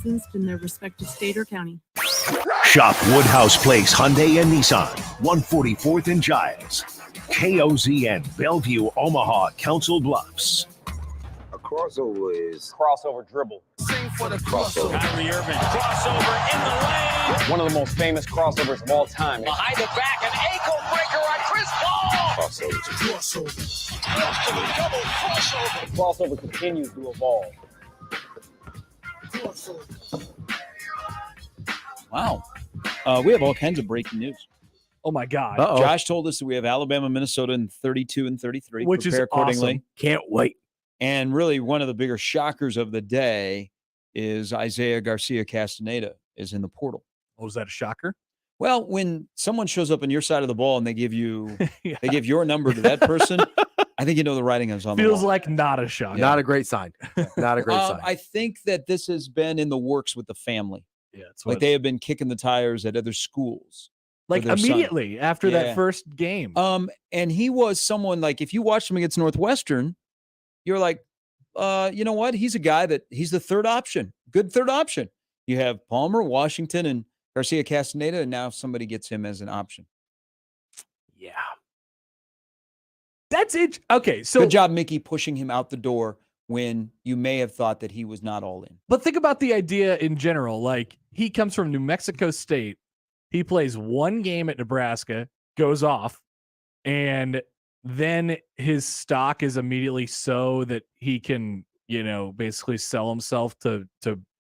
licensed in their respective state or county. Shop Woodhouse Place Hyundai and Nissan, 144th and Giles. KOZN, Bellevue, Omaha, Council Bluffs. A crossover is crossover dribble. Sing for the crossover. Kyrie Irving, crossover in the lane. One of the most famous crossovers of all time. Behind the back, an ankle breaker on Chris Paul. Crossover. Double crossover. Crossover continues to evolve. Wow. We have all kinds of breaking news. Oh, my God. Uh-oh. Josh told us that we have Alabama, Minnesota in 32 and 33. Which Prepare is accordingly. awesome. Can't wait. And really, one of the bigger shockers of the day is Isaiah Garcia Castaneda is in the portal. Oh, is that a shocker? Well, when someone shows up on your side of the ball and they give you Yeah. they give your number to that person, I think you know the writing is on the Feels wall. like not a shocker. Not a great sign. Not a great sign. I think that this has been in the works with the family. Yeah, it's Like they have been kicking the tires at other schools. like their son. immediately after Yeah. that first game. And he was someone like if you watched him against Northwestern, you're like, you know what? He's a guy that he's the third option. Good third option. You have Palmer, Washington, and Garcia Castaneda, and now somebody gets him as an option. Yeah. That's it. Okay, so Good job, Mickey, pushing him out the door when you may have thought that he was not all in. but think about the idea in general. Like he comes from New Mexico State. He plays one game at Nebraska, goes off, and then his stock is immediately so that he can, basically sell himself to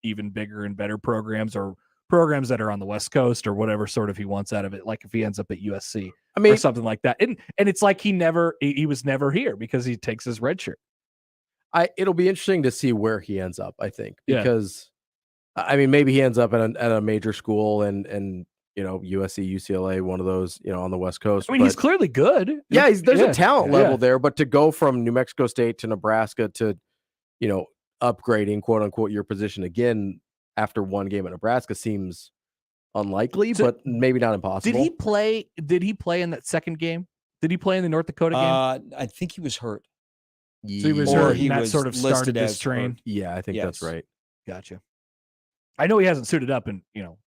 even bigger and better programs or programs that are on the West Coast or whatever sort of he wants out of it. Like if he ends up at USC or something like that. And it's like he was never here because he takes his red shirt. It'll be interesting to see where he ends up, I think, Yeah. because maybe he ends up at a major school and USC, UCLA, one of those, on the West Coast. He's clearly good. Yeah, there's a talent level Yeah. there, but to go from New Mexico State to Nebraska to, upgrading, quote unquote, your position again after one game at Nebraska seems unlikely, So- but maybe not impossible. Did he play in that second game? Did he play in the North Dakota game? I think he was hurt. So he was Or hurt, he and that was sort of listed started this as train. hurt. Yeah, I think that's Yes. right. Gotcha. I know he hasn't suited up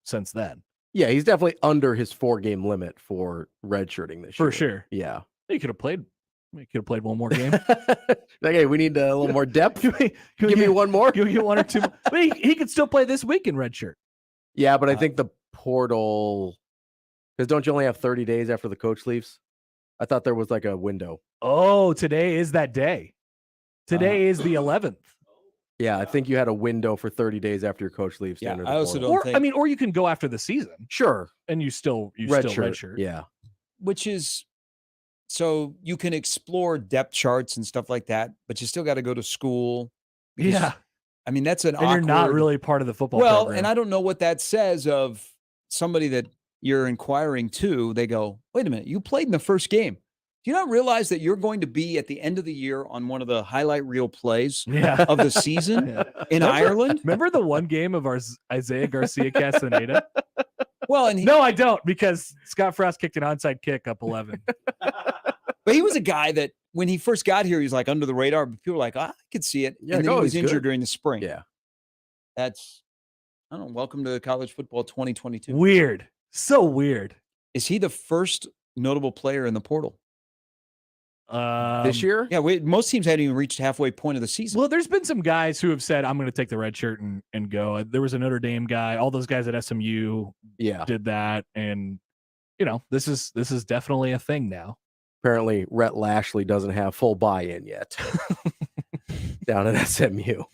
since then. Yeah, he's definitely under his 4-game limit for redshirting this year. For sure. Yeah. He could have played one more game. Like, hey, we need a little more depth. Give me one more. Give me one or two more. But he could still play this week in redshirt. Yeah, but I think the portal, because don't you only have 30 days after the coach leaves? I thought there was like a window. Oh, today is that day. Today is the 11th. Yeah, I think you had a window for 30 days after your coach leaves. to Yeah, enter the I also portal. don't think Or you can go after the season. Sure. And you still Red redshirt. shirt. Yeah. which is so you can explore depth charts and stuff like that, but you still got to go to school. because, Yeah. I mean, that's an And you're not awkward- really part of the football well, program. and I don't know what that says of somebody that you're inquiring to. They go, wait a minute, you played in the first game. Do you not realize that you're going to be at the end of the year on one of the highlight reel plays Yeah. of the season Yeah. in Ireland? Remember the one game of our Isaiah Garcia Castaneda? Well, and No, I don't, because Scott Frost kicked an onside kick up 11. but he was a guy that when he first got here, he was like under the radar, but people were like, I could see it. Yeah, and then no, he was he's injured good. during the spring. Yeah. That's, I don't know, welcome to college football 2022. Weird. So weird. Is he the first notable player in the portal? This year? Yeah, most teams hadn't even reached halfway point of the season. Well, there's been some guys who have said, I'm going to take the red shirt and go. There was a Notre Dame guy. All those guys at SMU Yeah. did that. And, this is definitely a thing now. Apparently, Rhett Lashley doesn't have full buy-in yet down at SMU.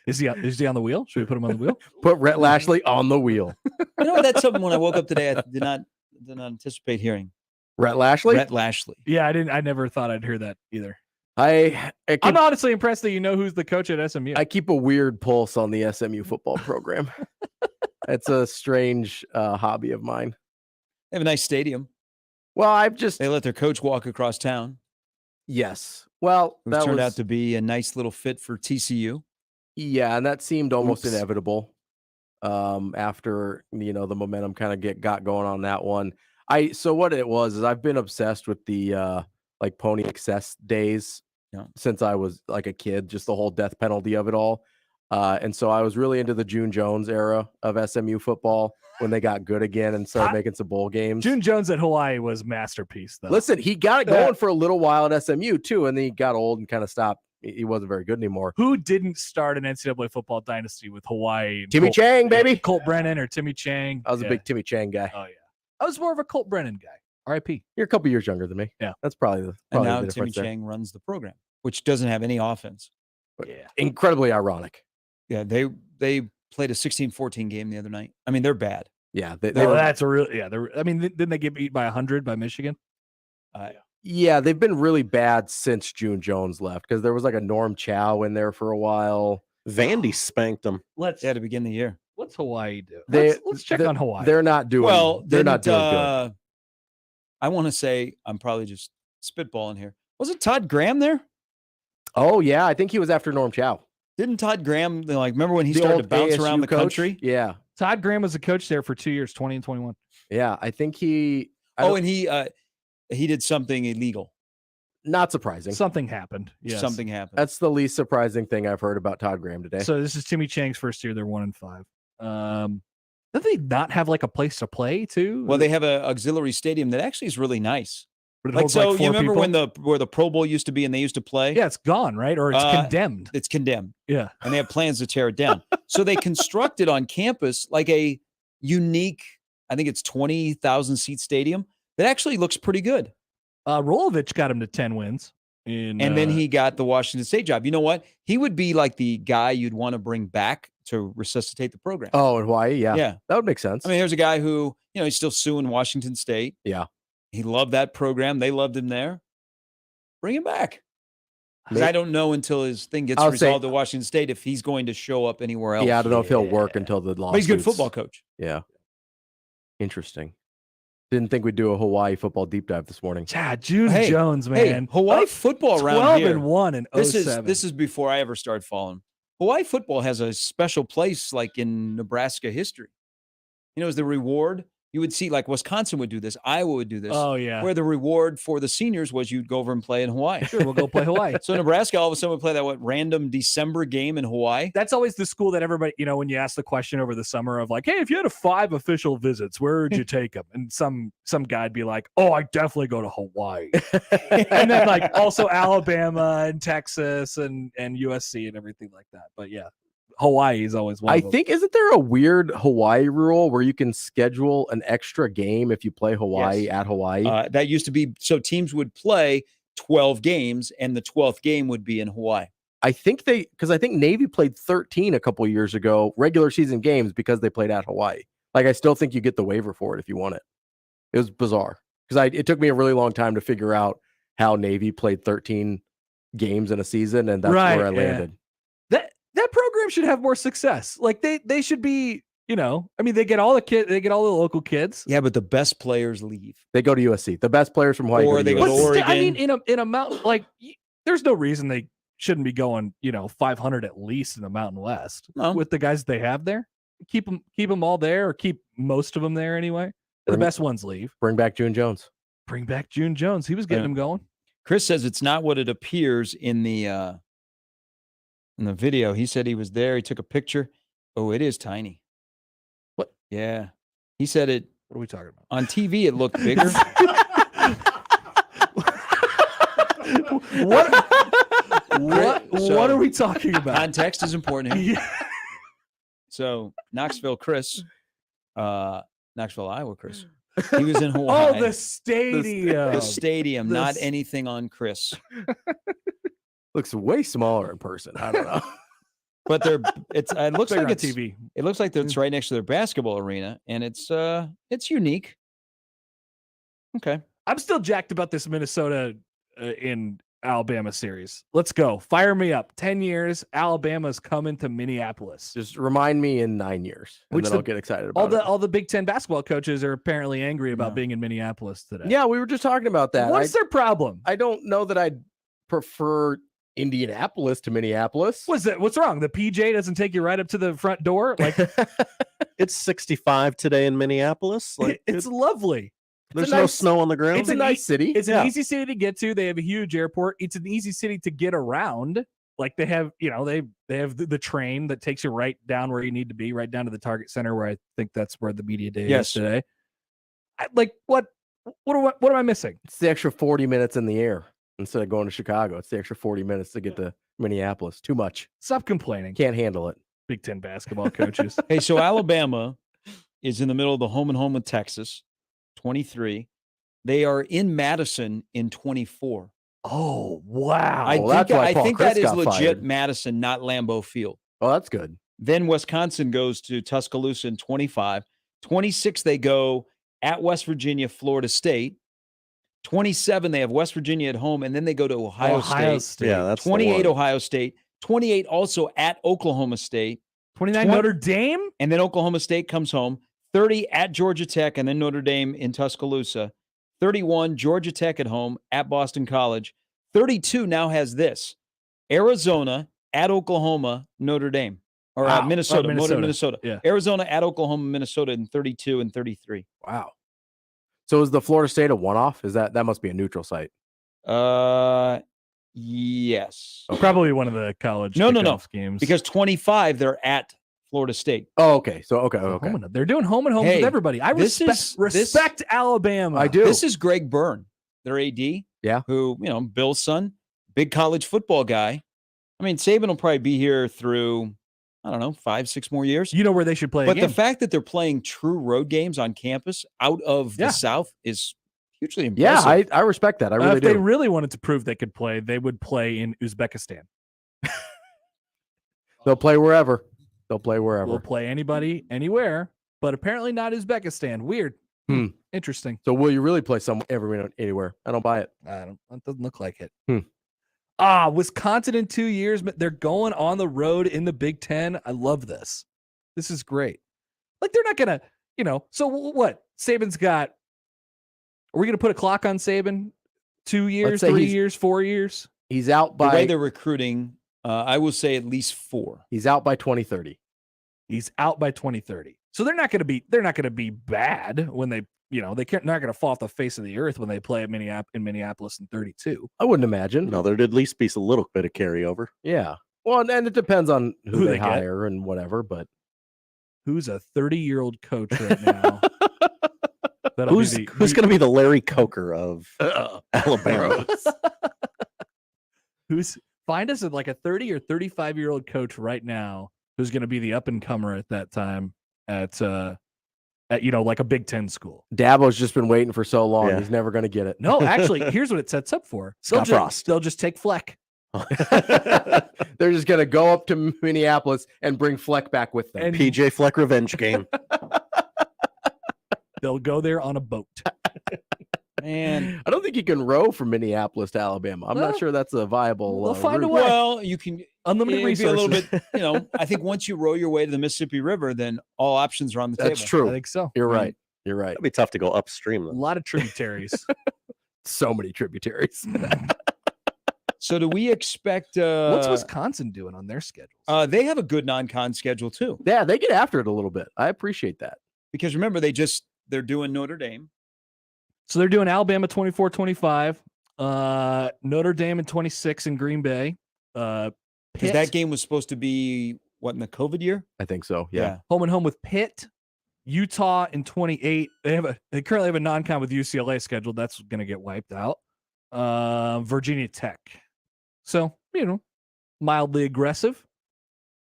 Is he on the wheel? Should we put him on the wheel? Put Rhett Lashley on the wheel. That's something when I woke up today, I did not anticipate hearing. Rhett Lashley? Rhett Lashley. Yeah, I never thought I'd hear that either. I I'm honestly impressed that you know who's the coach at SMU. I keep a weird pulse on the SMU football program. It's a strange hobby of mine. They have a nice stadium. Well, They let their coach walk across town. Yes. Well, It that turned was out to be a nice little fit for TCU. Yeah, and that seemed almost Oops. inevitable. After the momentum kind of got going on that one. So what it was is I've been obsessed with the like Pony Excess days Yeah. since I was like a kid, just the whole death penalty of it all. And so I was really into the June Jones era of SMU football when they got good again and started making some bowl games. June Jones at Hawaii was masterpiece, though. Listen, he got it going for a little while at SMU too, and then he got old and kind of stopped. He wasn't very good anymore. Who didn't start an NCAA football dynasty with Hawaii? Timmy Chang, baby. Colt Brennan or Timmy Chang. I was a big Timmy Chang guy. Oh, yeah. I was more of a Colt Brennan guy. R.I.P. You're a couple years younger than me. Yeah. That's probably the And now the Timmy difference there. Chang runs the program, which doesn't have any offense. Yeah. Incredibly ironic. Yeah, they played a 16-14 game the other night. I mean, they're bad. Yeah. They Oh, were, that's a real. Yeah. I mean, didn't they get beat by 100 by Michigan? yeah, they've been really bad since June Jones left because there was like a Norm Chow in there for a while. Vandy spanked them. Let's. Yeah, to begin the year. What's Hawaii do? They- Let's check they- on Hawaii. They're not doing Well, they're not doing good. I want to say I'm probably just spitballing here. Wasn't Todd Graham there? Oh yeah, I think he was after Norm Chow. Didn't Todd Graham remember when he The started to old bounce ASU around the coach? country? Yeah. Todd Graham was a coach there for 2 years, 20 and 21. Yeah, I think he And he did something illegal. not surprising. Something happened. Yes. Something happened. That's the least surprising thing I've heard about Todd Graham today. So this is Timmy Chang's first year. They're 1-5. Don't they not have like a place to play too? Well, they have an auxiliary stadium that actually is really nice. Would it Like, hold, so like, you 4 remember people? where the Pro Bowl used to be and they used to play? Yeah, it's gone, right? Or it's condemned. It's condemned. Yeah. And they have plans to tear it down. So they constructed on campus like a unique, I think it's 20,000 seat stadium that actually looks pretty good. Rolovich got him to 10 wins. And then he got the Washington State job. You know what? He would be like the guy you'd want to bring back to resuscitate the program. Oh, in Hawaii, yeah. Yeah. That would make sense. I mean, here's a guy who, he's still suing Washington State. Yeah. He loved that program. They loved him there. Bring him back. Because May- I don't know until his thing gets I'll say- resolved at Washington State if he's going to show up anywhere else. yeah, I don't know if he'll work until the lawsuits. But he's a good football coach. Yeah. Interesting. Didn't think we'd do a Hawaii football deep dive this morning. Yeah, June Hey, Jones, Hey, man. Hawaii football around 12 here. and 1 in 07. This is before I ever started following. Hawaii football has a special place like in Nebraska history. As the reward, you would see like Wisconsin would do this, Iowa would do this. Oh, yeah. Where the reward for the seniors was you'd go over and play in Hawaii. Sure, we'll go play Hawaii. So Nebraska all of a sudden would play that random December game in Hawaii. That's always the school that everybody, when you ask the question over the summer of like, hey, if you had 5 official visits, where would you take them? And some guy'd be like, oh, I definitely go to Hawaii. And then like also Alabama and Texas and USC and everything like that. But yeah, Hawaii is always one. I of them. think, isn't there a weird Hawaii rule where you can schedule an extra game if you play Hawaii Yes. at Hawaii? That used to be, so teams would play 12 games and the 12th game would be in Hawaii. I think because I think Navy played 13 a couple years ago, regular season games, because they played at Hawaii. Like, I still think you get the waiver for it if you want it. It was bizarre because it took me a really long time to figure out how Navy played 13 games in a season, and that's where I landed. That program should have more success. Like they should be, they get all the local kids. Yeah, but the best players leave. They go to USC. The best players from Hawaii Or go to they USC. go to But Oregon. I mean, in a mountain, like there's no reason they shouldn't be going, 500 at least in the Mountain West with the guys they have there. Keep them all there, or keep most of them there anyway. The best ones leave. Bring back June Jones. Bring back June Jones. He was getting them going. Chris says it's not what it appears in the video. He said he was there. He took a picture. Oh, it is tiny. What? Yeah. He said it. What are we talking about? On TV, it looked bigger. What are we talking about? Context is important here. Yeah. So Knoxville, Iowa, Chris. He was in Hawaii. Oh, the stadium. The stadium, not anything on Chris. Looks way smaller in person. I don't know. But it looks Bigger like on it's TV. It looks like it's right next to their basketball arena, and it's unique. Okay. I'm still jacked about this Minnesota in Alabama series. Let's go. Fire me up. 10 years. Alabama's coming to Minneapolis. Just remind me in 9 years, and then I'll get excited about it. All the Big Ten basketball coaches are apparently angry about being in Minneapolis today. Yeah, we were just talking about that. What's their problem? I don't know that I'd prefer Indianapolis to Minneapolis. What's wrong? The PJ doesn't take you right up to the front door? Like It's 65 today in Minneapolis. Like it's lovely. There's no snow on the ground. It's a nice city. It's an easy city to get to. They have a huge airport. It's an easy city to get around. Like they have, they have the train that takes you right down where you need to be, right down to the Target Center, where I think that's where the media day Yes. is today. What am I missing? It's the extra 40 minutes in the air instead of going to Chicago. It's the extra 40 minutes to get to Minneapolis. Too much. Stop complaining, Can't handle it. Big Ten basketball coaches. Hey, so Alabama is in the middle of the home and home with Texas, 23. They are in Madison in 24. Oh wow! I that's why I Paul think Chris that is got legit fired. Madison, not Lambeau Field. Oh, that's good. Then Wisconsin goes to Tuscaloosa in 25. 26, they go at West Virginia, Florida State. 27, they have West Virginia at home, and then they go to Ohio State. Yeah, that's 28, Ohio State. 28, also at Oklahoma State. 29 Notre Dame, and then Oklahoma State comes home. 30 at Georgia Tech, and then Notre Dame in Tuscaloosa. 31, Georgia Tech at home at Boston College. 32 now has this: Arizona at Oklahoma, Notre Dame. Or Minnesota. Minnesota. Yeah. Arizona at Oklahoma, Minnesota in 32 and 33. Wow. So is the Florida State a one-off? Is that must be a neutral site? Yes. probably one of the college No. kickoff games. Because 25, they're at Florida State. Oh, okay. So okay. They're doing home and homes Hey, with everybody. I respect Alabama. I do. This is Greg Byrne, their AD. Yeah. Who, Bill's son, big college football guy. I mean, Saban will probably be here through, 5-6 more years. You know where they should play. But the fact that they're playing true road games on campus out of the Yeah. South is hugely Yeah, impressive. I respect that. I really if do. they really wanted to prove they could play, they would play in Uzbekistan. They'll play wherever. They'll play wherever. We'll play anybody, anywhere, but apparently not Uzbekistan. Weird. Interesting. So will you really play anywhere? I don't buy it. That doesn't look like it. Wisconsin in 2 years, but they're going on the road in the Big Ten. I love this. This is great. Like they're not gonna, So what? Saban's got. Are we gonna put a clock on Saban? 2 years, 3 years, 4 years. He's out The way by. they're recruiting, I will say at least 4. He's out by 2030. He's out by 2030. So they're not going to be bad when they, not going to fall off the face of the earth when they play at Minneapolis in 32. I wouldn't imagine. No, there'd at least be a little bit of carryover. Yeah. Well, and it depends on who they they get. hire and whatever. But Who's a 30-year-old coach right now? Who's going to be the Larry Coker of Alabama? Find us like a 30 or 35-year-old coach right now who's going to be the up and comer at that time at like a Big Ten school. Dabo's just been waiting for so long. Yeah. He's never going to get it. No, actually, here's what it sets up for. Scott Frost. They'll just take Fleck. They're just going to go up to Minneapolis and bring Fleck back with them. And- PJ Fleck revenge game. They'll go there on a boat. Man, I don't think you can row from Minneapolis to Alabama. I'm Well, not sure that's a viable. they'll find a route. way. well, you can Unlimited it'd be a resources. little bit, I think once you row your way to the Mississippi River, then all options are on the That's table. true. I think so. You're right. You're right. It'd be tough to go upstream, A though. lot of tributaries. So many tributaries. So do we expect What's Wisconsin doing on their schedules? they have a good non-con schedule too. Yeah, they get after it a little bit. I appreciate that. Because remember, they're doing Notre Dame. So they're doing Alabama 24-25, Notre Dame in 26 in Green Bay. Because Pitt, that game was supposed to be in the COVID year? I think so. Yeah. home and home with Pitt, Utah in 28. They currently have a non-con with UCLA scheduled. That's going to get wiped out. Virginia Tech. So, mildly aggressive.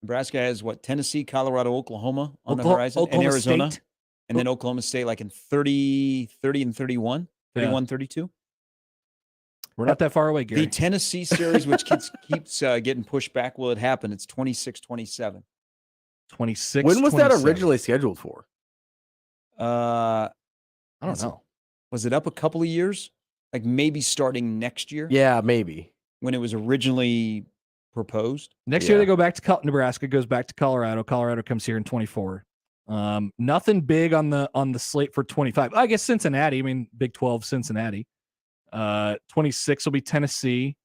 Nebraska has Tennessee, Colorado, Oklahoma on the Oklahoma- horizon, Oklahoma and Arizona. State. And then Oklahoma State like in 30 and 31, 31, 32. We're not that far away, Gary. The Tennessee series, which keeps getting pushed back, will it happen? It's 26-27. 26. When was that 27. originally scheduled for? I don't know. Was it up a couple of years? Like maybe starting next year? Yeah, maybe. When it was originally proposed? Next year they go back to Nebraska, goes back to Colorado. Colorado comes here in 24. Nothing big on the slate for 25. I guess Cincinnati. I mean, Big 12 Cincinnati. 26 will be Tennessee.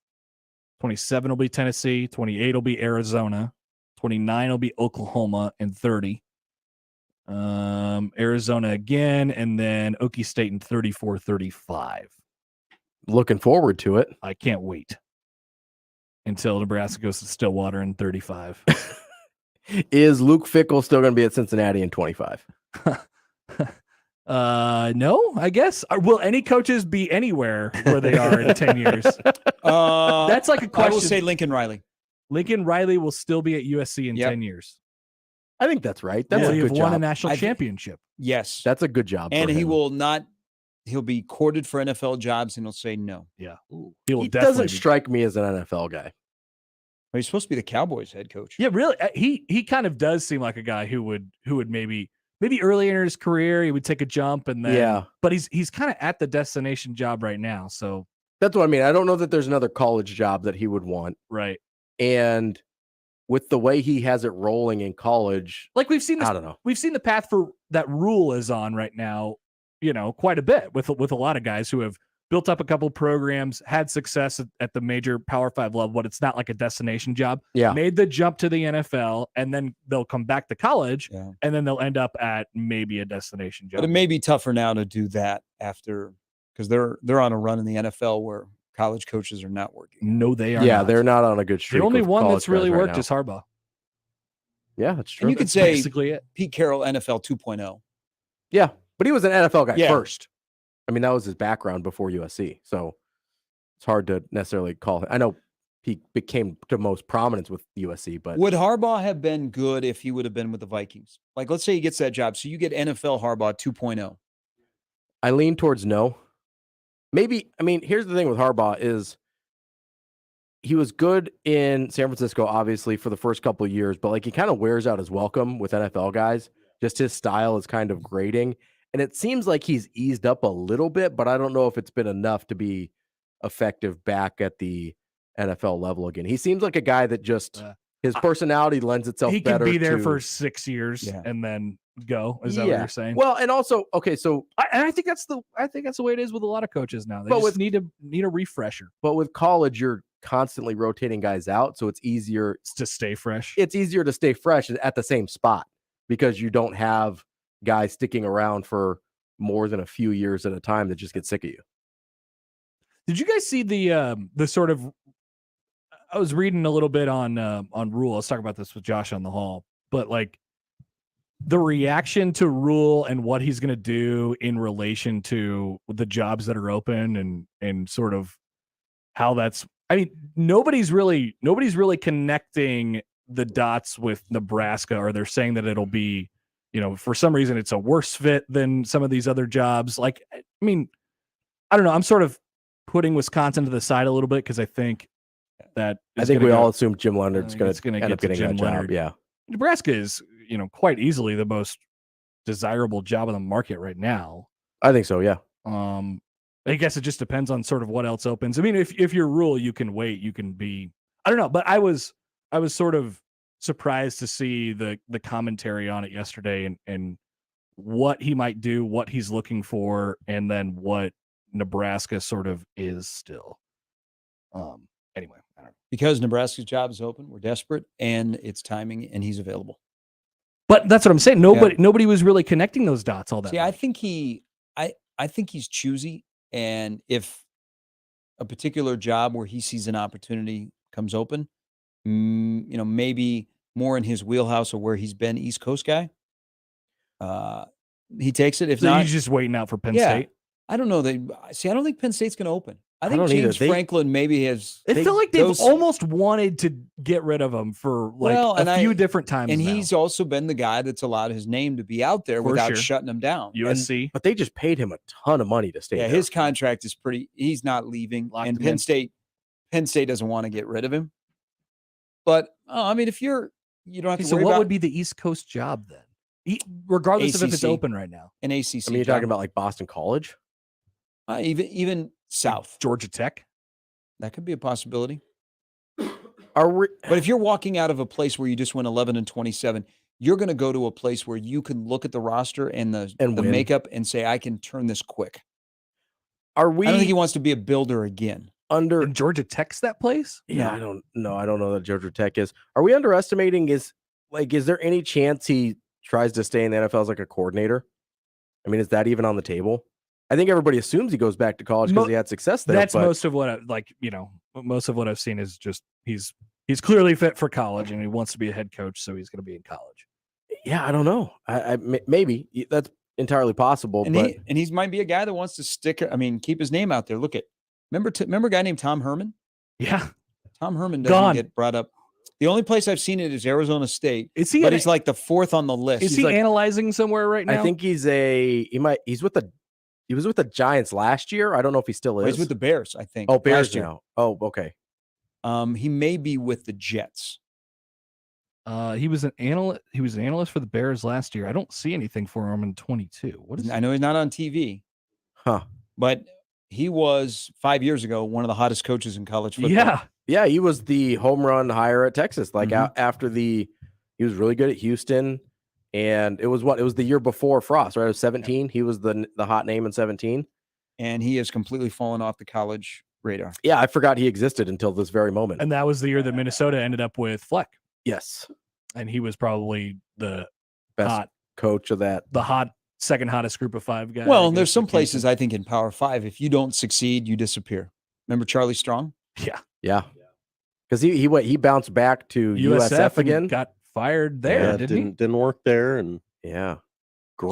27 will be Tennessee. 28 will be Arizona. 29 will be Oklahoma, and 30. Arizona again, and then Okie State in 34-35. Looking forward to it. I can't wait. until Nebraska goes to Stillwater in 35. Is Luke Fickell still going to be at Cincinnati in 25? No, I guess. Will any coaches be anywhere where they are in 10 years? That's like a question. I will say Lincoln Riley. Lincoln Riley will still be at USC in 10 years. I think that's right. That's Will a he good have job. won a national championship? Yes. That's a good job. And for he him. will not, he'll be courted for NFL jobs and he'll say no. Yeah. He doesn't strike me as an NFL guy. But he's supposed to be the Cowboys head coach. Yeah, really. He kind of does seem like a guy who would maybe early in his career he would take a jump and then but he's kind of at the destination job right now. So that's what I mean. I don't know that there's another college job that he would want. Right. And with the way he has it rolling in college, like we've seen this, I don't know. We've seen the path for that Rule is on right now, quite a bit with a lot of guys who have built up a couple programs, had success at the major Power 5 level, but it's not like a destination job. Yeah. Made the jump to the NFL, and then they'll come back to college, and then they'll end up at maybe a destination job. But it may be tougher now to do that after, because they're on a run in the NFL where college coaches are not working. No, they are. Yeah, not. they're not on a good streak. The only with one college that's really guys right worked now. is Harbaugh. Yeah, that's true. And you could That's say basically it. Pete Carroll, NFL 2.0. Yeah, but he was an NFL guy Yeah. first. I mean, that was his background before USC. So it's hard to necessarily call him. I know he became to most prominence with USC, but Would Harbaugh have been good if he would have been with the Vikings? Like, let's say he gets that job. So you get NFL Harbaugh 2.0. I lean towards no. Maybe, I mean, here's the thing with Harbaugh is he was good in San Francisco, obviously, for the first couple of years, but like he kind of wears out his welcome with NFL guys. Just his style is kind of grating. And it seems like he's eased up a little bit, but I don't know if it's been enough to be effective back at the NFL level again. He seems like a guy that just his personality lends itself He better could be there to, for 6 years and then go. Is that what you're saying? Well, and also, okay, so I think that's the way it is with a lot of coaches now. They But just with- need a refresher but with college, you're constantly rotating guys out, so it's easier to stay fresh. It's easier to stay fresh at the same spot because you don't have guys sticking around for more than a few years at a time that just get sick of you. Did you guys see the sort of? I was reading a little bit on Rule. I was talking about this with Josh on the hall, but like the reaction to Rule and what he's going to do in relation to the jobs that are open and sort of how that's. I mean, nobody's really connecting the dots with Nebraska, or they're saying that it'll be, for some reason it's a worse fit than some of these other jobs. Like, I mean, I don't know. I'm sort of putting Wisconsin to the side a little bit because I think that I think we all assume Jim Leonard's going to end up to getting Jim that job. Leonard. Yeah. Nebraska is, quite easily the most desirable job on the market right now. I think so. Yeah. I guess it just depends on sort of what else opens. I mean, if your Rule, you can wait, you can be, I don't know, but I was sort of surprised to see the commentary on it yesterday and what he might do, what he's looking for, and then what Nebraska sort of is still. Anyway, I don't know. Because Nebraska's job is open, we're desperate, and it's timing, and he's available. But that's what I'm saying. Nobody was really connecting those dots all that See, much. I think he's choosy, and if a particular job where he sees an opportunity comes open, maybe more in his wheelhouse or where he's been East Coast guy, he takes it. If So not, he's just waiting out for Penn Yeah. State. I don't know. I don't think Penn State's going to open. I think don't either. James Franklin maybe has. It felt like they've those- almost wanted to get rid of him for like a few different times. And now. he's also been the guy that's allowed his name to be out there For without sure. shutting him down. USC. But they just paid him a ton of money to stay Yeah, there. his contract is pretty. He's not leaving, Locked and him in. Penn State doesn't want to get rid of him. But I mean, if you don't have Okay, to so worry what about would be the East Coast job then? Regardless of if it's ACC. open right now. an ACC. I mean, you're job. talking about like Boston College. Even South. Georgia Tech. That could be a possibility. Are we? But if you're walking out of a place where you just went 11-27, you're going to go to a place where you can look at the roster and the win. makeup and say, I can turn this quick. Are we I don't think he wants to be a builder again. under? And Georgia Tech's that place? Yeah, I don't know. I don't know that Georgia Tech is. Are we underestimating? Is there any chance he tries to stay in the NFL as like a coordinator? I mean, is that even on the table? I think everybody assumes he goes back to college because he had success there. That's but most of what most of what I've seen is just he's clearly fit for college and he wants to be a head coach, so he's going to be in college. Yeah, I don't know. Maybe that's entirely possible. And but he might be a guy that wants to keep his name out there. Look at remember a guy named Tom Herman? Yeah, Tom Herman doesn't get brought up. The only place I've seen it is Arizona State. Is he? But he's like the fourth on the list. Is he analyzing somewhere right now? I think he was with the Giants last year. I don't know if he still is. He's with the Bears, I think. Oh, Bears now. Oh, okay. He may be with the Jets. He was an analyst. He was an analyst for the Bears last year. I don't see anything for him in 22. What is? I know he's not on TV. Huh. But he was 5 years ago one of the hottest coaches in college football. Yeah, he was the home run hire at Texas. Like after he was really good at Houston, and it was the year before Frost, right? It was 17. He was the hot name in 17, and he has completely fallen off the college radar. Yeah, I forgot he existed until this very moment. And that was the year that Minnesota ended up with Fleck. Yes, and he was probably the best coach of that, the second hottest group of five guys. Well, there's some places I think in Power 5, if you don't succeed, you disappear. Remember Charlie Strong? Yeah. Because he bounced back to USF again, got fired there. Didn't work there, and so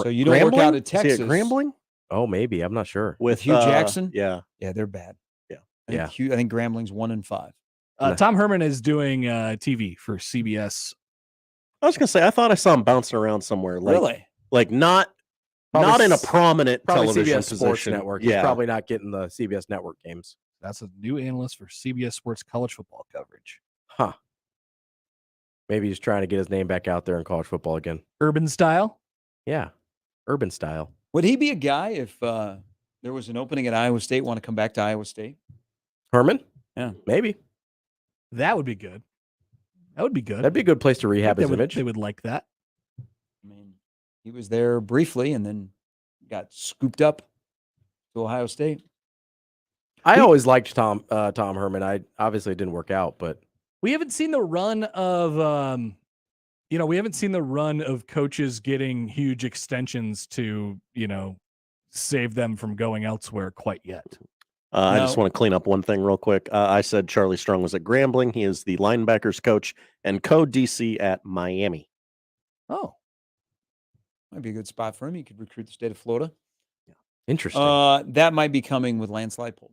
you don't work out at Texas. Is he at Grambling? Oh, maybe, I'm not sure. With Hugh Jackson? Yeah, they're bad. Yeah, I think Grambling's 1-5. Tom Herman is doing TV for CBS. I was gonna say I thought I saw him bouncing around somewhere. Really? Like not in a prominent television CBS Sports position. Network. He's probably not getting the CBS Network games. That's a new analyst for CBS Sports college football coverage. Huh. Maybe he's trying to get his name back out there in college football again. Urban style? Yeah. Urban style. Would he be a guy if there was an opening at Iowa State, want to come back to Iowa State? Herman? Yeah. Maybe. That would be good. That would be good. That'd be a good place to rehab his image. They would like that. I mean, he was there briefly and then got scooped up to Ohio State. I always liked Tom Herman. I obviously it didn't work out, but we haven't seen the run of we haven't seen the run of coaches getting huge extensions to, save them from going elsewhere quite yet. I just want to clean up one thing real quick. I said Charlie Strong was at Grambling. He is the linebackers coach and co-DC at Miami. Oh. Might be a good spot for him. He could recruit the state of Florida. Yeah. Interesting. That might be coming with Lance Leipold.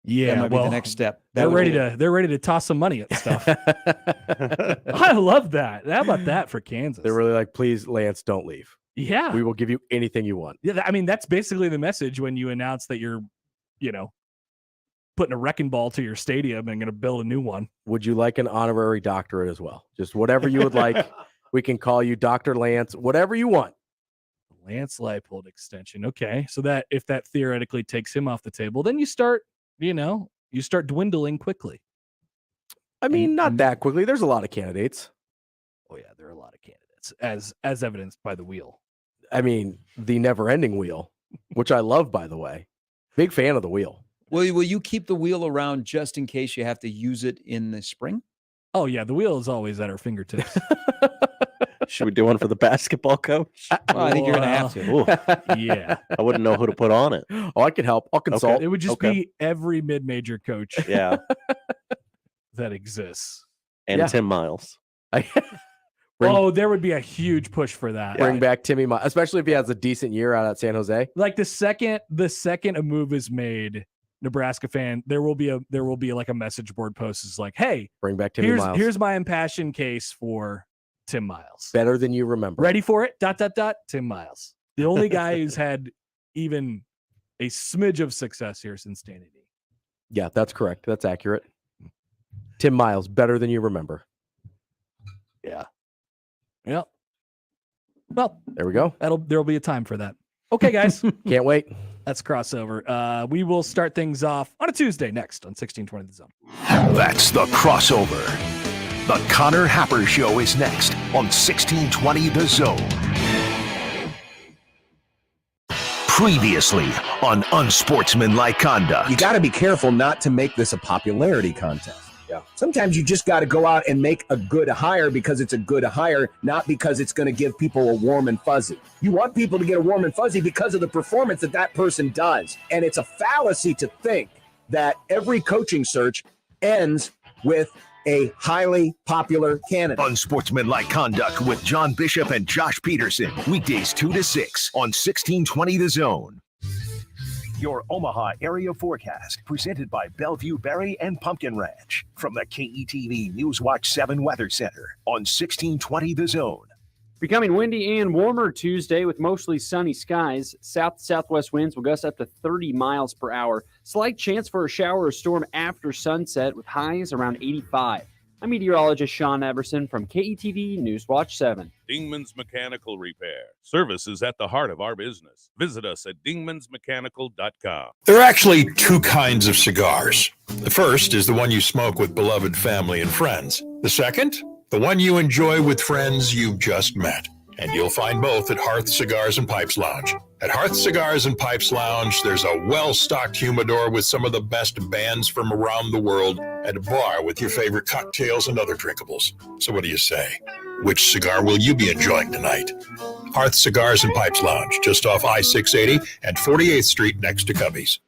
Yeah, that might be the next step. They're ready to toss some money at stuff. I love that. How about that for Kansas? They're really like, please, Lance, don't leave. Yeah. We will give you anything you want. Yeah, I mean, that's basically the message when you announce that you're, putting a wrecking ball to your stadium and going to build a new one. Would you like an honorary doctorate as well? Just whatever you would like. We can call you Dr. Lance, whatever you want. Lance Leipold extension. Okay. So that if that theoretically takes him off the table, then you start dwindling quickly. I mean, not that quickly. There's a lot of candidates. Oh yeah, there are a lot of candidates as evidenced by the wheel. I mean, the never-ending wheel, which I love, by the way. Big fan of the wheel. Will you keep the wheel around just in case you have to use it in the spring? Oh yeah, the wheel is always at our fingertips. Should we do one for the basketball coach? Well, I think you're going to have to. Yeah. I wouldn't know who to put on it. Oh, I can help. I'll consult. Okay. It would just be every mid-major coach Yeah. that exists. And Tim Miles. There would be a huge push for that. Bring back Timmy Miles, especially if he has a decent year out at San Jose. Like the second a move is made, Nebraska fan, there will be like a message board post is like, hey, bring back Timmy Miles. Here's my impassioned case for Tim Miles. Better than you remember. Ready for it? ... Tim Miles. The only guy who's had even a smidge of success here since Danny D. Yeah, that's correct. That's accurate. Tim Miles, better than you remember. Yeah. Yep. Well, there we go. There'll be a time for that. Okay, guys. Can't wait. That's crossover. We will start things off on a Tuesday next on 1620 The Zone. That's the crossover. The Connor Happer Show is next on 1620 The Zone. Previously on Unsportsmanlike Conduct. You got to be careful not to make this a popularity contest. Yeah. Sometimes you just got to go out and make a good hire because it's a good hire, not because it's going to give people a warm and fuzzy. You want people to get a warm and fuzzy because of the performance that person does. And it's a fallacy to think that every coaching search ends with a highly popular candidate. Unsportsmanlike conduct with John Bishop and Josh Peterson. Weekdays 2 to 6 on 1620 The Zone. Your Omaha area forecast presented by Bellevue Berry and Pumpkin Ranch from the KETV Newswatch 7 Weather Center on 1620 The Zone. Becoming windy and warmer Tuesday with mostly sunny skies. South-southwest winds will gust up to 30 miles per hour. Slight chance for a shower or storm after sunset with highs around 85. I'm meteorologist Sean Everson from KETV Newswatch 7. Dingman's Mechanical Repair. Service is at the heart of our business. Visit us at dingmansmechanical.com. There are actually two kinds of cigars. The first is the one you smoke with beloved family and friends. The second, the one you enjoy with friends you've just met. And you'll find both at Hearth Cigars and Pipes Lounge. At Hearth Cigars and Pipes Lounge, there's a well-stocked humidor with some of the best bands from around the world and a bar with your favorite cocktails and other drinkables. So what do you say? Which cigar will you be enjoying tonight? Hearth Cigars and Pipes Lounge, just off I-680 and 48th Street next to Cubby's.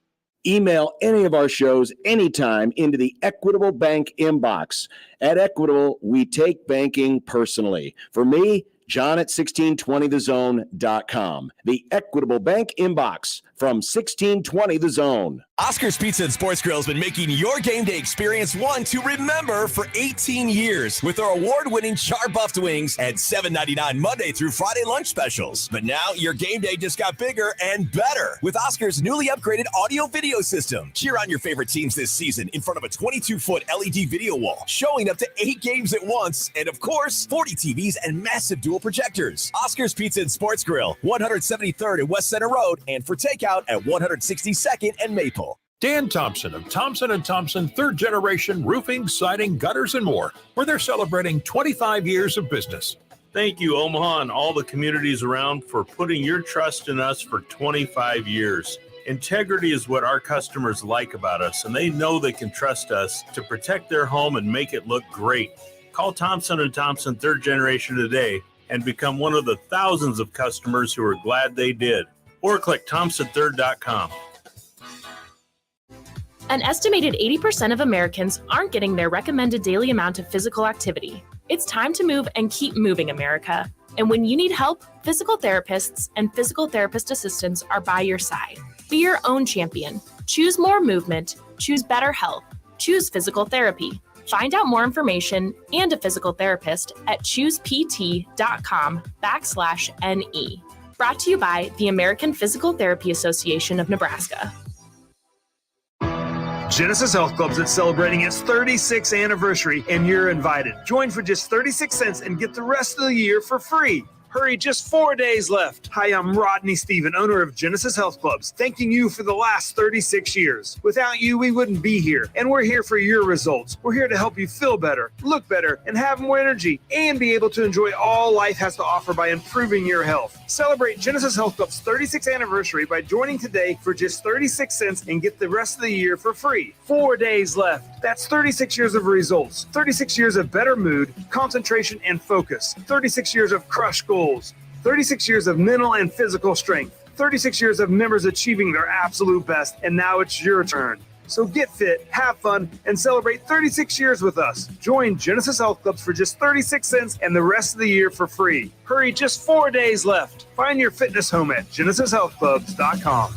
Email any of our shows anytime into the Equitable Bank inbox. At Equitable, we take banking personally. For me, John at 1620thezone.com. The Equitable Bank inbox from 1620 The Zone. Oscar's Pizza and Sports Grill has been making your game day experience one to remember for 18 years with our award-winning char-buffed wings and $7.99 Monday through Friday lunch specials. But now your game day just got bigger and better with Oscar's newly upgraded audio-video system. Cheer on your favorite teams this season in front of a 22-foot LED video wall, showing up to 8 games at once, and of course, 40 TVs and massive dual projectors. Oscar's Pizza and Sports Grill, 173rd and West Center Road, and for takeout at 162nd and Maple. Dan Thompson of Thompson & Thompson, third generation roofing, siding, gutters, and more, where they're celebrating 25 years of business. Thank you, Omaha, and all the communities around for putting your trust in us for 25 years. Integrity is what our customers like about us, and they know they can trust us to protect their home and make it look great. Call Thompson & Thompson third generation today and become one of the thousands of customers who are glad they did. Or click thompson3rd.com. An estimated 80% of Americans aren't getting their recommended daily amount of physical activity. It's time to move and keep moving, America. And when you need help, physical therapists and physical therapist assistants are by your side. Be your own champion. Choose more movement. Choose better health. Choose physical therapy. Find out more information and a physical therapist at choosept.com/NE. Brought to you by the American Physical Therapy Association of Nebraska. Genesis Health Clubs is celebrating its 36th anniversary, and you're invited. Join for just 36 cents and get the rest of the year for free. Hurry, just 4 days left. Hi, I'm Rodney Stephen, owner of Genesis Health Clubs, thanking you for the last 36 years. Without you, we wouldn't be here, and we're here for your results. We're here to help you feel better, look better, and have more energy, and be able to enjoy all life has to offer by improving your health. Celebrate Genesis Health Club's 36th anniversary by joining today for just 36 cents and get the rest of the year for free. 4 days left. That's 36 years of results, 36 years of better mood, concentration, and focus, 36 years of crushed goals, 36 years of mental and physical strength, 36 years of members achieving their absolute best, and now it's your turn. So get fit, have fun, and celebrate 36 years with us. Join Genesis Health Clubs for just 36 cents and the rest of the year for free. Hurry, just 4 days left. Find your fitness home at genesishealthclubs.com.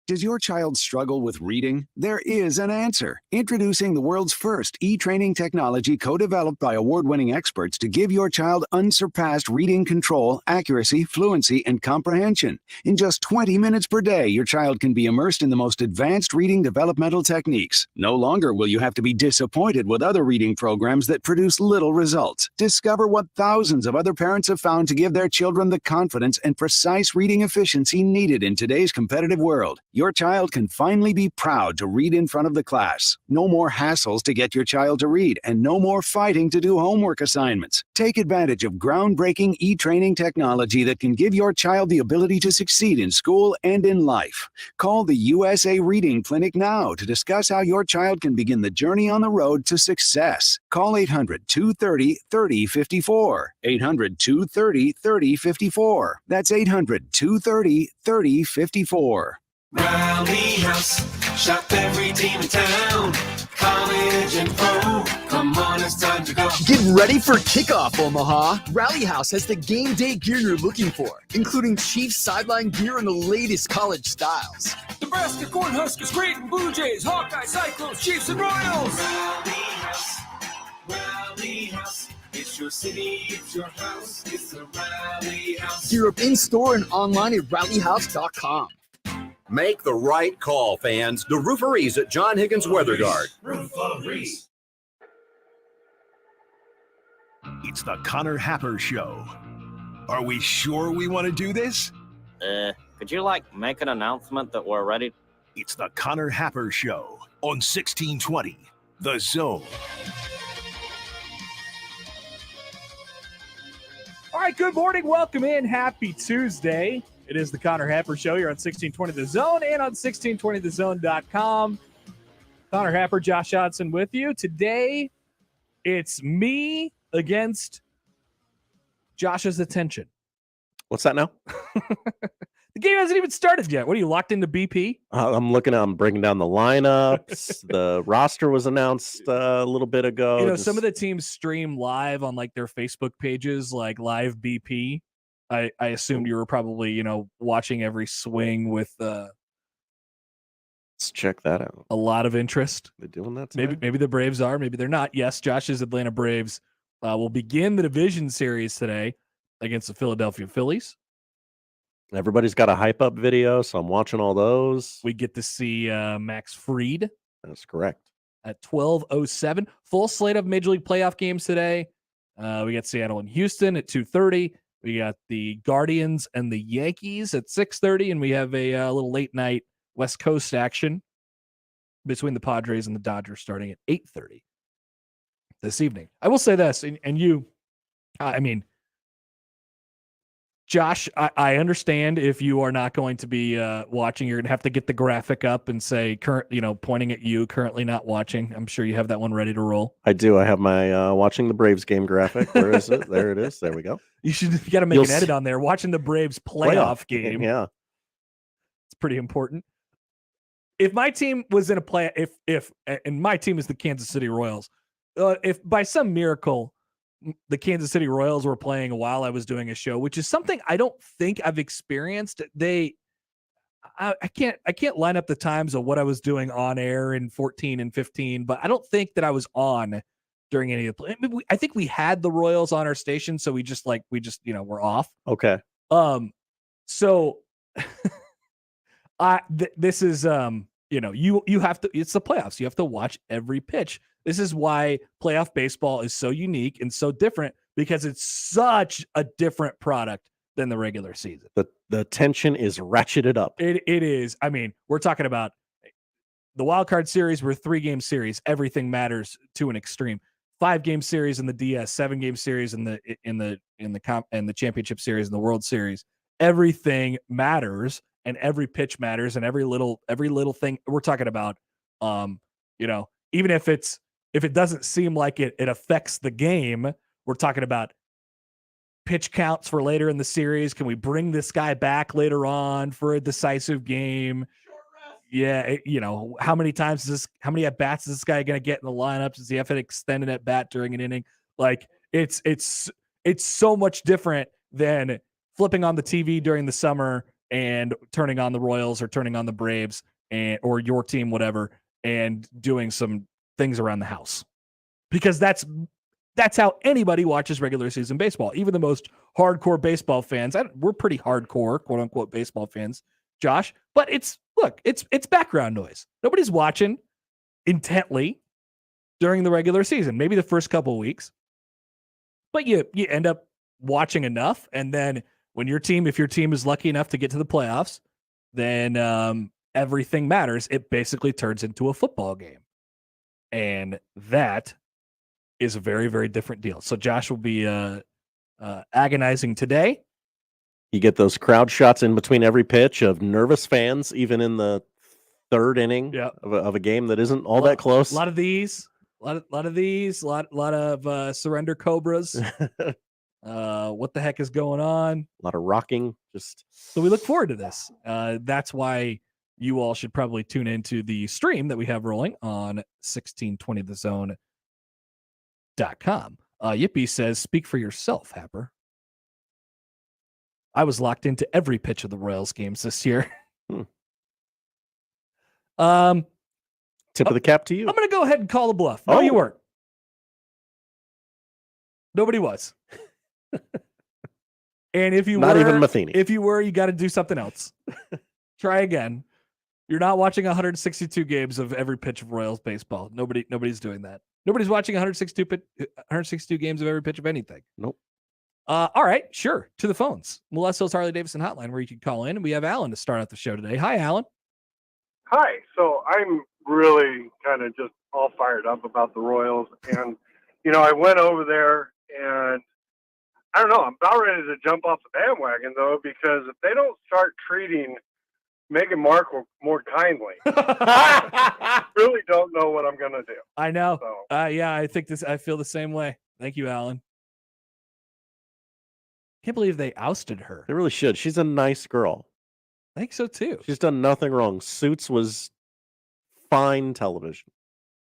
Does your child struggle with reading? There is an answer. Introducing the world's first e-training technology co-developed by award-winning experts to give your child unsurpassed reading control, accuracy, fluency, and comprehension. In just 20 minutes per day, your child can be immersed in the most advanced reading developmental techniques. No longer will you have to be disappointed with other reading programs that produce little results. Discover what thousands of other parents have found to give their children the confidence and precise reading efficiency needed in today's competitive world. Your child can finally be proud to read in front of the class. No more hassles to get your child to read, and no more fighting to do homework assignments. Take advantage of groundbreaking e-training technology that can give your child the ability to succeed in school and in life. Call the USA Reading Clinic now to discuss how your child can begin the journey on the road to success. Call 800-230-3054. 800-230-3054. That's 800-230-3054. Rally House, shop every team in town. College and pro, come on, it's time to go. Get ready for kickoff, Omaha. Rally House has the game day gear you're looking for, including Chiefs sideline gear and the latest college styles. Nebraska, Cornhuskers, Creighton, Blue Jays, Hawkeye, Cyclones, Chiefs, and Royals. Rally House, Rally House. It's your city, it's your house, it's the Rally House. Gear up in-store and online at rallyhouse.com. Make the right call, fans. The Rooferees at John Higgins Weather Guard. Rooferees. It's the Connor Happer Show. Are we sure we want to do this? Could you, make an announcement that we're ready? It's the Connor Happer Show on 1620, The Zone. All right, good morning. Welcome in. Happy Tuesday. It is the Connor Happer Show here on 1620 The Zone and on 1620thezone.com. Connor Happer, Josh Hodson with you. Today, it's me against Josh's attention. What's that now? The game hasn't even started yet. What are you, locked into BP? I'm breaking down the lineups. The roster was announced a little bit ago. Some of the teams stream live on their Facebook pages, like Live BP. I assumed you were probably, watching every swing with let's check that out. A lot of interest. They're doing that tonight? Maybe the Braves are, maybe they're not. Yes, Josh's Atlanta Braves will begin the division series today against the Philadelphia Phillies. Everybody's got a hype up video, so I'm watching all those. We get to see Max Fried. That's correct. At 12:07. Full slate of Major League Playoff games today. We got Seattle and Houston at 2:30. We got the Guardians and the Yankees at 6:30, and we have a little late night West Coast action between the Padres and the Dodgers starting at 8:30 this evening. I will say this, and you, Josh, I understand if you are not going to be watching, you're going to have to get the graphic up and say pointing at you, currently not watching. I'm sure you have that one ready to roll. I do. I have my watching the Braves game graphic. Where is it? There it is. There we go. You got to make an edit on there. Watching the Braves playoff game. Yeah. It's pretty important. If my team was in a play, and my team is the Kansas City Royals, if by some miracle the Kansas City Royals were playing while I was doing a show, which is something I don't think I've experienced. I can't line up the times of what I was doing on air in 14 and 15, but I don't think that I was on during any of the play. I think we had the Royals on our station, so we just we're off. Okay. So this is you have to, it's the playoffs. You have to watch every pitch. This is why playoff baseball is so unique and so different, because it's such a different product than the regular season. The tension is ratcheted up. It is. We're talking about the wild card series. We're 3-game series. Everything matters to an extreme. 5-game series in the DS, 7-game series in the championship series in the World Series. Everything matters, and every pitch matters, and every little thing we're talking about. Even if it doesn't seem like it affects the game, we're talking about pitch counts for later in the series. Can we bring this guy back later on for a decisive game? Yeah, how many at bats is this guy going to get in the lineup? Does he have an extended at bat during an inning? It's so much different than flipping on the TV during the summer and turning on the Royals or turning on the Braves or your team, whatever, and doing some things around the house, because that's how anybody watches regular season baseball. Even the most hardcore baseball fans, we're pretty hardcore, quote unquote, baseball fans, Josh, but it's background noise. Nobody's watching intently during the regular season, maybe the first couple of weeks, but you end up watching enough. And then if your team is lucky enough to get to the playoffs, then everything matters. It basically turns into a football game. And that is a very, very different deal. So Josh will be agonizing today. You get those crowd shots in between every pitch of nervous fans, even in the third inning of a game that isn't all that close. A lot of these, surrender cobras. What the heck is going on? A lot of rocking. So we look forward to this. That's why you all should probably tune into the stream that we have rolling on 1620thezone.com. Yippee says, speak for yourself, Happer. I was locked into every pitch of the Royals games this year. Tip of the cap to you. I'm going to go ahead and call the bluff. No, you weren't. Nobody was. And if you Not were, even Matheny. If you were, you got to do something else. Try again. You're not watching 162 games of every pitch of Royals baseball. Nobody's doing that. Nobody's watching 162 games of every pitch of anything. Nope. All right, sure. To the phones. Molest Hills Harley Davidson hotline where you can call in. And we have Allan to start out the show today. Hi, Allan. Hi. So I'm really kind of just all fired up about the Royals. And, I went over there and I don't know. I'm about ready to jump off the bandwagon, though, because if they don't start treating Meghan Markle more kindly, I really don't know what I'm going to do. I know. So. Yeah, I feel the same way. Thank you, Allan. Can't believe they ousted her. They really should. She's a nice girl. I think so, too. She's done nothing wrong. Suits was fine television.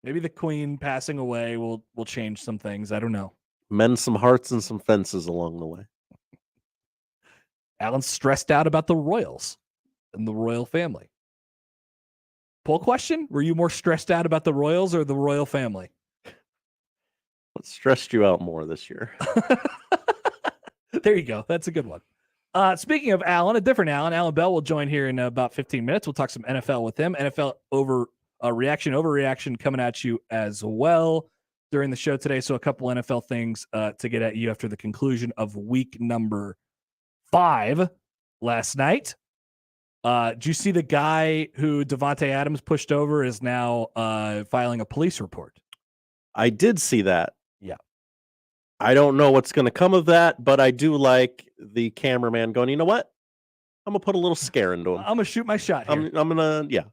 Maybe the Queen passing away will change some things. I don't know. Mend some hearts and some fences along the way. Allan's stressed out about the Royals and the royal family. Poll question: were you more stressed out about the Royals or the royal family? What stressed you out more this year? There you go. That's a good one. Speaking of Allan, a different Allan Bell will join here in about 15 minutes. We'll talk some NFL with him. NFL overreaction coming at you as well during the show today. So a couple NFL things to get at you after the conclusion of week number 5 last night. Did you see the guy who Davante Adams pushed over is now filing a police report? I did see that. Yeah. I don't know what's going to come of that, but I do like the cameraman going, you know what? I'm going to put a little scare into him. I'm going to shoot my shot here. I'm going to, yeah.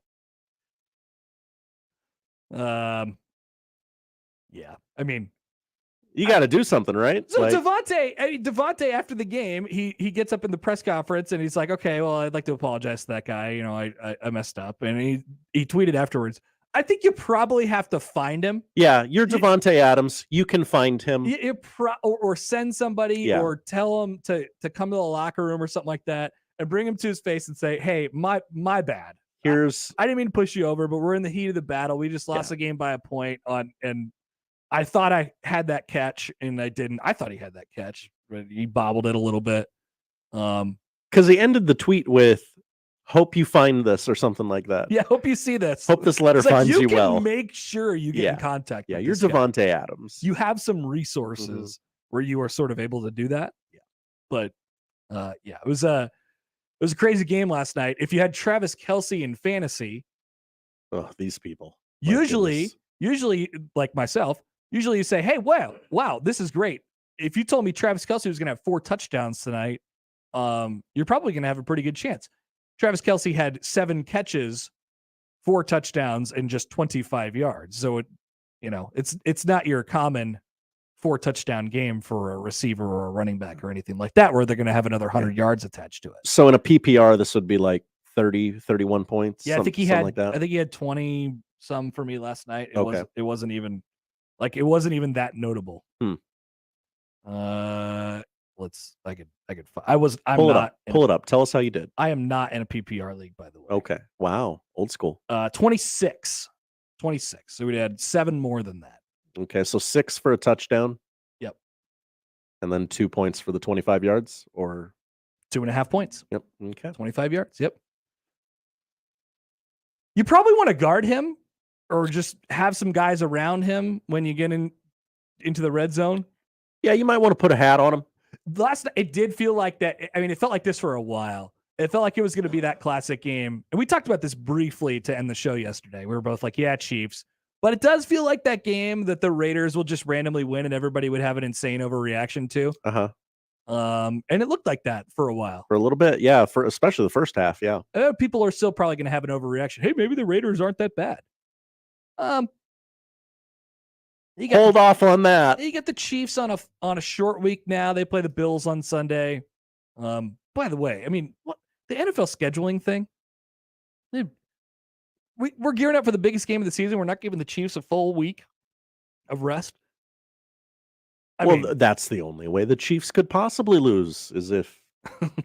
Yeah. I mean, you got to do something, right? So Davante, after the game, he gets up in the press conference and he's like, okay, well, I'd like to apologize to that guy. I messed up. And he tweeted afterwards, I think you probably have to find him. Yeah, you're Davante Adams. You can find him. Or send somebody or tell him to come to the locker room or something like that and bring him to his face and say, hey, my bad. I didn't mean to push you over, but we're in the heat of the battle. We just lost the game by a point and I thought I had that catch and I didn't. I thought he had that catch, but he bobbled it a little bit. Because he ended the tweet with, hope you find this or something like that. Yeah, hope you see this. Hope this letter finds you well. Make sure you get in contact with you're this guy. Davante Adams. You have some resources where you are sort of able to do that. Yeah. But it was a crazy game last night. If you had Travis Kelce in fantasy, these people. Usually like myself, usually you say, hey, wow, this is great. If you told me Travis Kelce was going to have 4 touchdowns tonight, you're probably going to have a pretty good chance. Travis Kelce had 7 catches, 4 touchdowns, and just 25 yards. So it's not your common 4 touchdown game for a receiver or a running back or anything like that, where they're going to have another 100 yards attached to it. So in a PPR, this would be like 30, 31 points. Yeah, I think he had like that. I think he had 20 some for me last night. It wasn't even that notable. Pull it up. Tell us how you did. I am not in a PPR league, by the way. Okay. Wow. Old school. 26. So we had 7 more than that. Okay. So 6 for a touchdown. Yep. And then 2 points for the 25 yards or 2.5 points. Yep. Okay. 25 yards. Yep. You probably want to guard him or just have some guys around him when you get into the red zone. Yeah, you might want to put a hat on him. Last night, it did feel like that. I mean, it felt like this for a while. It felt like it was going to be that classic game. And we talked about this briefly to end the show yesterday. We were both like, yeah, Chiefs. But it does feel like that game that the Raiders will just randomly win and everybody would have an insane overreaction to. And it looked like that for a while. For a little bit, yeah. For especially the first half, yeah. People are still probably going to have an overreaction. Hey, maybe the Raiders aren't that bad. Hold off on that. You get the Chiefs on a short week now. They play the Bills on Sunday. By the way, I mean, what the NFL scheduling thing? we're gearing up for the biggest game of the season. We're not giving the Chiefs a full week of rest. I mean, that's the only way the Chiefs could possibly lose is if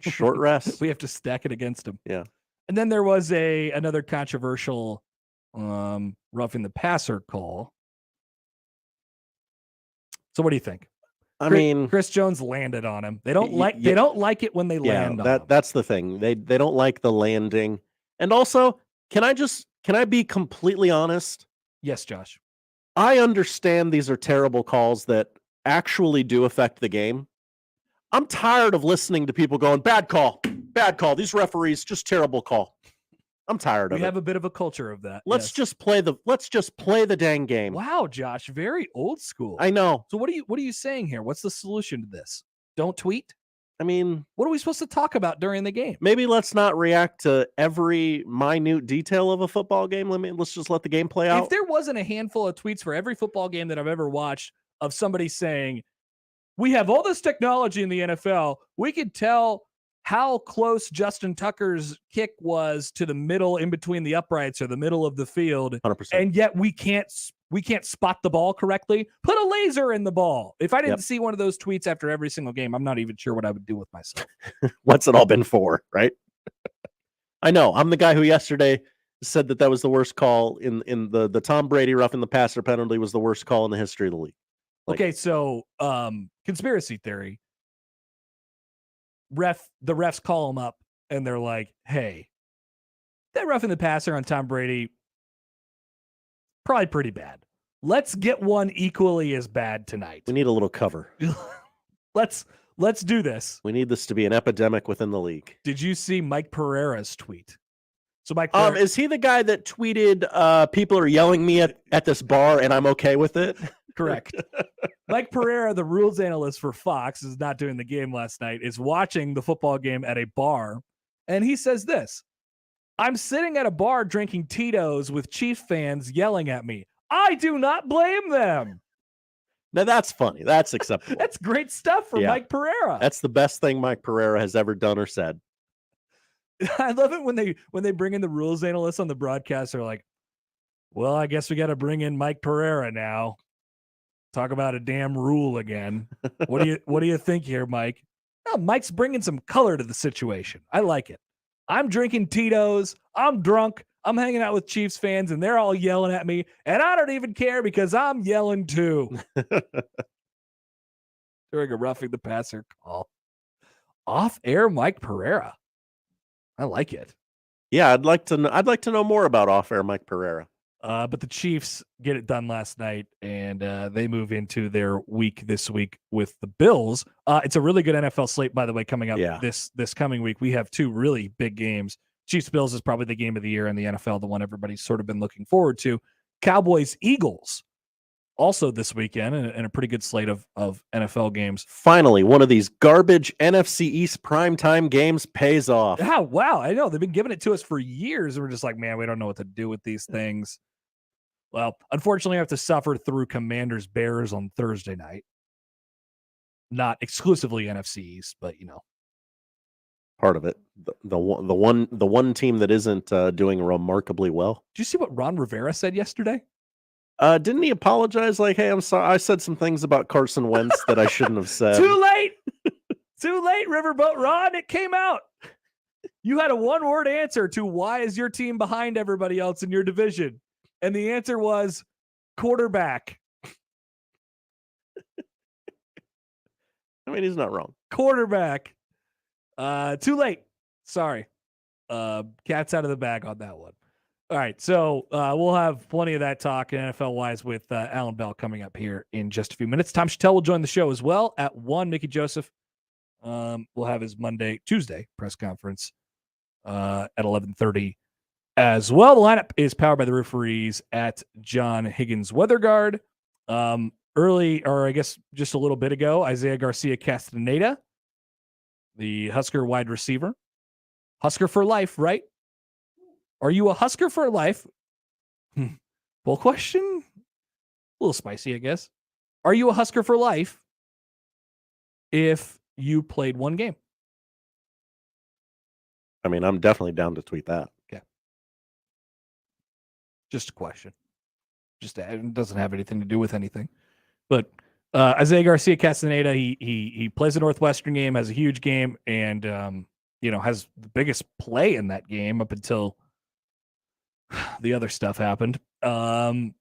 short rest. We have to stack it against them. Yeah. And then there was another controversial roughing the passer call. So what do you think? I mean, Chris Jones landed on him. They don't like it when they land on him. That's the thing. They don't like the landing. And also, can I be completely honest? Yes, Josh. I understand these are terrible calls that actually do affect the game. I'm tired of listening to people going, bad call. These referees, just terrible call. I'm tired of it. We have a bit of a culture of that. Let's just play the dang game. Wow, Josh, very old school. I know. So what are you saying here? What's the solution to this? Don't tweet? I mean, what are we supposed to talk about during the game? Maybe let's not react to every minute detail of a football game. Let's just let the game play out. If there wasn't a handful of tweets for every football game that I've ever watched of somebody saying, we have all this technology in the NFL, we could tell how close Justin Tucker's kick was to the middle in between the uprights or the middle of the field, 100%. And yet we can't spot the ball correctly. Put a laser in the ball. If I didn't see one of those tweets after every single game, I'm not even sure what I would do with myself. What's it all been for, right? I know. I'm the guy who yesterday said that was the worst call in the Tom Brady roughing the passer penalty was the worst call in the history of the league. Okay, so conspiracy theory. The refs call them up and they're like, hey, that roughing the passer on Tom Brady, probably pretty bad. Let's get one equally as bad tonight. We need a little cover. Let's do this. We need this to be an epidemic within the league. Did you see Mike Pereira's tweet? So Mike Pereira, is he the guy that tweeted people are yelling me at this bar and I'm okay with it? Correct. Mike Pereira, the rules analyst for Fox, is not doing the game last night, is watching the football game at a bar. And he says this, I'm sitting at a bar drinking Tito's with Chief fans yelling at me. I do not blame them. Now that's funny. That's acceptable. That's great stuff from Mike Pereira. That's the best thing Mike Pereira has ever done or said. I love it when they bring in the rules analysts on the broadcast. They're like, well, I guess we got to bring in Mike Pereira now. Talk about a damn rule again. What do you think here, Mike? Oh, Mike's bringing some color to the situation. I like it. I'm drinking Tito's. I'm drunk. I'm hanging out with Chiefs fans, and they're all yelling at me, and I don't even care because I'm yelling too. During a roughing the passer call. Off-air Mike Pereira. I like it. Yeah, I'd like to know more about off-air Mike Pereira. But the Chiefs get it done last night, and they move into their week this week with the Bills. It's a really good NFL slate, by the way, coming up this coming week. We have two really big games. Chiefs-Bills is probably the game of the year in the NFL, the one everybody's sort of been looking forward to. Cowboys-Eagles also this weekend, and a pretty good slate of NFL games. Finally, one of these garbage NFC East primetime games pays off. Oh, wow. I know. They've been giving it to us for years, and we're just like, man, we don't know what to do with these things. Well, unfortunately, I have to suffer through Commanders Bears on Thursday night. Not exclusively NFC East, but part of it. The one team that isn't doing remarkably well. Did you see what Ron Rivera said yesterday? Didn't he apologize? Like, hey, I'm sorry. I said some things about Carson Wentz that I shouldn't have said. Too late. Too late, Riverboat Ron. It came out. You had a one-word answer to why is your team behind everybody else in your division? And the answer was quarterback. I mean, he's not wrong. Quarterback. Too late. Sorry. Cat's out of the bag on that one. All right. So we'll have plenty of that talk NFL-wise with Allan Bell coming up here in just a few minutes. Tom Shatel will join the show as well at 1. Mickey Joseph will have his Tuesday press conference at 11:30 as well. The lineup is powered by the referees at John Higgins Weather Guard. Early, or I guess just a little bit ago, Isaiah Garcia Castaneda, the Husker wide receiver. Husker for life, right? Are you a Husker for life? Full question? A little spicy, I guess. Are you a Husker for life if you played one game? I mean, I'm definitely down to tweet that. Okay. Just a question. It doesn't have anything to do with anything. But Isaiah Garcia Castaneda, he plays a Northwestern game, has a huge game, and has the biggest play in that game up until the other stuff happened. And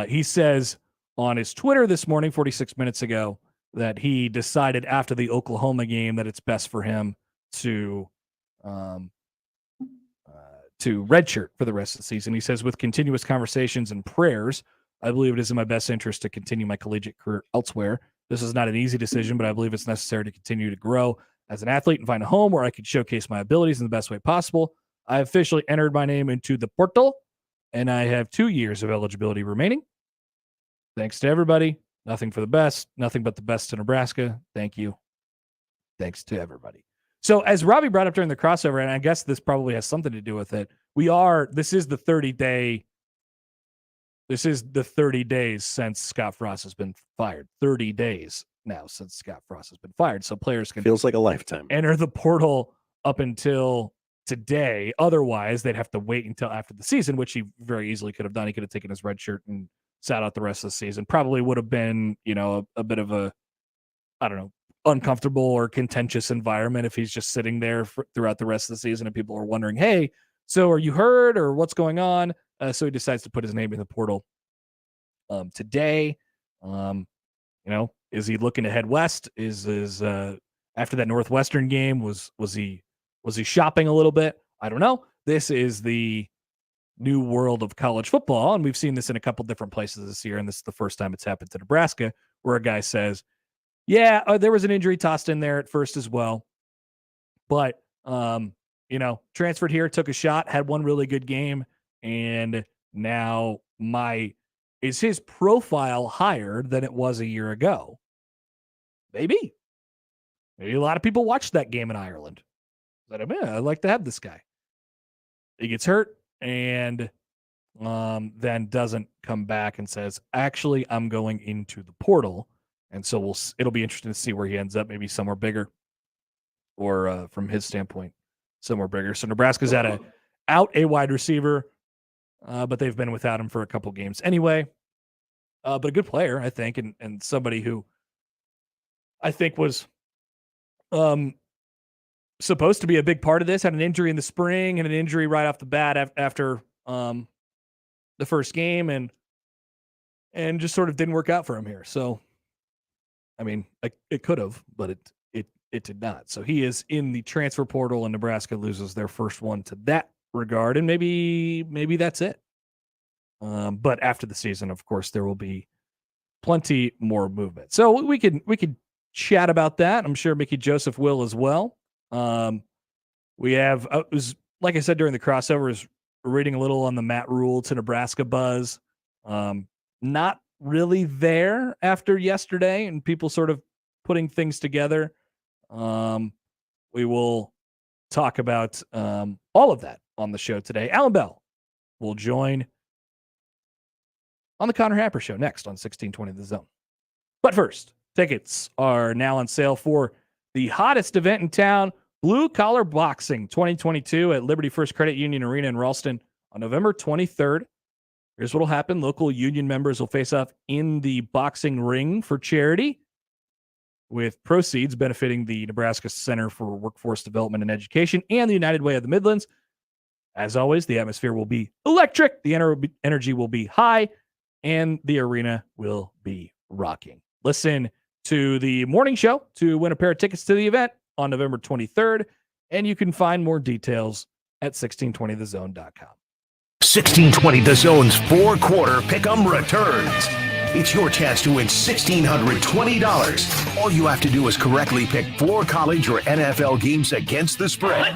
he says on his Twitter this morning, 46 minutes ago, that he decided after the Oklahoma game that it's best for him to redshirt for the rest of the season. He says, with continuous conversations and prayers, I believe it is in my best interest to continue my collegiate career elsewhere. This is not an easy decision, but I believe it's necessary to continue to grow as an athlete and find a home where I can showcase my abilities in the best way possible. I officially entered my name into the portal, and I have 2 years of eligibility remaining. Thanks to everybody. Nothing for the best. Nothing but the best to Nebraska. Thank you. Thanks to everybody. So as Robbie brought up during the crossover, and I guess this probably has something to do with it, this is the 30 days since Scott Frost has been fired. 30 days now since Scott Frost has been fired. So players can feels like a lifetime. Enter the portal up until today. Otherwise, they'd have to wait until after the season, which he very easily could have done. He could have taken his red shirt and sat out the rest of the season. Probably would have been, a bit of a, I don't know, uncomfortable or contentious environment if he's just sitting there throughout the rest of the season and people are wondering, hey, so are you hurt or what's going on? So he decides to put his name in the portal today. Is he looking to head west? Is after that Northwestern game, was he shopping a little bit? I don't know. This is the new world of college football, and we've seen this in a couple different places this year, and this is the first time it's happened to Nebraska, where a guy says, yeah, there was an injury tossed in there at first as well, but transferred here, took a shot, had one really good game, and now is his profile higher than it was a year ago? Maybe a lot of people watched that game in Ireland. But I'd like to have this guy. He gets hurt and then doesn't come back and says, actually, I'm going into the portal. And so it'll be interesting to see where he ends up, maybe somewhere bigger or from his standpoint, somewhere bigger. So Nebraska's out a wide receiver, but they've been without him for a couple games anyway. But a good player, I think, and somebody who I think was supposed to be a big part of this, had an injury in the spring and an injury right off the bat after the first game and just sort of didn't work out for him here. So, I mean, it could have, but it did not. So he is in the transfer portal, and Nebraska loses their first one to that regard, and maybe that's it. But after the season, of course, there will be plenty more movement. So we could chat about that. I'm sure Mickey Joseph will as well. We have, like I said during the crossovers, reading a little on the Matt Rule to Nebraska buzz. Not really there after yesterday, and people sort of putting things together. We will talk about all of that on the show today. Allan Bell will join on the Connor Happer Show next on 1620 The Zone. But first, tickets are now on sale for the hottest event in town, Blue Collar Boxing 2022 at Liberty First Credit Union Arena in Ralston on November 23rd. Here's what will happen. Local union members will face off in the boxing ring for charity, with proceeds benefiting the Nebraska Center for Workforce Development and Education and the United Way of the Midlands. As always, the atmosphere will be electric, the energy will be high, and the arena will be rocking. Listen to the morning show to win a pair of tickets to the event on November 23rd, and you can find more details at 1620thezone.com. 1620 The Zone's four-quarter pick'em returns. It's your chance to win $1,620. All you have to do is correctly pick 4 college or NFL games against the spread.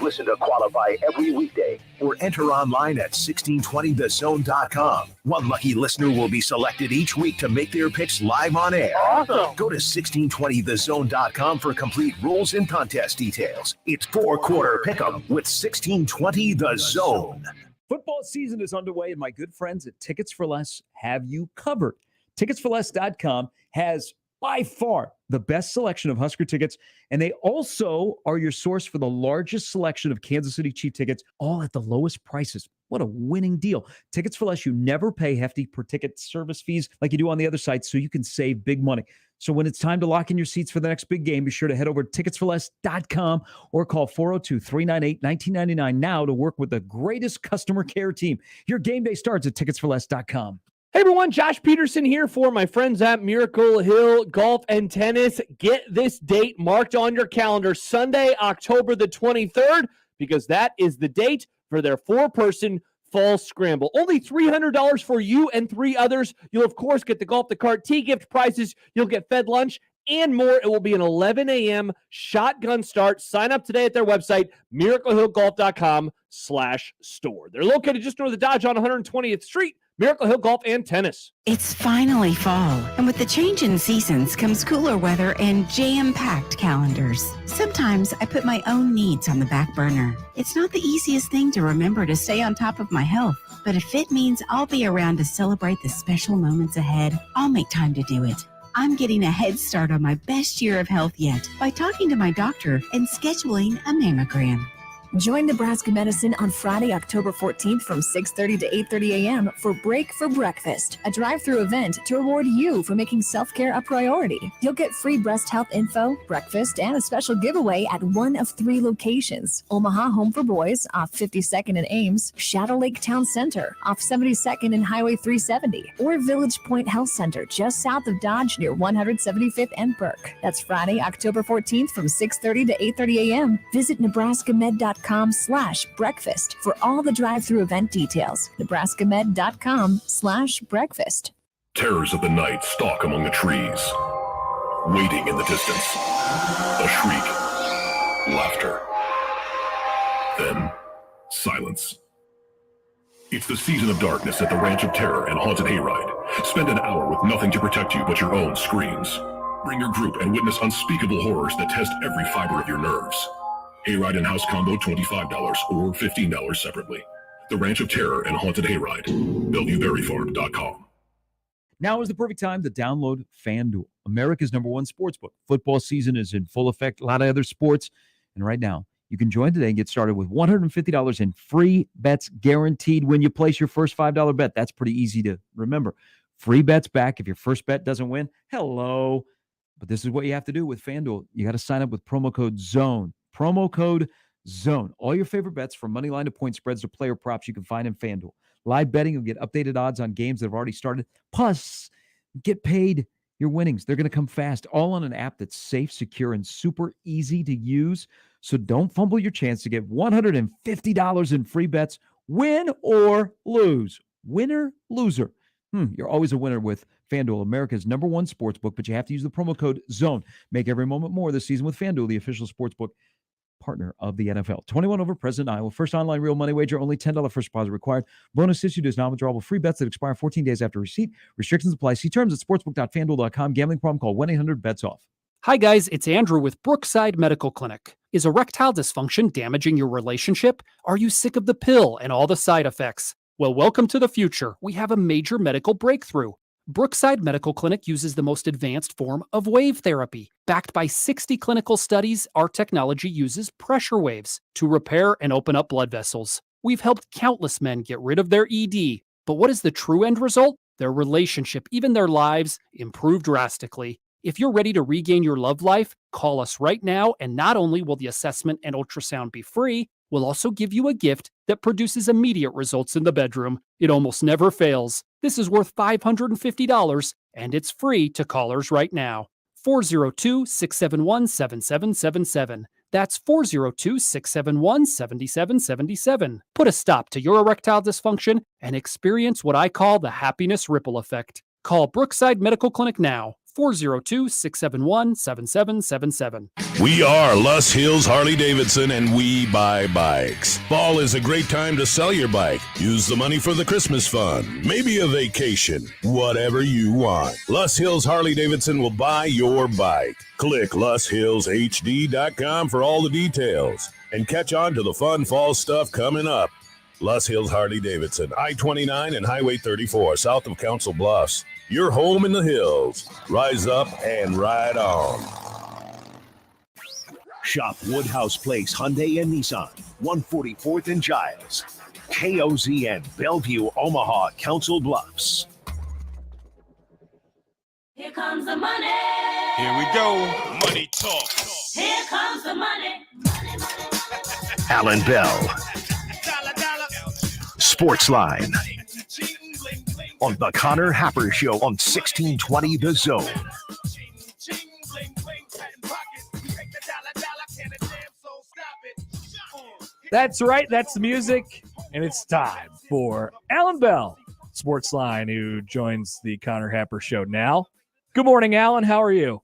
Listen to qualify every weekday or enter online at 1620thezone.com. One lucky listener will be selected each week to make their picks live on air. Awesome. Go to 1620thezone.com for complete rules and contest details. It's four-quarter pick'em with 1620 The Zone. Football season is underway, and my good friends at Tickets for Less have you covered. Ticketsforless.com has by far the best selection of Husker tickets, and they also are your source for the largest selection of Kansas City Chief tickets, all at the lowest prices. What a winning deal. Tickets for Less, you never pay hefty per ticket service fees like you do on the other sites, so you can save big money. So when it's time to lock in your seats for the next big game, be sure to head over to ticketsforless.com or call 402-398-1999 now to work with the greatest customer care team. Your game day starts at ticketsforless.com. Hey everyone, Josh Peterson here for my friends at Miracle Hill Golf and Tennis. Get this date marked on your calendar, Sunday, October the 23rd, because that is the date for their 4-person fall scramble. Only $300 for you and 3 others. You'll, of course, get the golf, the cart, tea gift prizes. You'll get fed lunch and more. It will be an 11 a.m. shotgun start. Sign up today at their website, miraclehillgolf.com/store. They're located just north of Dodge on 120th Street. Miracle Hill Golf and Tennis. It's finally fall, and with the change in seasons comes cooler weather and jam-packed calendars. Sometimes I put my own needs on the back burner. It's not the easiest thing to remember to stay on top of my health, but if it means I'll be around to celebrate the special moments ahead, I'll make time to do it. I'm getting a head start on my best year of health yet by talking to my doctor and scheduling a mammogram. Join Nebraska Medicine on Friday, October 14th from 6:30 to 8:30 a.m. for Break for Breakfast, a drive-through event to reward you for making self-care a priority. You'll get free breast health info, breakfast, and a special giveaway at one of 3 locations: Omaha Home for Boys off 52nd and Ames, Shadow Lake Town Center off 72nd and Highway 370, or Village Point Health Center just south of Dodge near 175th and Burke. That's Friday, October 14th from 6:30 to 8:30 a.m. Visit nebraskamed.com/breakfast for all the drive-through event details. nebraskamed.com/breakfast. Terrors of the night stalk among the trees, waiting in the distance. A shriek, laughter, then silence. It's the season of darkness at the Ranch of Terror and Haunted Hayride. Spend an hour with nothing to protect you but your own screams. Bring your group and witness unspeakable horrors that test every fiber of your nerves. Hayride and house combo $25 or $15 separately. The Ranch of Terror and Haunted Hayride. BellevueBerryFarm.com. Now is the perfect time to download FanDuel, America's #1 sportsbook. Football season is in full effect, a lot of other sports. And right now, you can join today and get started with $150 in free bets guaranteed when you place your first $5 bet. That's pretty easy to remember. Free bets back if your first bet doesn't win. Hello. But this is what you have to do with FanDuel. You got to sign up with promo code ZONE. Promo code ZONE. All your favorite bets from money line to point spreads to player props you can find in FanDuel. Live betting, you'll get updated odds on games that have already started. Plus, get paid your winnings. They're going to come fast, all on an app that's safe, secure, and super easy to use. So don't fumble your chance to get $150 in free bets, win or lose. Winner, loser. You're always a winner with FanDuel, America's #1 sportsbook, but you have to use the promo code ZONE. Make every moment more this season with FanDuel, the official sportsbook partner of the NFL. 21 over, President Iowa. First online real money wager, only $10 first deposit required. Bonus issued is non-withdrawable free bets that expire 14 days after receipt. Restrictions apply. See terms at sportsbook.fanduel.com. Gambling problem? Call 1-800-BETS-OFF. Hi guys, it's Andrew with Brookside Medical Clinic. Is erectile dysfunction damaging your relationship? Are you sick of the pill and all the side effects? Well, welcome to the future. We have a major medical breakthrough. Brookside Medical Clinic uses the most advanced form of wave therapy. Backed by 60 clinical studies, our technology uses pressure waves to repair and open up blood vessels. We've helped countless men get rid of their ED. But what is the true end result? Their relationship, even their lives, improve drastically. If you're ready to regain your love life, call us right now, and not only will the assessment and ultrasound be free, we'll also give you a gift that produces immediate results in the bedroom. It almost never fails. This is worth $550, and it's free to callers right now. 402-671-7777. That's 402-671-7777. Put a stop to your erectile dysfunction and experience what I call the happiness ripple effect. Call Brookside Medical Clinic now. 402-671-7777. We are Lus Hills Harley-Davidson, and we buy bikes. Fall is a great time to sell your bike. Use the money for the Christmas fund, maybe a vacation, whatever you want. Lus Hills Harley-Davidson will buy your bike. Click LusHillsHD.com for all the details and catch on to the fun fall stuff coming up. Lus Hills Harley-Davidson, I-29 and Highway 34, south of Council Bluffs. Your home in the hills. Rise up and ride on. Shop Woodhouse Place Hyundai and Nissan, 144th and Giles. KOZN, Bellevue, Omaha, Council Bluffs. Here comes the money. Here we go. Money talk. Here comes the money. Allan Bell. Sportsline. On the Connor Happer Show on 1620 The Zone. That's right. That's the music. And it's time for Allan Bell, Sportsline, who joins the Connor Happer Show now. Good morning, Allan. How are you?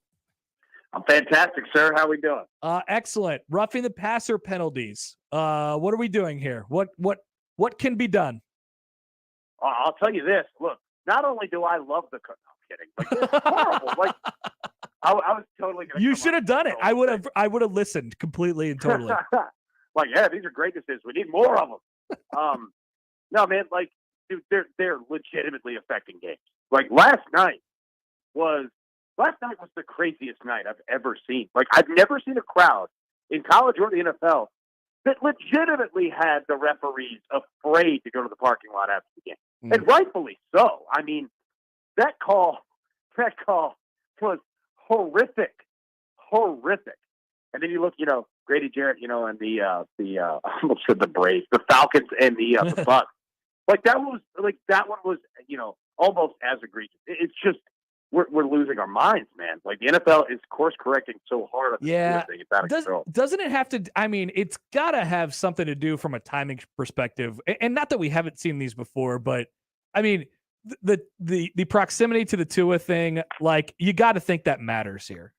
I'm fantastic, sir. How are we doing? Excellent. Roughing the passer penalties. What are we doing here? What can be done? I'll tell you this. Look, not only do I love the no, I'm kidding. Like, it's horrible. Like, I was totally going to. You should have done it. I would have listened completely and totally. Like, yeah, these are great decisions. We need more of them. No, man. Like, dude, they're legitimately affecting games. Like last night was the craziest night I've ever seen. Like, I've never seen a crowd in college or the NFL that legitimately had the referees afraid to go to the parking lot after the game. And rightfully so. I mean, that call was horrific. And then you look, Grady Jarrett, and the I almost said the Braves, the Falcons and the Bucks. That one was, almost as egregious. It's just, we're losing our minds, man. Like, the NFL is course correcting so hard on this thing. It's out of control. Doesn't it have to? I mean, it's got to have something to do from a timing perspective, and not that we haven't seen these before, but I mean, the proximity to the Tua thing, like, you got to think that matters here.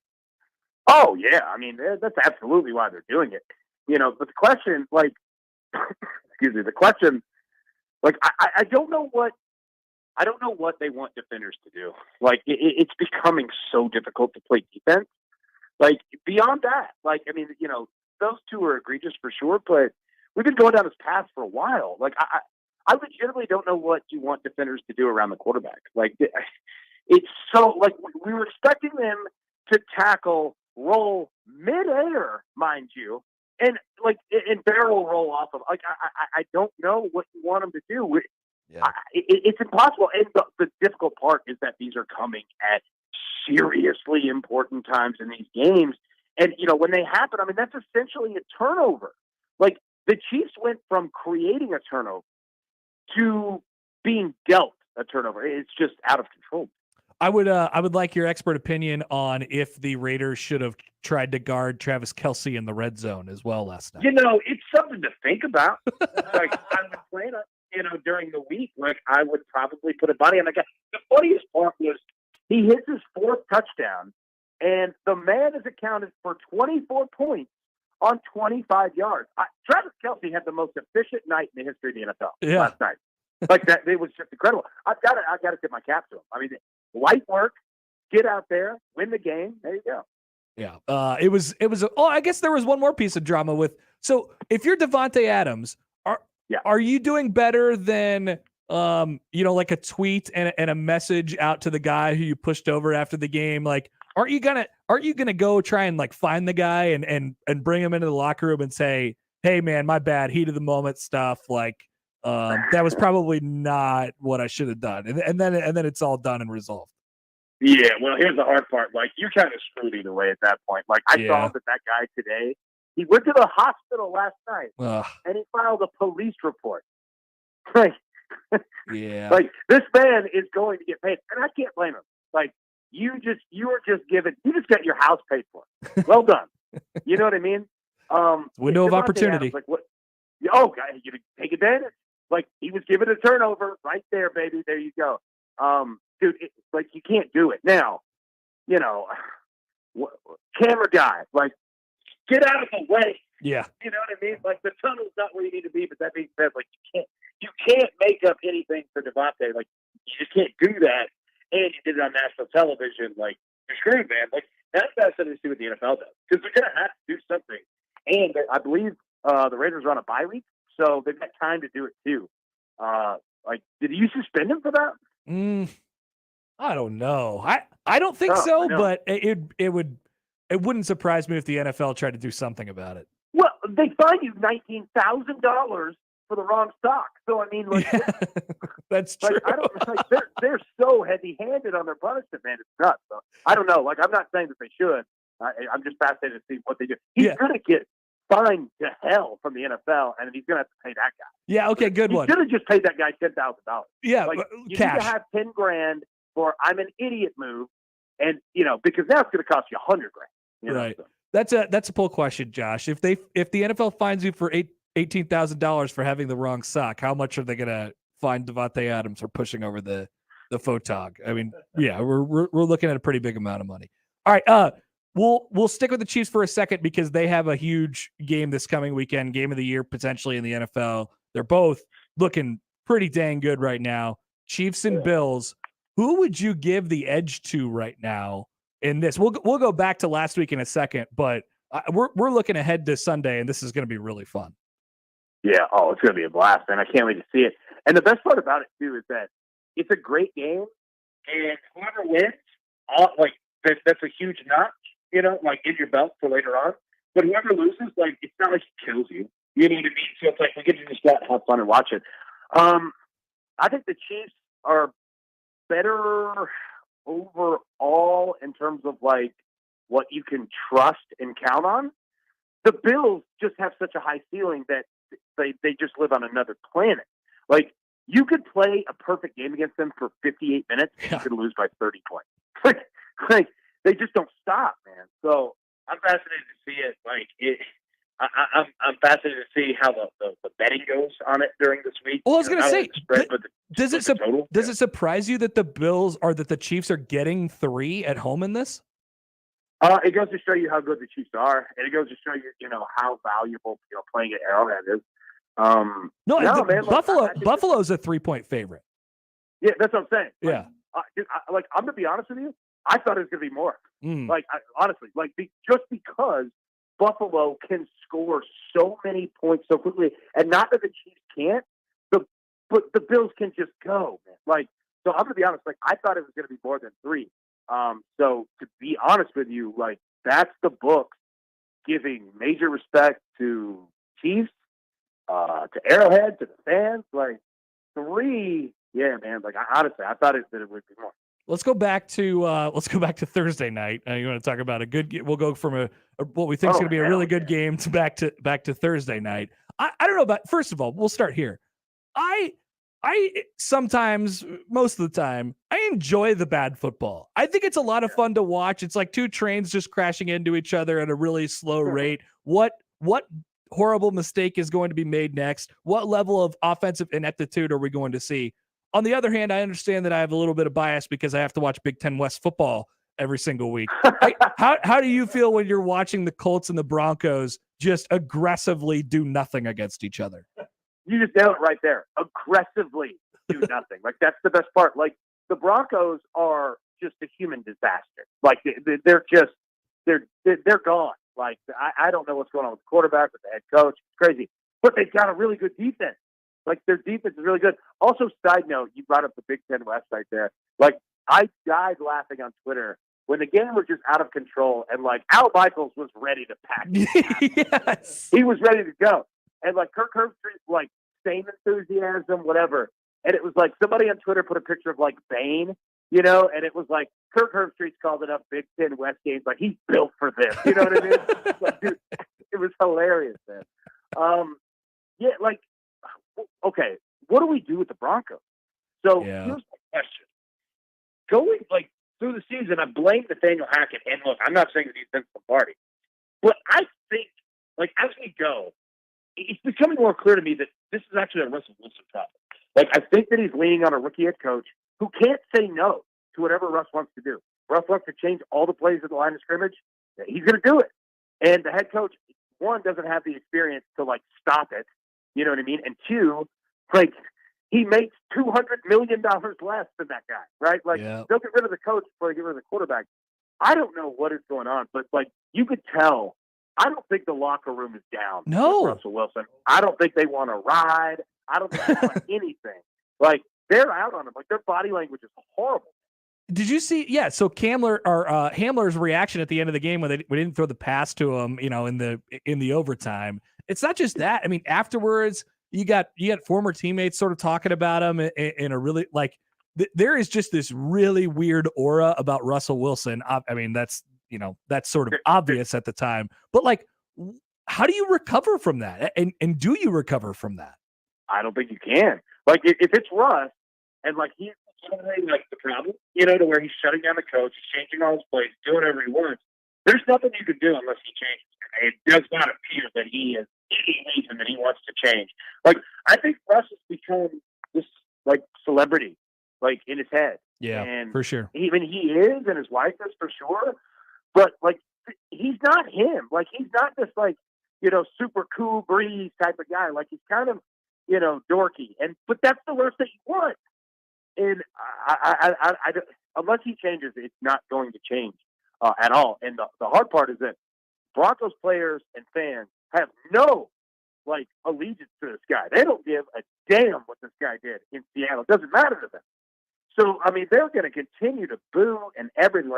Oh yeah, I mean, that's absolutely why they're doing it. But the question, like, excuse me, like, I don't know what they want defenders to do. Like, it's becoming so difficult to play defense. Like, beyond that, like, I mean, those two are egregious for sure, but we've been going down this path for a while. Like, I legitimately don't know what you want defenders to do around the quarterback. Like, it's so, like, we were expecting them to roll midair, mind you, and barrel roll off of. Like, I don't know what you want them to do. It's impossible. And the difficult part is that these are coming at seriously important times in these games. And, when they happen, I mean, that's essentially a turnover. Like, the Chiefs went from creating a turnover to being dealt a turnover. It's just out of control. I would like your expert opinion on if the Raiders should have tried to guard Travis Kelce in the red zone as well last night. It's something to think about. Like, I've been playing it, during the week. Like, I would probably put a body on the guy. The funniest part was he hits his fourth touchdown, and the man is accounted for 24 points on 25 yards. Travis Kelce had the most efficient night in the history of the NFL last night. Like, that, it was just incredible. I've got to tip my cap to him. I mean, light work, get out there, win the game. There you go. Yeah. It was. Oh, I guess there was one more piece of drama with. So if you're Devontae Adams, are you doing better than like a tweet and a message out to the guy who you pushed over after the game? Like, aren't you gonna go try and like find the guy and bring him into the locker room and say, hey man, my bad, heat of the moment stuff. Like, that was probably not what I should have done. And then it's all done and resolved. Yeah, well, here's the hard part. Like, you're kind of screwed either way at that point. Like, I saw that guy today, he went to the hospital last night, and he filed a police report. Like, like, this man is going to get paid, and I can't blame him. Like, you just got your house paid for. Well done. You know what I mean? Window of opportunity. Adams, like, what? Oh, God, you take advantage. Like, he was given a turnover right there, baby. There you go. Dude, like, you can't do it. Now, camera guy, like, get out of the way. Yeah. You know what I mean? Like, the tunnel's not where you need to be, but that being said, like, you can't make up anything for Devontae. Like, you just can't do that. And you did it on national television. Like, you're screwed, man. Like, that's got something to do with the NFL, though. Because they're going to have to do something. And I believe the Raiders are on a bye week, so they've got time to do it, too. Like, did you suspend him for that? I don't know. I don't think Oh, so, I know. but it wouldn't surprise me if the NFL tried to do something about it. Well, they fine you $19,000 for the wrong stock. So I mean, like, that's like true. I don't like they're so heavy-handed on their punishment, man. It's nuts. So, I don't know. Like, I'm not saying that they should. I'm just fascinated to see what they do. He's gonna get fined to hell from the NFL, and he's gonna have to pay that guy. Yeah. Okay. Good He one. should have just paid that guy $10,000. Yeah. Like, you cash. need to have $10,000 for I'm an idiot move, and because now it's gonna cost you $100,000. Right. That's a poll question, Josh. If the NFL fines you for $18,000 for having the wrong sock, how much are they gonna fine Devontae Adams for pushing over the photog? I mean, yeah, we're looking at a pretty big amount of money. All right. We'll stick with the Chiefs for a second because they have a huge game this coming weekend, game of the year potentially in the NFL. They're both looking pretty dang good right now. Chiefs and Bills. Who would you give the edge to right now in this? We'll go back to last week in a second, but we're looking ahead to Sunday, and this is going to be really fun. Yeah. Oh, it's going to be a blast, man. I can't wait to see it. And the best part about it too is that it's a great game, and whoever wins, that's a huge notch, like in your belt for later on. But whoever loses, like, it's not like it kills you. You know what I mean? So it's like we get to just have fun and watch it. I think the Chiefs are better overall in terms of like what you can trust and count on. The Bills just have such a high ceiling that they just live on another planet. Like, you could play a perfect game against them for 58 minutes and you could lose by 30 points. Like they just don't stop, man. So I'm fascinated to see it. I'm fascinated to see how the betting goes on it during this week. Well, I was going to say, does it surprise you that the Chiefs are getting 3 at home in this? It goes to show you how good the Chiefs are, and it goes to show you, how valuable playing at Arrowhead is. Man, Buffalo's a 3-point favorite. Yeah, that's what I'm saying. Yeah, I'm gonna be honest with you. I thought it was gonna be more. Honestly, just because Buffalo can score so many points so quickly, and not that the Chiefs can't, but the Bills can just go, man. So I'm gonna be honest. I thought it was gonna be more than 3. So to be honest with you, that's the book giving major respect to Chiefs, to Arrowhead, to the fans. 3, yeah, man. Honestly, I thought that it would be more. Let's go back to Thursday night. You want to talk about a good? We'll go from what we think is going to be a really good game to back to Thursday night. I don't know about. First of all, we'll start here. I sometimes, most of the time, I enjoy the bad football. I think it's a lot of fun to watch. It's like 2 trains just crashing into each other at a really slow rate. What horrible mistake is going to be made next? What level of offensive ineptitude are we going to see? On the other hand, I understand that I have a little bit of bias because I have to watch Big Ten West football every single week. How do you feel when you're watching the Colts and the Broncos just aggressively do nothing against each other? You just nailed it right there. Aggressively do nothing. That's the best part. The Broncos are just a human disaster. They're gone. I don't know what's going on with the quarterback, with the head coach. It's crazy. But they've got a really good defense. Their defense is really good. Also, side note, you brought up the Big Ten West right there. I died laughing on Twitter when the game was just out of control and Al Michaels was ready to pack. Yes. He was ready to go. And Kirk Herbstreit, same enthusiasm, whatever. And it was somebody on Twitter put a picture of Bane, and it was Kirk Herbstreit's called it up Big Ten West games. He's built for this. You know what I mean? Dude, it was hilarious, man. Okay, what do we do with the Broncos? So here's my question. Going through the season, I blame Nathaniel Hackett. And look, I'm not saying that he's Vince Lombardi, but I think as we go, it's becoming more clear to me that this is actually a Russell Wilson problem. I think that he's leaning on a rookie head coach who can't say no to whatever Russ wants to do. Russ wants to change all the plays at the line of scrimmage. He's going to do it. And the head coach, 1, doesn't have the experience to stop it. You know what I mean? And 2, he makes $200 million less than that guy, right? They'll get rid of the coach before they get rid of the quarterback. I don't know what is going on, but you could tell. I don't think the locker room is down with Russell Wilson. I don't think they want to ride. I don't think they want anything. They're out on him. Their body language is horrible. Did you see? Yeah. So Hamler's reaction at the end of the game when we didn't throw the pass to him, in the overtime. It's not just that. I mean, afterwards, you got former teammates sort of talking about him in a really there is just this really weird aura about Russell Wilson. I mean, that's sort of obvious at the time, but how do you recover from that? And do you recover from that? I don't think you can. If it's Russ and he's generating the problem, to where he's shutting down the coach, he's changing all his plays, doing whatever he wants. There's nothing you can do unless he changes. It does not appear that he is any reason that he wants to change. I think Russ has become this celebrity, in his head. Yeah, and for sure. Even he is, and his wife is for sure. But he's not him. He's not this super cool breeze type of guy. He's kind of dorky, but that's the worst that you want. And I unless he changes, it's not going to change at all. And the hard part is that Broncos players and fans have no allegiance to this guy. They don't give a damn what this guy did in Seattle. It doesn't matter to them. So I mean, they're going to continue to boo and everything.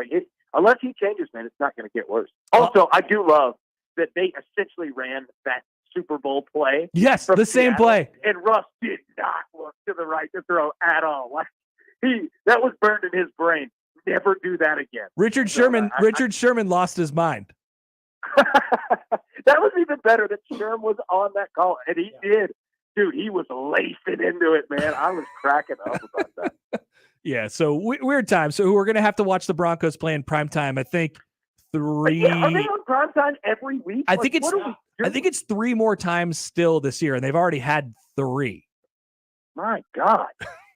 Unless he changes, man, it's not going to get worse. Also, I do love that they essentially ran that Super Bowl play. Yes, the same play. And Russ did not look to the right to throw at all. That was burned in his brain. Never do that again. Richard Sherman lost his mind. That was even better that Sherman was on that call, and he did. Dude, he was lacing into it, man. I was cracking up about that. Yeah, so weird time. So we're going to have to watch the Broncos play in primetime. I think 3. Yeah, are they on primetime every week? I think it's 3 more times still this year, and they've already had 3. My God.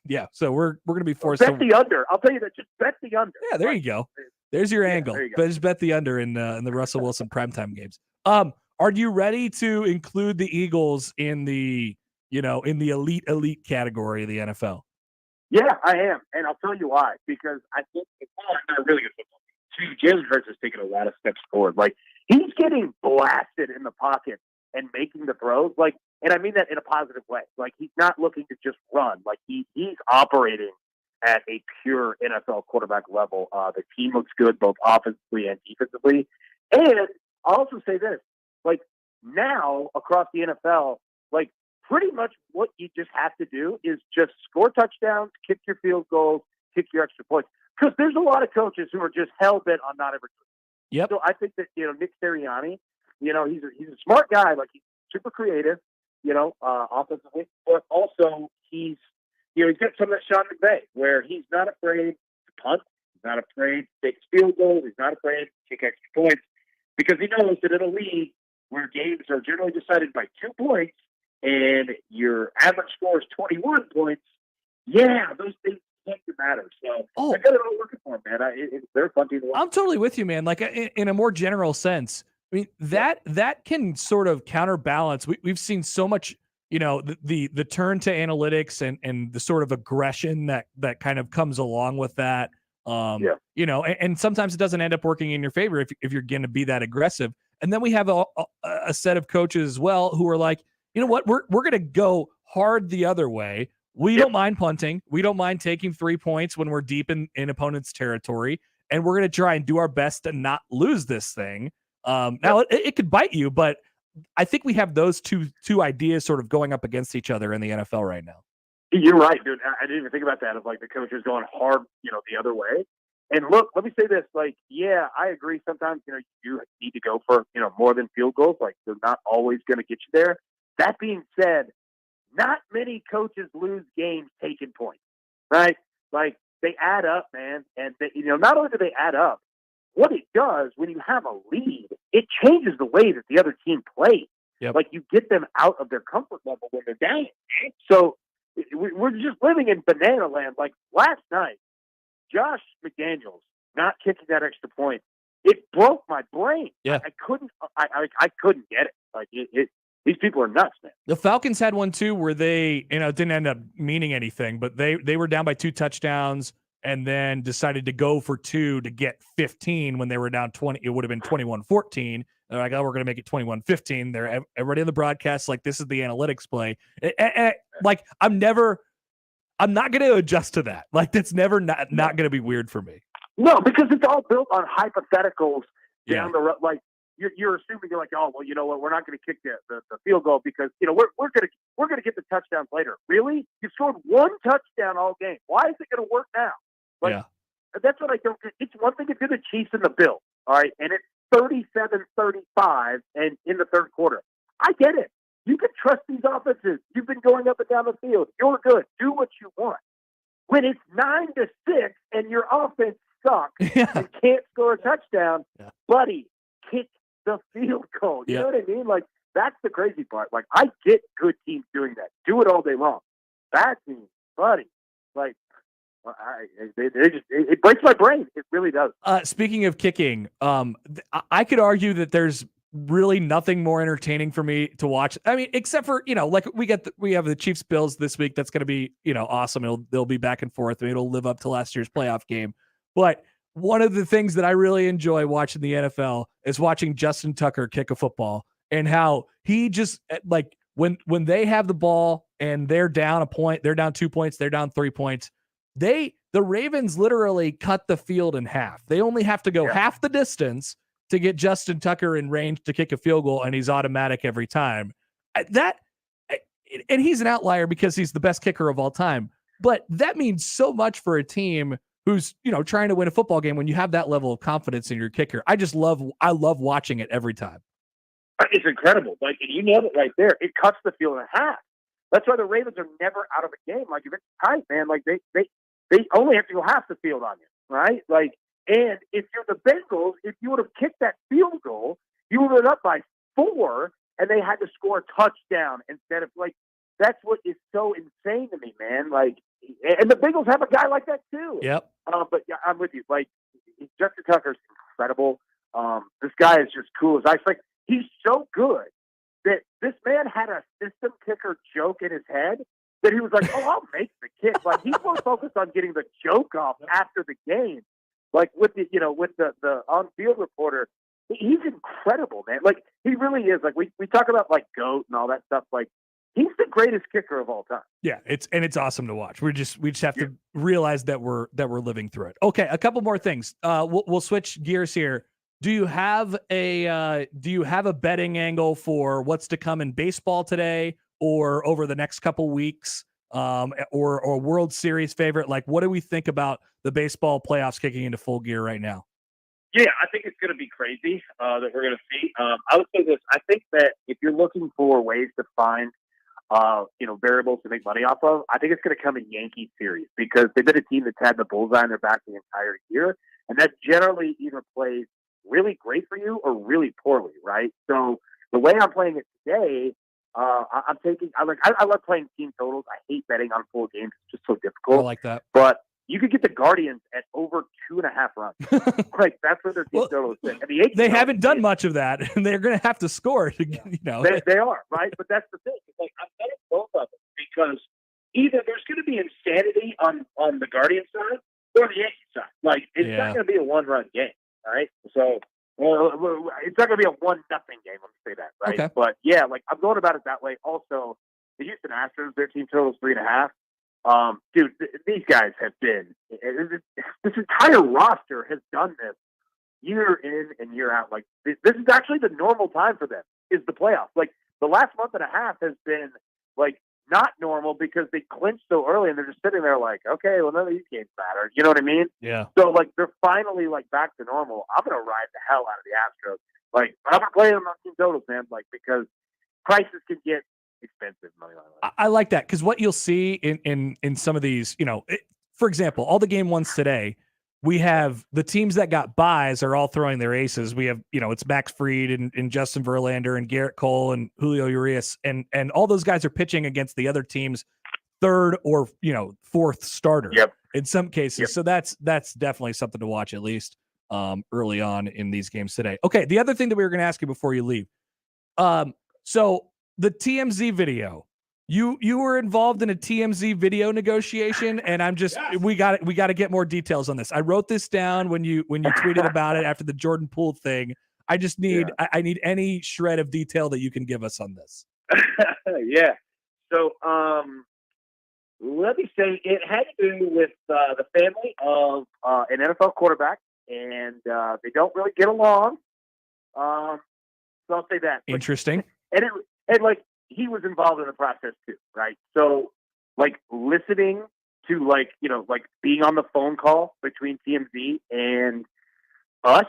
Yeah, so we're going to be forced bet the under. I'll tell you that. Just bet the under. Yeah, there you go. There's your angle. There you go. Just bet the under in the Russell Wilson primetime games. Are you ready to include the Eagles in the elite category of the NFL? Yeah, I am, and I'll tell you why. Because I think they're really good football team. 2, Jalen Hurts has taken a lot of steps forward. He's getting blasted in the pocket and making the throws. And I mean that in a positive way. He's not looking to just run. He's operating at a pure NFL quarterback level. The team looks good both offensively and defensively. And I'll also say this: now across the NFL, pretty much what you just have to do is just score touchdowns, kick your field goals, kick your extra points. Because there's a lot of coaches who are just hell bent on not ever doing it. Yep. So I think that Nick Sirianni, he's a smart guy. He's super creative, offensively, but also he's got some of that Sean McVay where he's not afraid to punt, he's not afraid to take field goals, he's not afraid to kick extra points, because he knows that in a league where games are generally decided by 2 points and your average score is 21 points, those things tend to matter. So I got it all working for him, man. They're fun to watch. I'm totally with you, man. In a more general sense, I mean that can sort of counterbalance. We've seen so much, the turn to analytics and the sort of aggression that kind of comes along with that. And sometimes it doesn't end up working in your favor if you're going to be that aggressive. And then we have a set of coaches as well who are like, you know what, we're going to go hard the other way. We don't mind punting. We don't mind taking 3 points when we're deep in opponent's territory. And we're going to try and do our best to not lose this thing. Now, it could bite you, but I think we have those two ideas sort of going up against each other in the NFL right now. You're right, dude. I didn't even think about that, of the coaches going hard, the other way. And look, let me say this, I agree. Sometimes, you need to go for, more than field goals. They're not always going to get you there. That being said, not many coaches lose games taking points, right? They add up, man. And, not only do they add up, what it does when you have a lead, it changes the way that the other team plays. Yep. You get them out of their comfort level when they're down. So we're just living in banana land. Last night, Josh McDaniels not kicking that extra point, it broke my brain. Yeah. I couldn't get it. These people are nuts, man. The Falcons had one too where they, it didn't end up meaning anything, but they were down by 2 touchdowns and then decided to go for 2 to get 15 when they were down 20. It would have been 21-14. They're like, we're going to make it 21-15. They're everybody on the broadcast this is the analytics play. I'm never I'm not going to adjust to that. Like, that's never not going to be weird for me. No, because it's all built on hypotheticals down the road. Like you're assuming you're like, oh well, you know what? We're not going to kick the field goal because we're going to get the touchdowns later. Really? You scored one touchdown all game. Why is it going to work now? Like that's what I don't get. It's one thing if you're the Chiefs and the Bills, all right, and it's 37-35 and in the third quarter. I get it. You can trust these offenses. You've been going up and down the field. You're good. Do what you want. When it's 9-6 and your offense sucks and can't score a touchdown, buddy, kick the field goal. You know what I mean? Like, that's the crazy part. Like, I get good teams doing that. Do it all day long. Bad teams, buddy, like, it breaks my brain. It really does. Speaking of kicking, I could argue that there's really nothing more entertaining for me to watch. I mean, except for, like we have the Chiefs Bills this week. That's going to be, awesome. They'll be back and forth. It'll live up to last year's playoff game. But one of the things that I really enjoy watching the NFL is watching Justin Tucker kick a football and how he just like when they have the ball and they're down a point, they're down 2 points, they're down 3 points. The Ravens literally cut the field in half. They only have to go half the distance to get Justin Tucker in range to kick a field goal, and he's automatic every time. And he's an outlier because he's the best kicker of all time. But that means so much for a team who's, trying to win a football game when you have that level of confidence in your kicker. I love watching it every time. It's incredible. Like, you nailed it right there. It cuts the field in half. That's why the Ravens are never out of a game. Like, if it's tight, man, like they only have to go half the field on you, right? Like, and if you're the Bengals, if you would have kicked that field goal, you would have been up by 4, and they had to score a touchdown instead of, like, that's what is so insane to me, man. Like, and the Bengals have a guy like that too. Yep. But yeah, I'm with you. Like, Justin Tucker's incredible. This guy is just cool as ice. Like, he's so good that this man had a system kicker joke in his head that he was like, "Oh, I'll make the kick." Like, he's more focused on getting the joke off after the game. Like, with the the on-field reporter, he's incredible, man. Like, he really is. Like, we talk about like GOAT and all that stuff. Like, he's the greatest kicker of all time. Yeah, it's awesome to watch. We just have to realize that we're living through it. Okay, a couple more things. We'll switch gears here. Do you have a betting angle for what's to come in baseball today or over the next couple weeks? Or World Series favorite? Like, what do we think about the baseball playoffs kicking into full gear right now? Yeah, I think it's going to be crazy that we're going to see. I would say this. I think that if you're looking for ways to find variables to make money off of, I think it's going to come in Yankee series because they've been a team that's had the bullseye on their back the entire year, and that generally either plays really great for you or really poorly, right? So the way I'm playing it today, I love playing team totals. I hate betting on full games. It's just so difficult. I like that. But you could get the Guardians at over 2.5 runs. Like, that's where their team total is. And the Yankees, they haven't done much of that, and they're going to have to score. They are, right? But that's the thing. It's like, I'm betting both of them because either there's going to be insanity on the Guardian side or the Yankee side. Like, it's not going to be a one-run game, all right? So, it's not going to be a 1-0 game, let me say that, right? Okay. But, yeah, like, I'm going about it that way. Also, the Houston Astros, their team total is 3.5. Dude, these guys have been, this entire roster has done this year in and year out. Like, this is actually the normal time for them, is the playoffs. Like, the last month and a half has been, like, not normal because they clinched so early and they're just sitting there like, okay, well, none of these games matter. You know what I mean? Yeah. So, like, they're finally, like, back to normal. I'm going to ride the hell out of the Astros. Like, I'm going to play them on team totals, man, like, because prices can get expensive money line. I like that because what you'll see in some of these, for example, all the game ones today, we have the teams that got buys are all throwing their aces. We have, it's Max Fried and Justin Verlander and Garrett Cole and Julio Urias, and all those guys are pitching against the other team's third or fourth starter. Yep. In some cases, Yep. So that's definitely something to watch at least early on in these games today. Okay, the other thing that we were going to ask you before you leave, so the TMZ video. You were involved in a TMZ video negotiation, and I'm just we got to get more details on this. I wrote this down when you tweeted about it after the Jordan Poole thing. I just need I need any shred of detail that you can give us on this. Yeah. So let me say it had to do with the family of an NFL quarterback, and they don't really get along. So I'll say that. Interesting. And like he was involved in the process too, right? So like listening to like being on the phone call between TMZ and us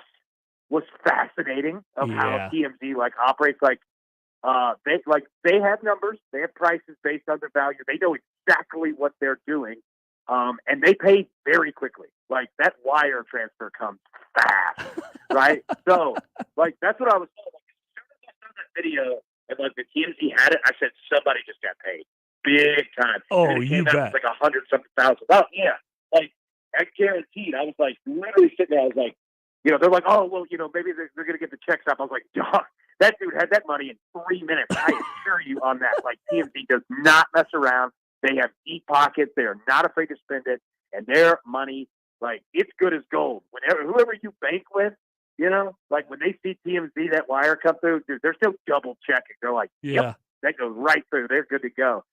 was fascinating of how TMZ like operates. Like they have numbers, they have prices based on their value. They know exactly what they're doing, and they pay very quickly. Like that wire transfer comes fast, right? So like that's what I was told. Like, as soon as I saw that video and like the TMZ had it, I said somebody just got paid big time. Oh, and it you came out bet. like $100,000. Oh yeah, like I guaranteed. I was like literally sitting there. I was like, they're like, oh well, maybe they're gonna get the checks up. I was like, dog. That dude had that money in 3 minutes. I assure you on that. Like TMZ does not mess around. They have deep pockets. They are not afraid to spend it, and their money, like it's good as gold. Whoever you bank with, like when they see TMZ that wire come through, dude, they're still double checking. They're like, yep, that goes right through. They're good to go.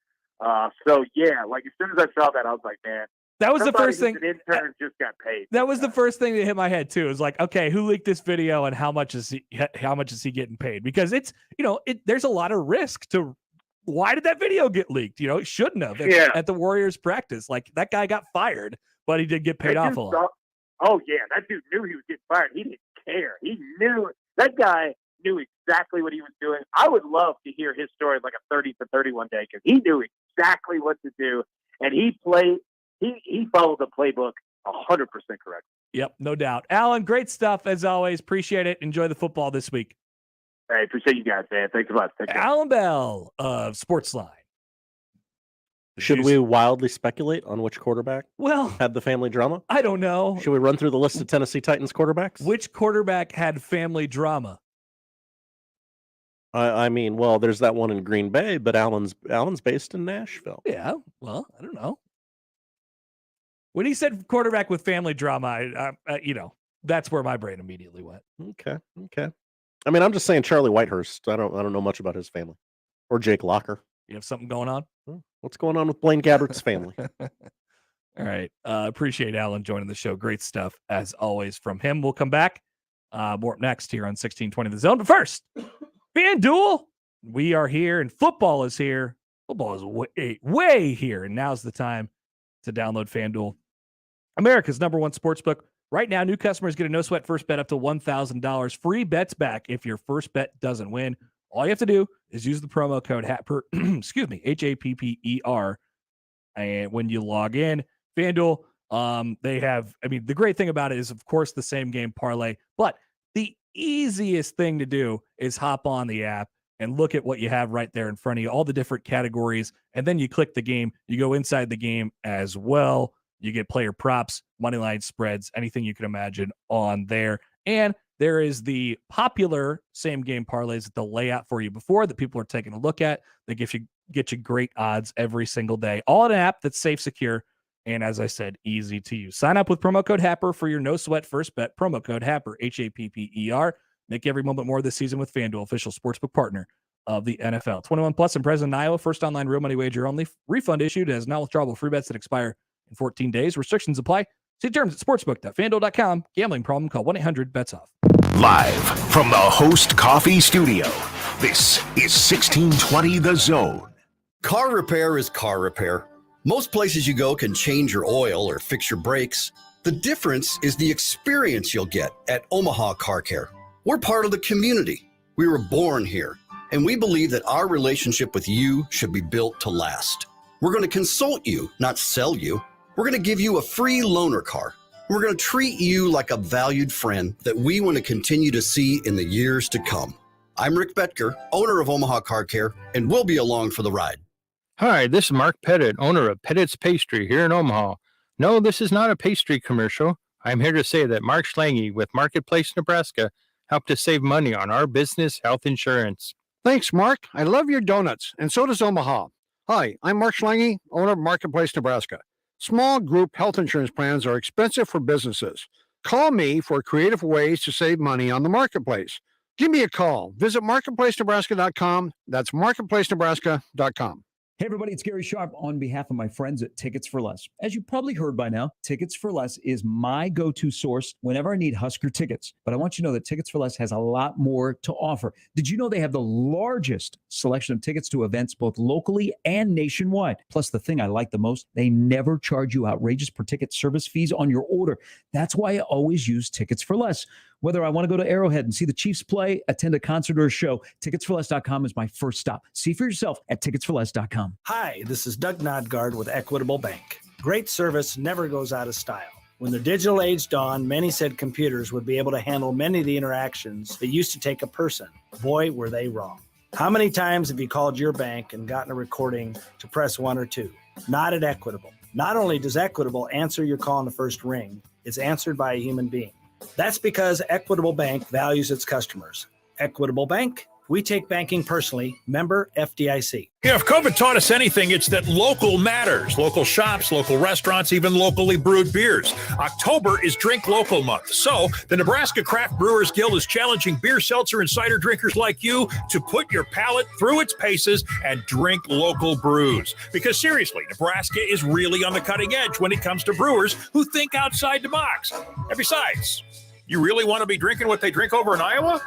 So yeah, like as soon as I saw that, I was like, man. That was the first thing. An intern just got paid. That was the first thing that hit my head too. It was like, okay, who leaked this video and how much is he getting paid? Because it's there's a lot of risk to why did that video get leaked? It shouldn't have at the Warriors practice. Like that guy got fired, but he did get paid off a lot. Oh yeah, that dude knew he was getting fired. He didn't care. He knew that guy knew exactly what he was doing. I would love to hear his story like a 30 for 31 day because he knew exactly what to do and he played. He followed the playbook 100% correct. Yep, no doubt. Allan, great stuff as always. Appreciate it. Enjoy the football this week. Hey, appreciate you guys, man. Thanks a lot. Take care. Allan Bell of Sportsline. Should we wildly speculate on which quarterback had the family drama? I don't know. Should we run through the list of Tennessee Titans quarterbacks? Which quarterback had family drama? I mean, well, there's that one in Green Bay, but Allan's based in Nashville. Yeah, well, I don't know. When he said quarterback with family drama, that's where my brain immediately went. Okay. I mean, I'm just saying Charlie Whitehurst. I don't know much about his family or Jake Locker. You have something going on? What's going on with Blaine Gabbert's family? All right. Appreciate Allan joining the show. Great stuff as always from him. We'll come back. More up next here on 1620 The Zone. But first, FanDuel. We are here and football is here. Football is way here. And now's the time to download FanDuel, America's #1 sportsbook. Right now, new customers get a no-sweat first bet up to $1,000. Free bets back if your first bet doesn't win. All you have to do is use the promo code Happer, excuse me, HAPPER. And when you log in, FanDuel, they have, the great thing about it is, of course, the same game parlay. But the easiest thing to do is hop on the app and look at what you have right there in front of you, all the different categories. And then you click the game. You go inside the game as well. You get player props, money line spreads, anything you can imagine on there. And there is the popular same game parlays that they'll lay out for you before that people are taking a look at. They get you great odds every single day. All in an app that's safe, secure, and as I said, easy to use. Sign up with promo code Happer for your no sweat first bet. Promo code Happer, HAPPER. Make every moment more this season with FanDuel, official sportsbook partner of the NFL. 21 plus and present in Iowa. First online real money wager only. Refund issued as non-withdrawable free bets that expire in 14 days. Restrictions apply. See terms at sportsbook.fanduel.com. Gambling problem? Call 1-800-BETS-OFF. Live from the Host Coffee Studio, this is 1620 The Zone. Car repair is car repair. Most places you go can change your oil or fix your brakes. The difference is the experience you'll get at Omaha Car Care. We're part of the community. We were born here, and we believe that our relationship with you should be built to last. We're going to consult you, not sell you. We're going to give you a free loaner car. We're going to treat you like a valued friend that we want to continue to see in the years to come. I'm Rick Betker, owner of Omaha Car Care, and we'll be along for the ride. Hi, this is Mark Pettit, owner of Pettit's Pastry here in Omaha. No, this is not a pastry commercial. I'm here to say that Mark Schlange with Marketplace Nebraska helped us save money on our business health insurance. Thanks, Mark. I love your donuts, and so does Omaha. Hi, I'm Mark Schlange, owner of Marketplace Nebraska. Small group health insurance plans are expensive for businesses. Call me for creative ways to save money on the marketplace. Give me a call. Visit marketplacenebraska.com. That's marketplacenebraska.com. Hey, everybody, it's Gary Sharp on behalf of my friends at Tickets for Less. As you probably heard by now, Tickets for Less is my go-to source whenever I need Husker tickets. But I want you to know that Tickets for Less has a lot more to offer. Did you know they have the largest selection of tickets to events both locally and nationwide? Plus, the thing I like the most, they never charge you outrageous per ticket service fees on your order. That's why I always use Tickets for Less. Whether I want to go to Arrowhead and see the Chiefs play, attend a concert or a show, ticketsforless.com is my first stop. See for yourself at ticketsforless.com. Hi, this is Doug Nodgard with Equitable Bank. Great service never goes out of style. When the digital age dawned, many said computers would be able to handle many of the interactions that used to take a person. Boy, were they wrong. How many times have you called your bank and gotten a recording to press 1 or 2? Not at Equitable. Not only does Equitable answer your call in the first ring, it's answered by a human being. That's because Equitable Bank values its customers. Equitable Bank, we take banking personally. Member FDIC. Yeah, if COVID taught us anything, it's that local matters. Local shops, local restaurants, even locally brewed beers. October is Drink Local Month. So the Nebraska Craft Brewers Guild is challenging beer, seltzer, and cider drinkers like you to put your palate through its paces and drink local brews. Because seriously, Nebraska is really on the cutting edge when it comes to brewers who think outside the box. And besides, you really want to be drinking what they drink over in Iowa?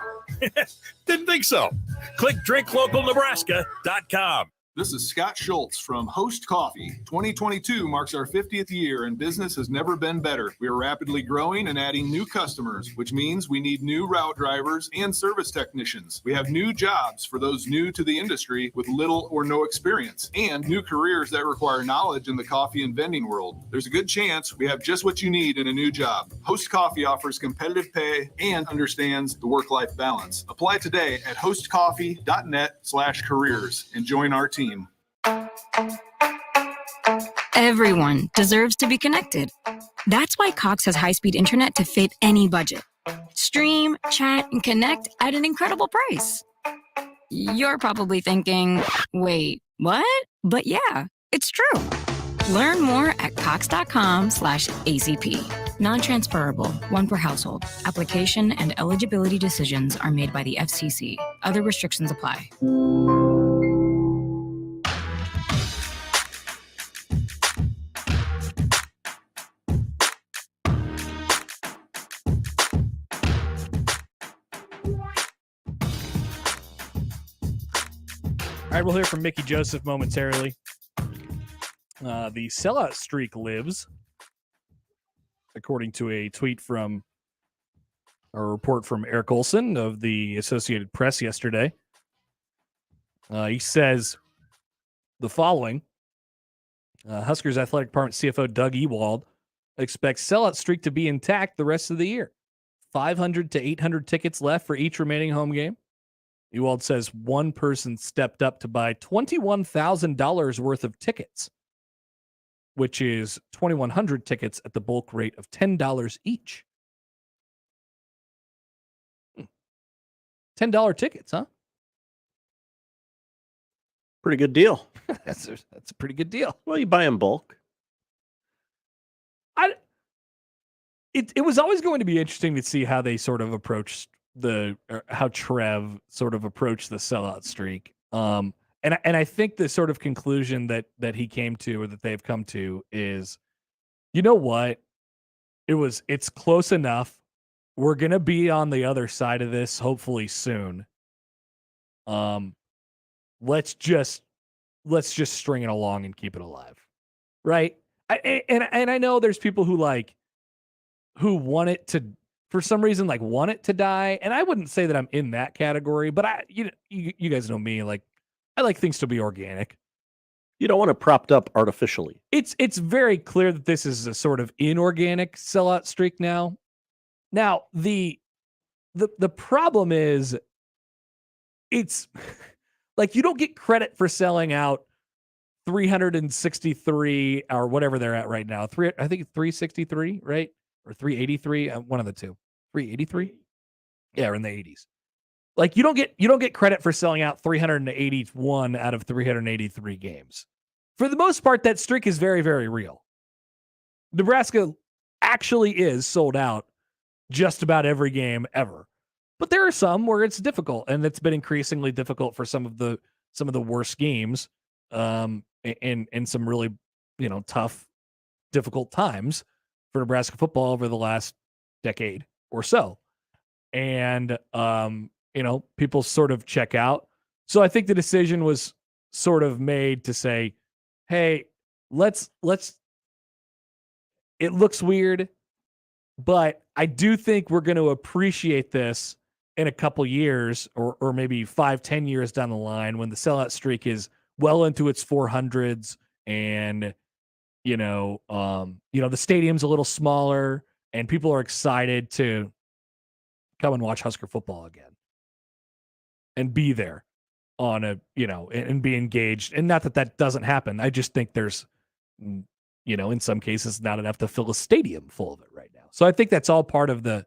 Didn't think so. Click drinklocalnebraska.com. This is Scott Schultz from Host Coffee. 2022 marks our 50th year and business has never been better. We are rapidly growing and adding new customers, which means we need new route drivers and service technicians. We have new jobs for those new to the industry with little or no experience, and new careers that require knowledge in the coffee and vending world. There's a good chance we have just what you need in a new job. Host Coffee offers competitive pay and understands the work-life balance. Apply today at hostcoffee.net/careers and join our team. Everyone deserves to be connected. That's why Cox has high-speed internet to fit any budget. Stream, chat, and connect at an incredible price. You're probably thinking, wait, what? But yeah, it's true. Learn more at cox.com/ACP. Non-transferable, one per household. Application and eligibility decisions are made by the FCC. Other restrictions apply. All right, we'll hear from Mickey Joseph momentarily. The sellout streak lives, according to a tweet from a report from Eric Olson of the Associated Press yesterday. He says the following. Huskers Athletic Department CFO Doug Ewald expects sellout streak to be intact the rest of the year. 500 to 800 tickets left for each remaining home game. Ewald says one person stepped up to buy $21,000 worth of tickets, which is 2,100 tickets at the bulk rate of $10 each. $10 tickets, huh? Pretty good deal. That's a pretty good deal. Well, you buy in bulk. It was always going to be interesting to see how they sort of approached how Trev sort of approached the sellout streak. And I think the sort of conclusion that he came to, or that they've come to, is, you know what? It's close enough. We're gonna be on the other side of this hopefully soon. Let's just string it along and keep it alive, right? I know there's people who want it to, for some reason, want it to die, and I wouldn't say that I'm in that category, but you guys know me, I like things to be organic. You don't want it propped up artificially. It's very clear that this is a sort of inorganic sellout streak now. Now, the problem is, it's you don't get credit for selling out 363 or whatever they're at right now. I think 363, right? Or 383, one of the two. 383? Yeah, we're in the 80s. You don't get credit for selling out 381 out of 383 games. For the most part, that streak is very, very real. Nebraska actually is sold out just about every game ever. But there are some where it's difficult, and it's been increasingly difficult for some of the worst games in some really, tough, difficult times for Nebraska football over the last decade or so. And, people sort of check out. So I think the decision was sort of made to say, hey, let's it looks weird, but I do think we're going to appreciate this in a couple years or maybe 5-10 years down the line when the sellout streak is well into its 400s and, the stadium's a little smaller and people are excited to come and watch Husker football again and be there on and be engaged. And not that doesn't happen. I just think there's, in some cases not enough to fill a stadium full of it right now. So I think that's all part of the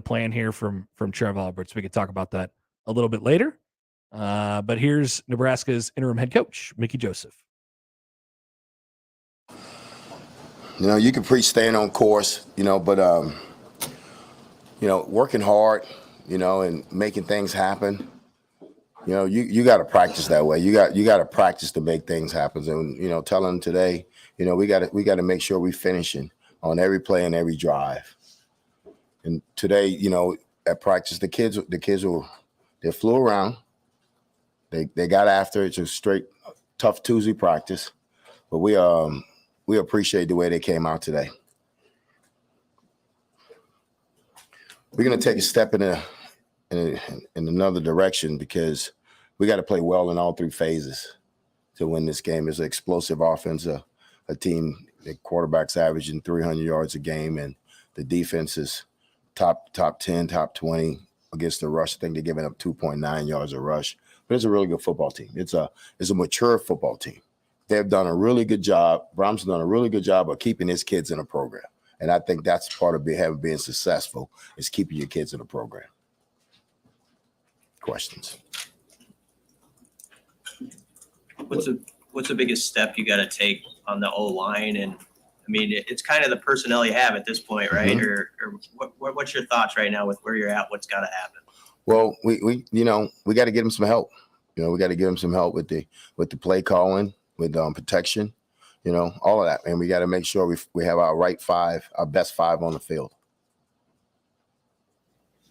plan here from Trev Alberts. We could talk about that a little bit later. But here's Nebraska's interim head coach, Mickey Joseph. You can preach staying on course, but working hard, and making things happen. You got to practice that way. You got to practice to make things happen. And telling them today, we got to make sure we're finishing on every play and every drive. And today, at practice, the kids they flew around. They got after it. It's a straight tough Tuesday practice, but we appreciate the way they came out today. We're gonna take a step in another direction because we got to play well in all three phases to win this game. It's an explosive offense, a team, the quarterback's averaging 300 yards a game, and the defense is top 10, top 20 against the rush. I think they're giving up 2.9 yards a rush, but it's a really good football team. It's a mature football team. They've done a really good job. Brahms done a really good job of keeping his kids in a program. And I think that's part of being successful is keeping your kids in a program. Questions? What's the biggest step you got to take on the O-line? And I mean, it's kind of the personnel you have at this point, right? Mm-hmm. Or what's your thoughts right now with where you're at? What's got to happen? Well, we got to get them some help. We got to give them some help with the play calling, with protection, all of that. And we got to make sure we have our best five on the field.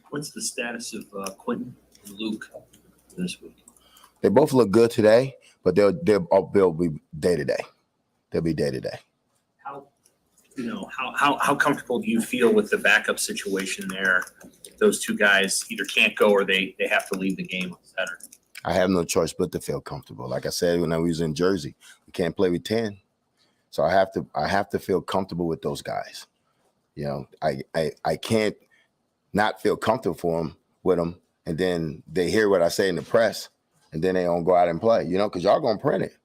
What's the status of Quentin and Luke this week? They both look good today, but they'll be day to day. They'll be day to day. How comfortable do you feel with the backup situation there? Those two guys either can't go or they have to leave the game on Saturday. I have no choice but to feel comfortable. Like I said, when I was in Jersey, we can't play with 10. So I have to feel comfortable with those guys. I can't not feel comfortable with them. And then they hear what I say in the press and then they don't go out and play, because y'all going to print it,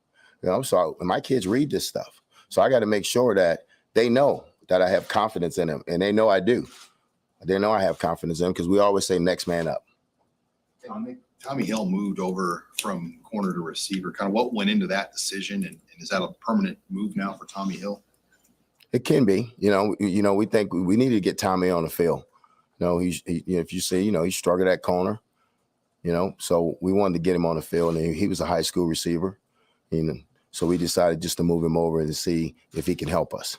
So my kids read this stuff. So I got to make sure that they know that I have confidence in them, and they know I do. They know I have confidence in them because we always say next man up. Tommy Hill moved over from corner to receiver. Kind of what went into that decision, and is that a permanent move now for Tommy Hill? It can be. We think we need to get Tommy on the field. If you see, he struggled at corner. So we wanted to get him on the field, and he was a high school receiver. So we decided just to move him over and see if he can help us.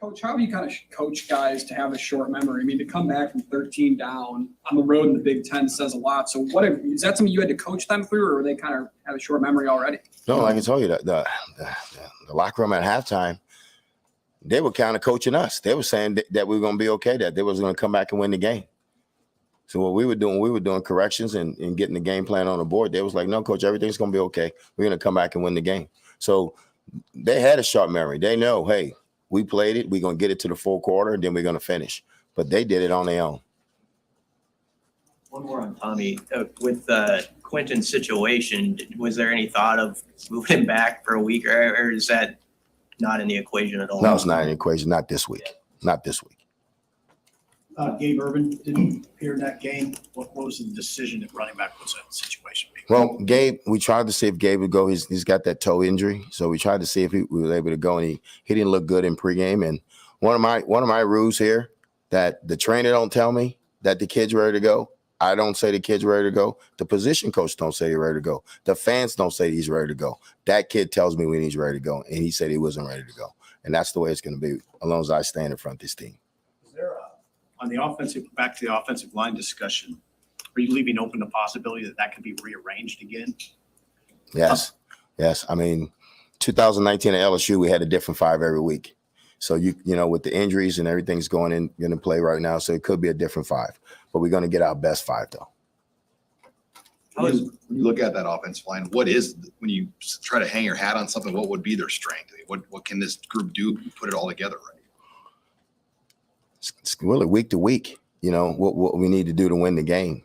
Coach, how have you kind of coach guys to have a short memory? I mean, to come back from 13 down on the road in the Big Ten says a lot. So is that something you had to coach them through, or they kind of have a short memory already? No, I can tell you that the locker room at halftime, they were kind of coaching us. They were saying that we were going to be okay, that they was going to come back and win the game. So what we were doing corrections and getting the game plan on the board. They was like, no, coach, everything's going to be okay. We're going to come back and win the game. So they had a sharp memory. They know, hey, we played it. We're going to get it to the full quarter, and then we're going to finish. But they did it on their own. One more on Tommy. With Quentin's situation, was there any thought of moving him back for a week, or is that not in the equation at all? No, it's not in the equation. Not this week. Not this week. Gabe Urban didn't appear in that game. What was the decision at running back? Was that situation? Well, Gabe, we tried to see if Gabe would go. He's got that toe injury, so we tried to see if we was able to go, and he didn't look good in pregame. And one of my rules here that the trainer don't tell me that the kid's ready to go, I don't say the kid's ready to go. The position coach don't say he's ready to go. The fans don't say he's ready to go. That kid tells me when he's ready to go, and he said he wasn't ready to go. And that's the way it's going to be as long as I stand in front of this team. Is there on the offensive, back to the offensive line discussion, are you leaving open the possibility that could be rearranged again? Yes. Yes. I mean, 2019 at LSU, we had a different 5 every week. So, you know, with the injuries and everything's going to play right now, so it could be a different 5. But we're going to get our best 5, though. When you look at that offensive line, when you try to hang your hat on something, what would be their strength? I mean, what can this group do to put it all together right? It's really week to week, you know, what we need to do to win the game.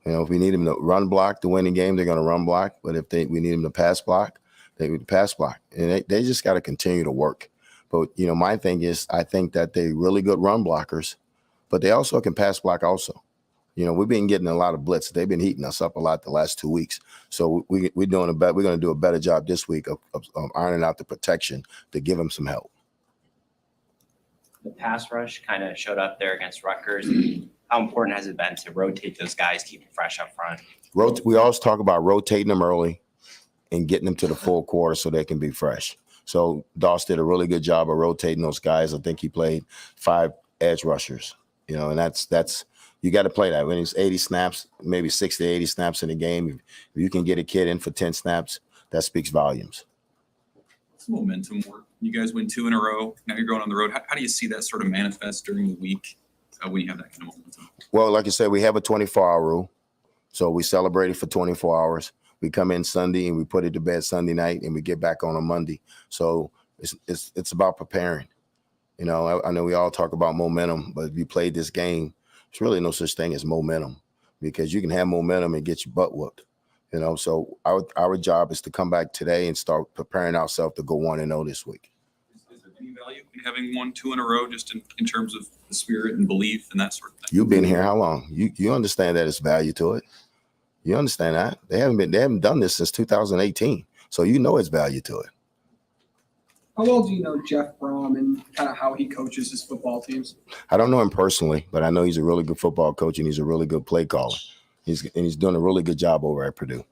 You know, if we need them to run block to win the game, they're going to run block. But if we need them to pass block, they would pass block. And they just got to continue to work. But, you know, my thing is I think that they're really good run blockers, but they also can pass block also. You know, we've been getting a lot of blitz. They've been heating us up a lot the last 2 weeks. So we're going to do a better job this week of ironing out the protection to give them some help. The pass rush kind of showed up there against Rutgers. How important has it been to rotate those guys, keep them fresh up front? We always talk about rotating them early and getting them to the full quarter so they can be fresh. So Doss did a really good job of rotating those guys. I think he played 5 edge rushers, you know, and that's you got to play that. When it's 80 snaps, maybe 60 to 80 snaps in a game, if you can get a kid in for 10 snaps, that speaks volumes. What's momentum work? You guys win 2 in a row. Now you're going on the road. How do you see that sort of manifest during the week when you have that kind of momentum? Well, like I said, we have a 24-hour rule. So we celebrate it for 24 hours. We come in Sunday and we put it to bed Sunday night and we get back on a Monday. So it's about preparing. You know, I know we all talk about momentum, but if you played this game, there's really no such thing as momentum because you can have momentum and get your butt whooped. You know, so our job is to come back today and start preparing ourselves to go 1-0 this week. Is there any value in having 1, 2 in a row just in terms of the spirit and belief and that sort of thing? You've been here how long? You understand that there's value to it. You understand that? They haven't done this since 2018. So you know it's value to it. How well do you know Jeff Brom and kind of how he coaches his football teams? I don't know him personally, but I know he's a really good football coach and he's a really good play caller. He's doing a really good job over at Purdue.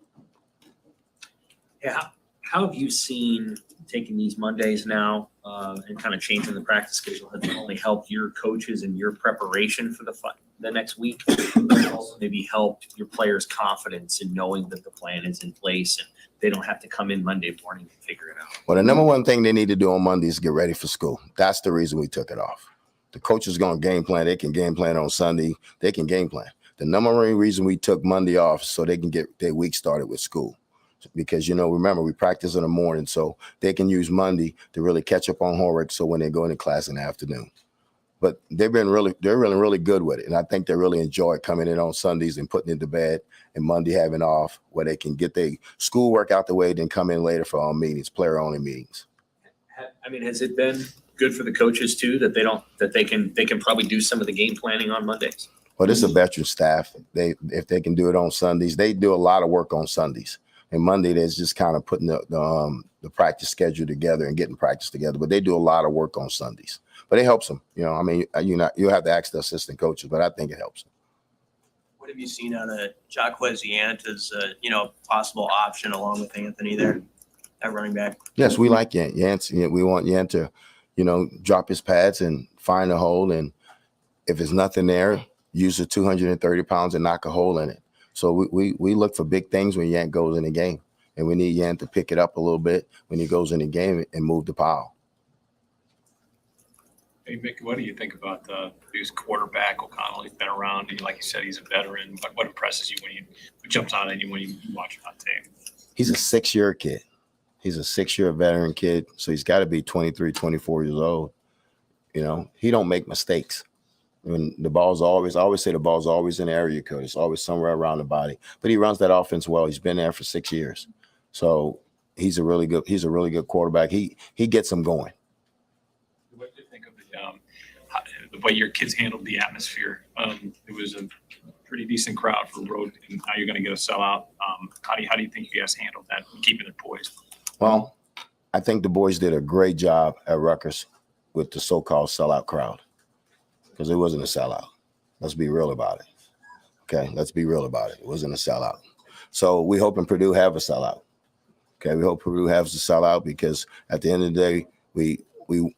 Yeah, how have you seen taking these Mondays now and kind of changing the practice schedule has only helped your coaches and your preparation for the next week, but also maybe helped your players' confidence in knowing that the plan is in place and they don't have to come in Monday morning and figure it out? Well, the number one thing they need to do on Monday is get ready for school. That's the reason we took it off. The coaches going to game plan. They can game plan on Sunday. They can game plan. The number one reason we took Monday off so they can get their week started with school. Because, you know, remember, we practice in the morning, so they can use Monday to really catch up on homework so when they go into class in the afternoon. But they're really good with it. And I think they really enjoy coming in on Sundays and putting it to bed and Monday having off where they can get their schoolwork out the way, then come in later for our meetings, player-only meetings. I mean, has it been good for the coaches too that they can probably do some of the game planning on Mondays? Well, this is a veteran staff. If they can do it on Sundays, they do a lot of work on Sundays. And Monday, there's just kind of putting the practice schedule together and getting practice together. But they do a lot of work on Sundays. But it helps them. You know, I mean, you'll have to ask the assistant coaches, but I think it helps them. What have you seen out of Jaquez Yant as a possible option along with Anthony there at running back? Yes, we like Yant. We want Yant to, drop his pads and find a hole. And if there's nothing there, use the 230 pounds and knock a hole in it. So we look for big things when Yant goes in the game. And we need Yant to pick it up a little bit when he goes in the game and move the pile. Hey, Mick, what do you think about Purdue's quarterback, O'Connell? He's been around. Like you said, he's a veteran. But what impresses you what jumps out at you when you watch him on tape? He's a 6-year kid. He's a 6-year veteran kid. So he's got to be 23, 24 years old. You know, he don't make mistakes. When the ball's I always say the ball's always in the area code. It's always somewhere around the body. But he runs that offense well. He's been there for 6 years. So he's a really good quarterback. He gets them going. What do you think of the way your kids handled the atmosphere? It was a pretty decent crowd for road, and now you're going to get a sellout. How do you think you guys handled that, keeping it poised? Well, I think the boys did a great job at Rutgers with the so-called sellout crowd because it wasn't a sellout. Let's be real about it. Okay, let's be real about it. It wasn't a sellout. So we hoping Purdue have a sellout. Okay, we hope Purdue has a sellout because at the end of the day, we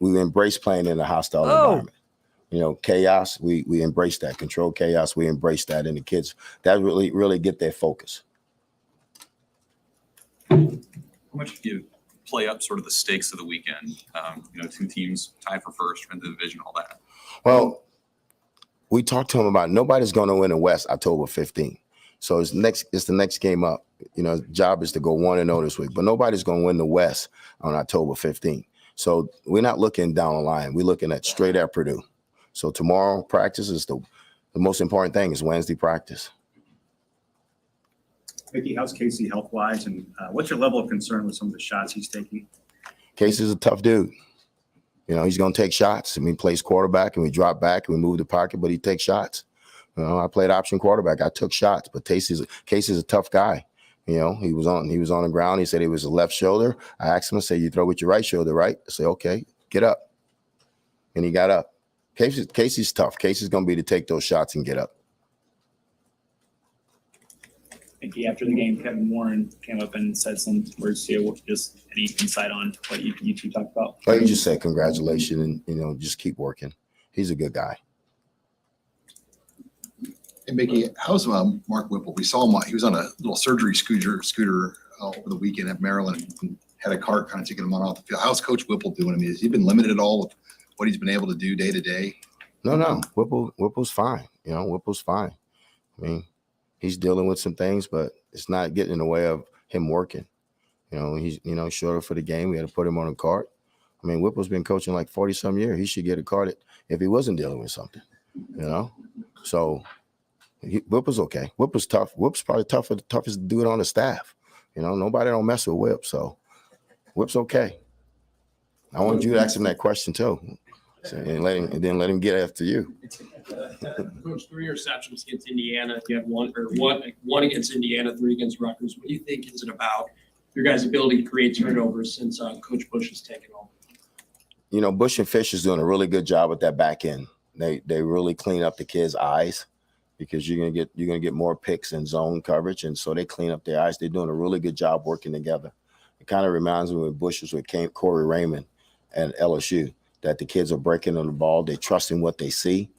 embrace playing in a hostile environment. You know, chaos, we embrace that. Control chaos, we embrace that. And the kids, that really get their focus. How much do you play up sort of the stakes of the weekend? You know, 2 teams tied for first in the division, all that. Well, we talked to him about nobody's going to win the West October 15th. So it's the next game up. You know, job is to go 1-0 this week, but nobody's going to win the West on October 15th. So we're not looking down the line. We're looking at straight at Purdue. So tomorrow practice is the most important thing is Wednesday practice. Mickey, how's Casey health-wise, and what's your level of concern with some of the shots he's taking? Casey's a tough dude. You know, he's going to take shots. I mean, he plays quarterback, and we drop back, and we move the pocket, but he takes shots. You know, I played option quarterback. I took shots, but Casey's a tough guy. You know, he was on the ground. He said it was a left shoulder. I asked him, I said, you throw with your right shoulder, right? I said, okay, get up. And he got up. Casey's tough. Casey's going to be to take those shots and get up. Mickey, after the game, Kevin Warren came up and said some words to you. Just any insight on what you two talked about? Well, he just said congratulations and, you know, just keep working. He's a good guy. And Mickey, how's Mark Whipple? We saw him. He was on a little surgery scooter over the weekend at Maryland and had a cart kind of taking him on off the field. How's Coach Whipple doing? I mean, has he been limited at all with what he's been able to do day to day? No. Whipple's fine. You know, Whipple's fine. I mean, he's dealing with some things, but it's not getting in the way of him working. You know, he's, you know, shorter for the game. We had to put him on a cart. I mean, Whipple's been coaching like 40-some years. He should get a cart if he wasn't dealing with something, you know? So Whipple's okay. Whipple's tough. Whipp's probably the toughest dude on the staff. You know, nobody don't mess with Whip, so Whip's okay. I wanted you to ask him that question too. So, and then let him get after you. Coach, 3 receptions against Indiana. You had one against Indiana, 3 against Rutgers. What do you think is it about your guys' ability to create turnovers since Coach Bush has taken over? You know, Bush and Fish is doing a really good job at that back end. They really clean up the kids' eyes because you're gonna get more picks and zone coverage, and so they clean up their eyes. They're doing a really good job working together. It kind of reminds me when Bush was with Corey Raymond at LSU, that the kids are breaking on the ball, they're trusting what they see,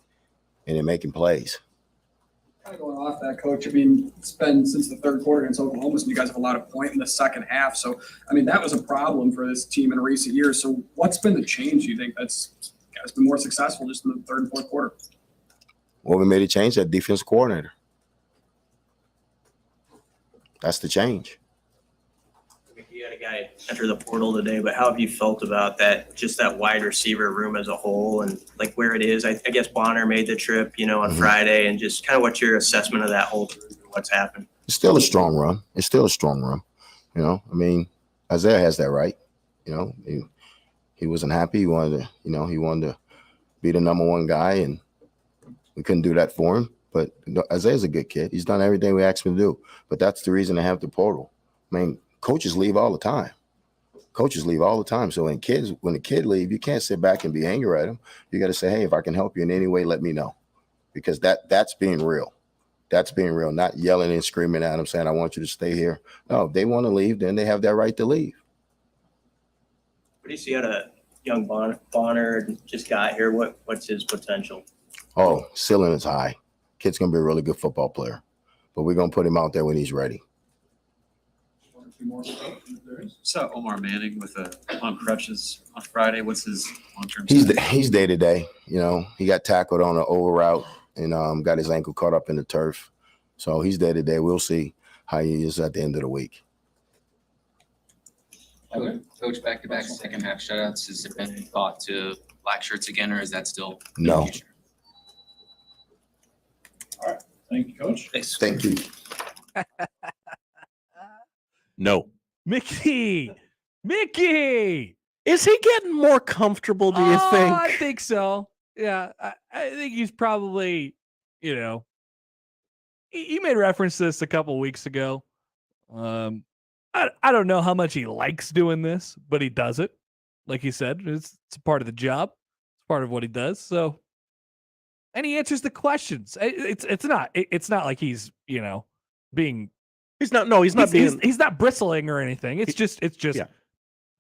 and they're making plays. Kind of going off that, Coach, I mean, it's been since the third quarter against Oklahoma, and you guys have a lot of point in the second half. So, I mean, that was a problem for this team in recent years. So what's been the change you think that's been more successful just in the third and fourth quarter? Well, we made a change, that defense coordinator. That's the change. You had a guy enter the portal today, but how have you felt about that, just that wide receiver room as a whole and like where it is? I guess Bonner made the trip, you know, on Friday, and just kind of what's your assessment of that whole group and what's happened? It's still a strong run. You know, I mean, Isaiah has that right. You know, he wasn't happy. He wanted to be the number 1 guy, and we couldn't do that for him. But Isaiah's a good kid. He's done everything we asked him to do. But that's the reason to have the portal. I mean, coaches leave all the time. So when the kid leave, you can't sit back and be angry at him. You got to say, hey, if I can help you in any way, let me know. Because that's being real. That's being real, not yelling and screaming at them saying, I want you to stay here. No, if they want to leave, then they have that right to leave. What do you see out of young Bonner just got here? What's his potential? Oh, ceiling is high. Kid's going to be a really good football player. But we're going to put him out there when he's ready. So Omar Manning on crutches on Friday. What's his long-term? He's day to day. You know, he got tackled on an over route and got his ankle caught up in the turf. So he's day to day. We'll see how he is at the end of the week. Coach, back-to-back second half shutouts. Has there been any thought to black shirts again, or is that still no? All right. Thank you, Coach. Thanks. Thank you. No. Mickey, is he getting more comfortable? Do you think? I think so. Yeah, I think he's probably, you know, he made reference to this a couple of weeks ago. I don't know how much he likes doing this, but he does it. Like he said, it's a part of the job. It's part of what he does. So and he answers the questions. It's not like he's being. He's not being. He's not bristling or anything. It's just. Yeah.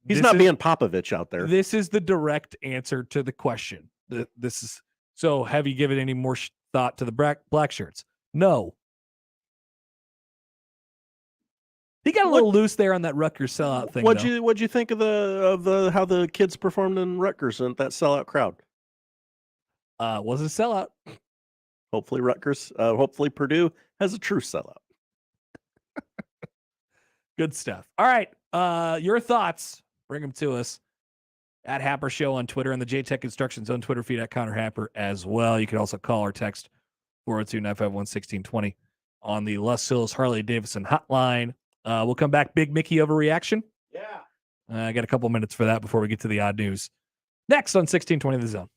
He's not being Popovich out there. This is the direct answer to the question. This is so. Have you given any more thought to the black shirts? No. He got a little loose there on that Rutgers sellout thing. What'd you think of the how the kids performed in Rutgers and that sellout crowd? Was a sellout. Hopefully hopefully Purdue has a true sellout. Good stuff. All right. Your thoughts. Bring them to us at Happer Show on Twitter and the JTech Construction Zone Twitter feed at Connor Happer as well. You can also call or text 402-951-1620 on the Les Hills Harley Davidson hotline. We'll come back. Big Mickey overreaction. Yeah. I got a couple minutes for that before we get to the odd news. Next on 1620 The Zone.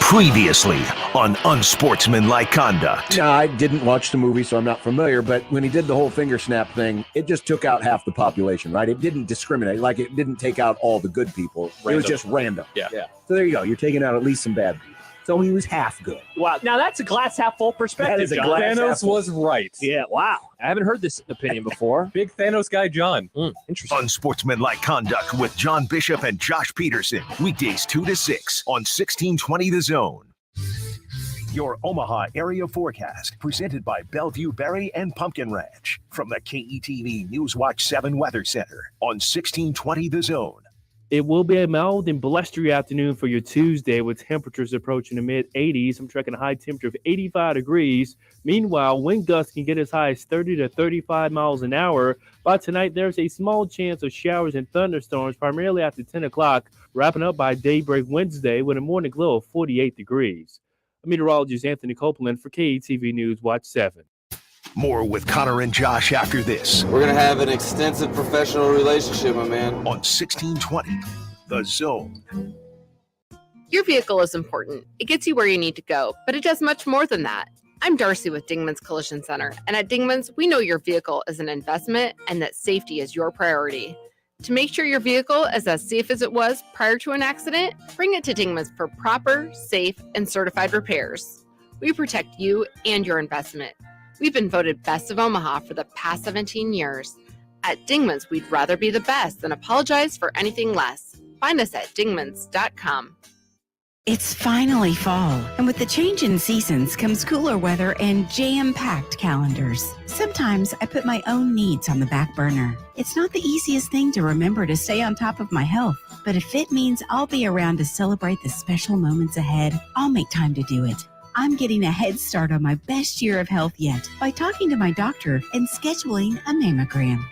Previously on Unsportsmanlike Conduct. No, I didn't watch the movie, so I'm not familiar. But when he did the whole finger snap thing, it just took out half the population, right? It didn't discriminate. Like, it didn't take out all the good people. It was just random. Yeah. So there you go. You're taking out at least some bad people. So he was half good. Wow. Now that's a glass half full perspective. That is a John. glass Thanos half full. was right. Yeah. Wow. I haven't heard this opinion before. Big Thanos guy, John. Interesting. Unsportsmanlike Conduct with John Bishop and Josh Peterson. Weekdays 2 to 6 on 1620 The Zone. Your Omaha area forecast presented by Bellevue Berry and Pumpkin Ranch from the KETV Newswatch 7 Weather Center on 1620 The Zone. It will be a mild and blustery afternoon for your Tuesday with temperatures approaching the mid-80s. I'm tracking a high temperature of 85 degrees. Meanwhile, wind gusts can get as high as 30 to 35 miles an hour. By tonight, there's a small chance of showers and thunderstorms, primarily after 10 o'clock, wrapping up by daybreak Wednesday with a morning glow of 48 degrees. Meteorologist Anthony Copeland for KETV News Watch 7. More with Connor and Josh after this. We're going to have an extensive professional relationship, my man. On 1620 The Zone. Your vehicle is important. It gets you where you need to go, but it does much more than that. I'm Darcy with Dingman's Collision Center, and at Dingman's, we know your vehicle is an investment and that safety is your priority. To make sure your vehicle is as safe as it was prior to an accident, bring it to Dingman's for proper, safe, and certified repairs. We protect you and your investment. We've been voted Best of Omaha for the past 17 years. At Dingman's, we'd rather be the best than apologize for anything less. Find us at dingmans.com. It's finally fall, and with the change in seasons comes cooler weather and jam-packed calendars. Sometimes I put my own needs on the back burner. It's not the easiest thing to remember to stay on top of my health, but if it means I'll be around to celebrate the special moments ahead, I'll make time to do it. I'm getting a head start on my best year of health yet by talking to my doctor and scheduling a mammogram.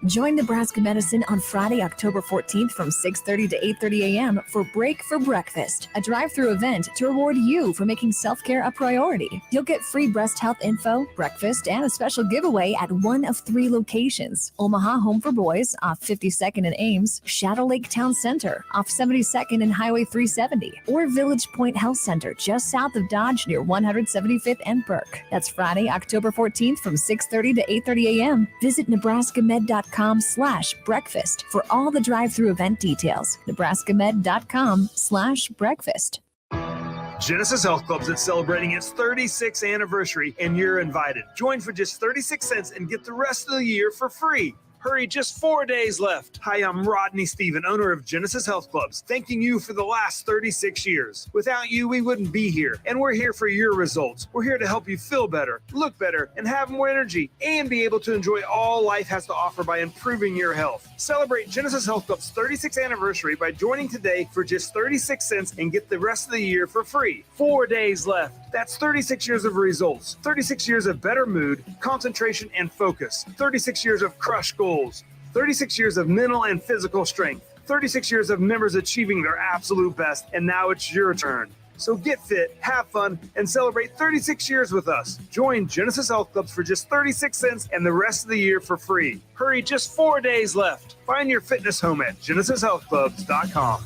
Join Nebraska Medicine on Friday, October 14th from 6:30 to 8:30 a.m. for Break for Breakfast, a drive-through event to reward you for making self-care a priority. You'll get free breast health info, breakfast, and a special giveaway at one of 3 locations: Omaha Home for Boys off 52nd and Ames, Shadow Lake Town Center off 72nd and Highway 370, or Village Point Health Center just south of Dodge near 175th and Burke. That's Friday, October 14th from 6:30 to 8:30 a.m. Visit nebraskamed.com/breakfast for all the drive-through event details. nebraskamed.com/breakfast. Genesis Health Clubs is celebrating its 36th anniversary, and you're invited. Join for just 36 cents and get the rest of the year for free. Hurry, just 4 days left. Hi, I'm Rodney Stephen, owner of Genesis Health Clubs, thanking you for the last 36 years. Without you, we wouldn't be here, and we're here for your results. We're here to help you feel better, look better, and have more energy, and be able to enjoy all life has to offer by improving your health. Celebrate Genesis Health Club's 36th anniversary by joining today for just 36 cents and get the rest of the year for free. 4 days left. That's 36 years of results, 36 years of better mood, concentration, and focus, 36 years of crushed goals, 36 years of mental and physical strength, 36 years of members achieving their absolute best, and now it's your turn. So get fit, have fun, and celebrate 36 years with us. Join Genesis Health Clubs for just 36 cents and the rest of the year for free. Hurry, just 4 days left. Find your fitness home at genesishealthclubs.com.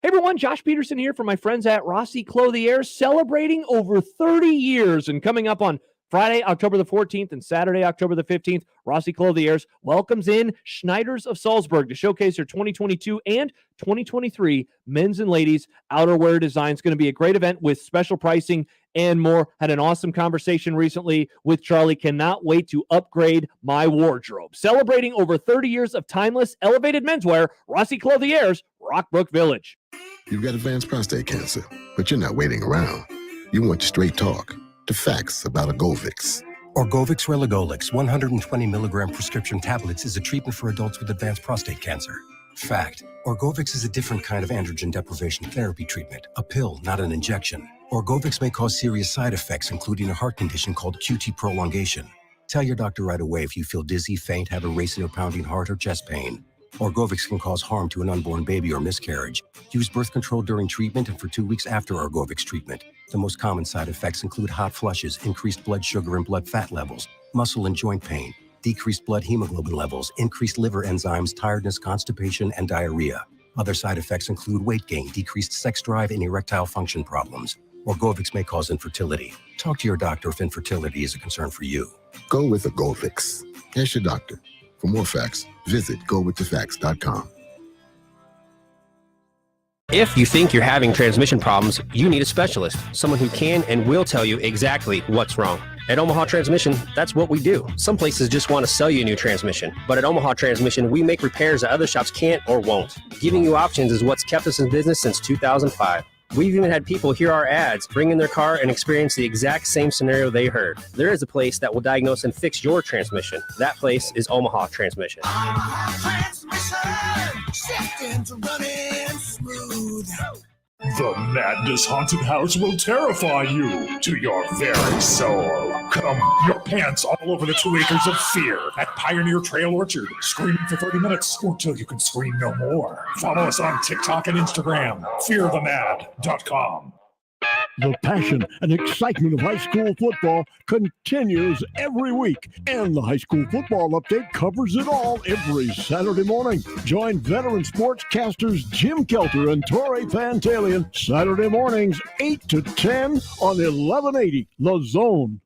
Hey everyone, Josh Peterson here from my friends at Rossi Clothier, celebrating over 30 years and coming up on Friday, October the 14th and Saturday, October the 15th, Rossi Clothiers welcomes in Schneiders of Salzburg to showcase their 2022 and 2023 men's and ladies outerwear design. It's going to be a great event with special pricing and more. Had an awesome conversation recently with Charlie. Cannot wait to upgrade my wardrobe. Celebrating over 30 years of timeless, elevated menswear, Rossi Clothiers, Rockbrook Village. You've got advanced prostate cancer, but you're not waiting around. You want straight talk, the facts about Orgovix. Orgovix Relagolix 120 milligram prescription tablets is a treatment for adults with advanced prostate cancer. Fact: Orgovix is a different kind of androgen deprivation therapy treatment, a pill, not an injection. Orgovix may cause serious side effects, including a heart condition called QT prolongation. Tell your doctor right away if you feel dizzy, faint, have a racing or pounding heart, or chest pain. Orgovix can cause harm to an unborn baby or miscarriage. Use birth control during treatment and for 2 weeks after Orgovix treatment. The most common side effects include hot flushes, increased blood sugar and blood fat levels, muscle and joint pain, decreased blood hemoglobin levels, increased liver enzymes, tiredness, constipation, and diarrhea. Other side effects include weight gain, decreased sex drive, and erectile function problems. Orgovix may cause infertility. Talk to your doctor if infertility is a concern for you. Go with Orgovix. Ask your doctor. For more facts, visit gowiththefacts.com. If you think you're having transmission problems, you need a specialist, someone who can and will tell you exactly what's wrong. At Omaha Transmission, that's what we do. Some places just want to sell you a new transmission, but at Omaha Transmission, we make repairs that other shops can't or won't. Giving you options is what's kept us in business since 2005. We've even had people hear our ads, bring in their car, and experience the exact same scenario they heard. There is a place that will diagnose and fix your transmission. That place is Omaha Transmission. The Madness Haunted House will terrify you to your very soul. Come, your pants all over the 2 acres of fear at Pioneer Trail Orchard. Scream for 30 minutes until you can scream no more. Follow us on TikTok and Instagram. FearTheMad.com. The passion and excitement of high school football continues every week, and the high school football update covers it all every Saturday morning. Join veteran sportscasters Jim Kelter and Torrey Pantalian Saturday mornings 8 to 10 on 1180 The Zone.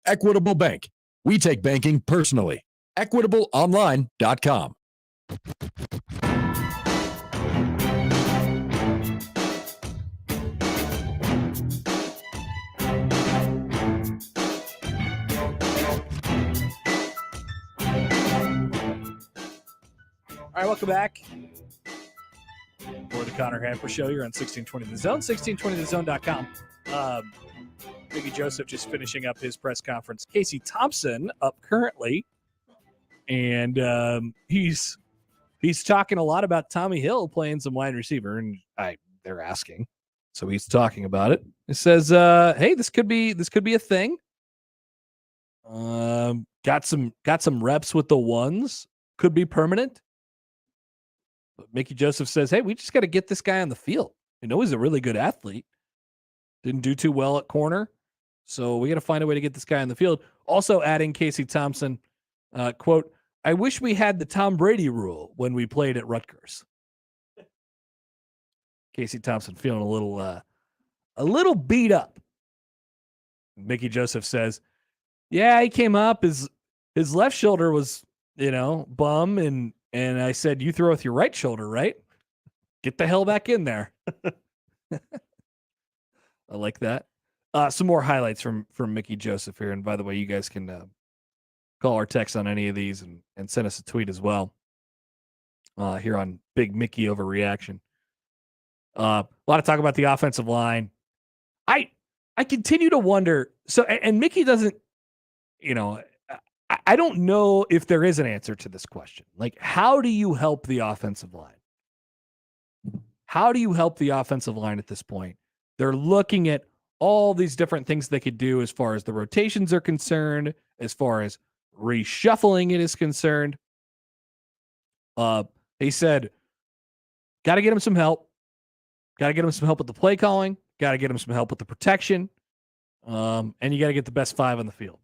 Equitable Bank. We take banking personally. EquitableOnline.com. All right, welcome back. For the Connor Happer Show, you're on 1620 The Zone, 1620thezone.com. Mickey Joseph just finishing up his press conference. Casey Thompson up currently, and he's talking a lot about Tommy Hill playing some wide receiver, and they're asking, so he's talking about it. It says, "Hey, this could be a thing. Got some reps with the ones, could be permanent." But Mickey Joseph says, "Hey, we just got to get this guy on the field. You know, he's a really good athlete. Didn't do too well at corner, so we got to find a way to get this guy on the field." Also adding Casey Thompson, quote, "I wish we had the Tom Brady rule when we played at Rutgers." Casey Thompson feeling a little beat up. Mickey Joseph says, "Yeah, he came up, his left shoulder was, bum, and I said, you throw with your right shoulder, right? Get the hell back in there." I like that. Some more highlights from Mickey Joseph here. And by the way, you guys can call or text on any of these and send us a tweet as well here on Big Mickey Overreaction. A lot of talk about the offensive line. I continue to wonder. So, and Mickey doesn't, I don't know if there is an answer to this question. Like, how do you help the offensive line? How do you help the offensive line at this point? They're looking at all these different things they could do as far as the rotations are concerned, as far as reshuffling it is concerned. They said, got to get him some help. Got to get him some help with the play calling. Got to get him some help with the protection. And you got to get the best 5 on the field.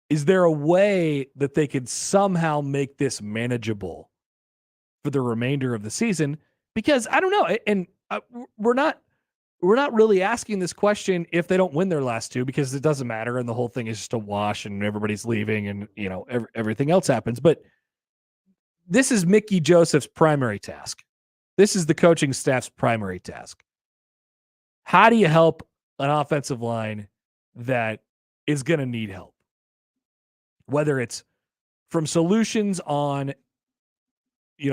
Is there a way that they could somehow make this manageable for the remainder of the season? Because I don't know. And we're not we're not really asking this question if they don't win their last two, because it doesn't matter and the whole thing is just a wash and everybody's leaving and everything else happens. But this is Mickey Joseph's primary task. This is the coaching staff's primary task. How do you help an offensive line that is going to need help? Whether it's from solutions on,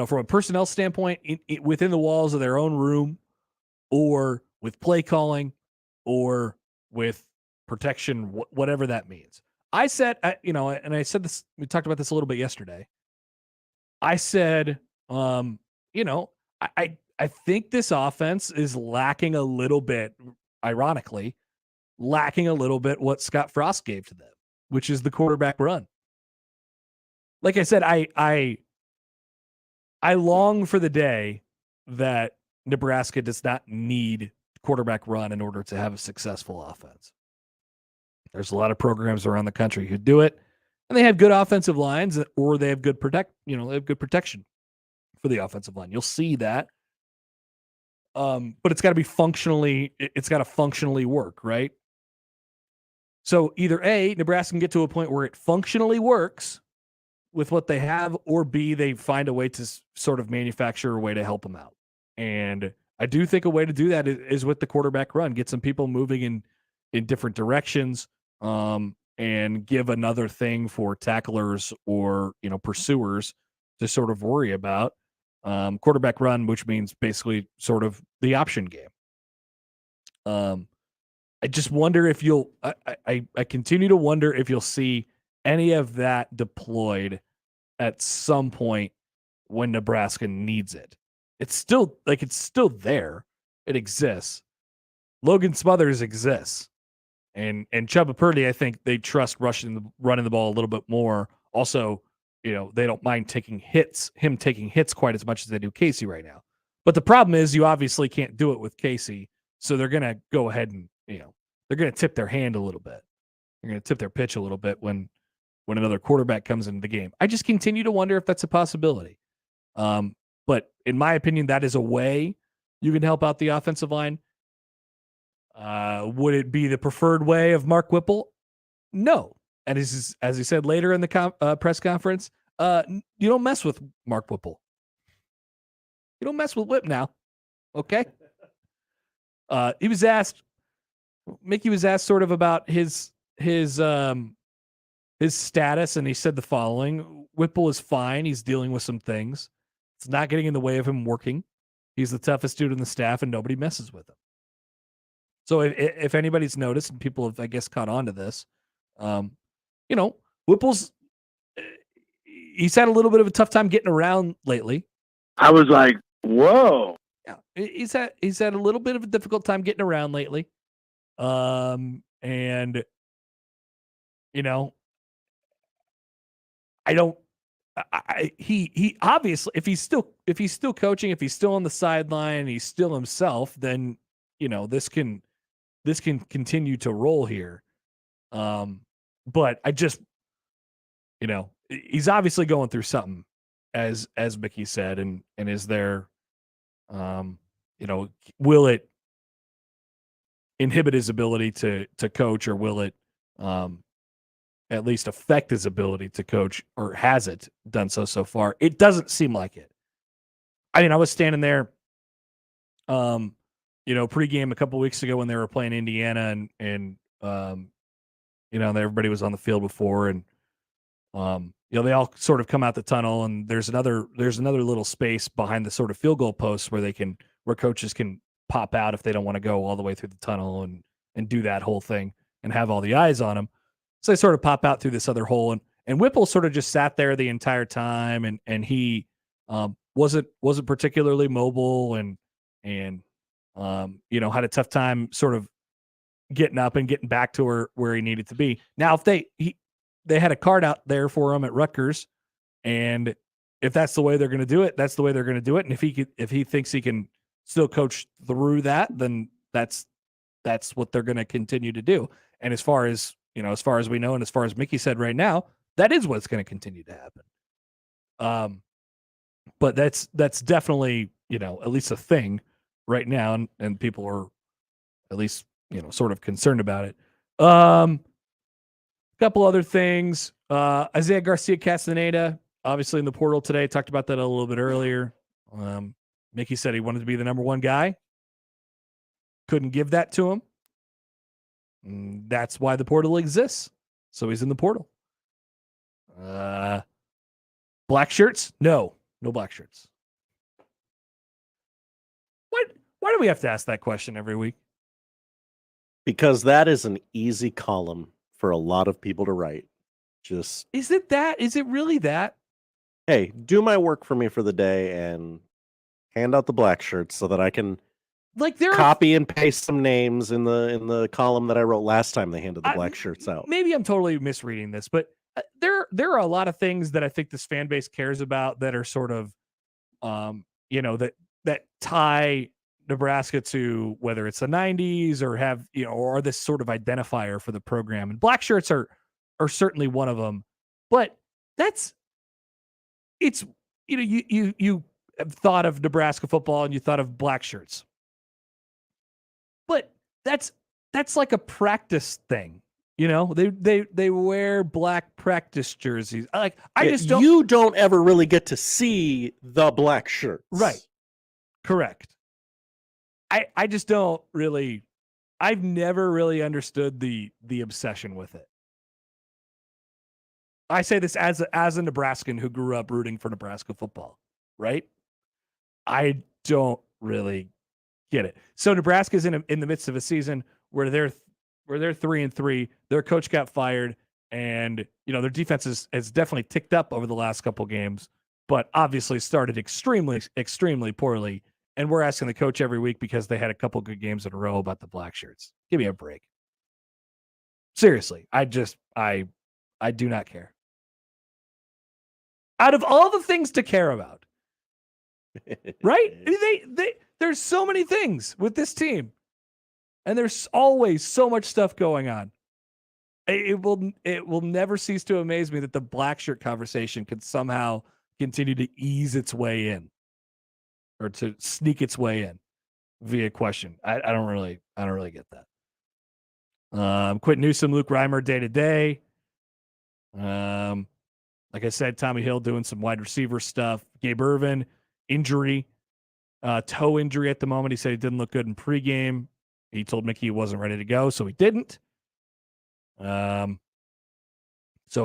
from a personnel standpoint within the walls of their own room, or with play calling, or with protection, whatever that means. I said, and I said this, we talked about this a little bit yesterday. I said, I think this offense is lacking a little bit, ironically, what Scott Frost gave to them, which is the quarterback run. Like I said, I long for the day that Nebraska does not need quarterback run in order to have a successful offense. There's a lot of programs around the country who do it, and they have good offensive lines, or they have good protection for the offensive line. You'll see that. But it's got to functionally work, right? So either A, Nebraska can get to a point where it functionally works with what they have, or B, they find a way to sort of manufacture a way to help them out. And I do think a way to do that is with the quarterback run, get some people moving in different directions, and give another thing for tacklers or, pursuers to sort of worry about. Quarterback run, which means basically sort of the option game. I just wonder if I continue to wonder if you'll see any of that deployed at some point when Nebraska needs it. It's still there. It exists. Logan Smothers exists. And Chubba Purdy, I think they trust running the ball a little bit more. Also, they don't mind taking hits quite as much as they do Casey right now. But the problem is you obviously can't do it with Casey. So they're going to go ahead and, they're going to tip their hand a little bit. They're going to tip their pitch a little bit when another quarterback comes into the game. I just continue to wonder if that's a possibility. But in my opinion, that is a way you can help out the offensive line. Would it be the preferred way of Mark Whipple? No. And as he said later in the press conference, you don't mess with Mark Whipple. You don't mess with Whip now. Okay. Mickey was asked sort of about his status, and he said the following: Whipple is fine. He's dealing with some things. It's not getting in the way of him working. He's the toughest dude on the staff, and nobody messes with him. So if anybody's noticed, and people have, I guess, caught on to this, Whipple's, he's had a little bit of a tough time getting around lately. I was like, whoa. Yeah, he's had a little bit of a difficult time getting around lately. And he obviously, if he's still coaching, if he's still on the sideline, he's still himself, then this can continue to roll here. But I just, he's obviously going through something, as Mickey said, and is there, will it inhibit his ability to coach, or will it at least affect his ability to coach, or has it done so far? It doesn't seem like it. I mean, I was standing there, pregame a couple weeks ago when they were playing Indiana, and everybody was on the field before, and they all sort of come out the tunnel, and there's another little space behind the sort of field goal posts where coaches can pop out if they don't want to go all the way through the tunnel and do that whole thing and have all the eyes on them. So they sort of pop out through this other hole, and Whipple sort of just sat there the entire time, and he wasn't particularly mobile, and had a tough time sort of getting up and getting back to where he needed to be. Now, if they had a card out there for him at Rutgers, and if that's the way they're going to do it, that's the way they're going to do it. And if he thinks he can still coach through that, then that's what they're going to continue to do. And as far as we know, and as far as Mickey said right now, that is what's going to continue to happen. But that's definitely, at least a thing right now. And people are at least, sort of concerned about it. A couple other things. Isaiah Garcia Castaneda, obviously in the portal today. Talked about that a little bit earlier. Mickey said he wanted to be the number one guy. Couldn't give that to him. That's why the portal exists. So he's in the portal. Black shirts? No black shirts. Why do we have to ask that question every week? Because that is an easy column for a lot of people to write. Just Is it that? Is it really that? Hey, do my work for me for the day and hand out the black shirts so that I can copy and paste some names in the column that I wrote last time they handed the black shirts out. Maybe I'm totally misreading this, but there are a lot of things that I think this fan base cares about that are sort of, that tie Nebraska to whether it's the 90s or have, or this sort of identifier for the program. And black shirts are certainly one of them, but you have thought of Nebraska football and you thought of black shirts, but that's like a practice thing. They wear black practice jerseys. You don't ever really get to see the black shirts. Right. Correct. I just don't really, I've never really understood the obsession with it. I say this as a Nebraskan who grew up rooting for Nebraska football, right? I don't really get it. So Nebraska's in the midst of a season where they're 3-3. Their coach got fired, and their defense has definitely ticked up over the last couple games, but obviously started extremely, extremely poorly. And we're asking the coach every week because they had a couple good games in a row about the black shirts. Give me a break. Seriously, I do not care. Out of all the things to care about, right? There's so many things with this team, and there's always so much stuff going on. It will never cease to amaze me that the black shirt conversation could somehow continue to ease its way in, or to sneak its way in via question. I don't really get that. Quentin Newsome, Luke Reimer, day to day. Like I said, Tommy Hill doing some wide receiver stuff. Gabe Ervin, injury, toe injury at the moment. He said he didn't look good in pregame. He told Mickey he wasn't ready to go, so he didn't. So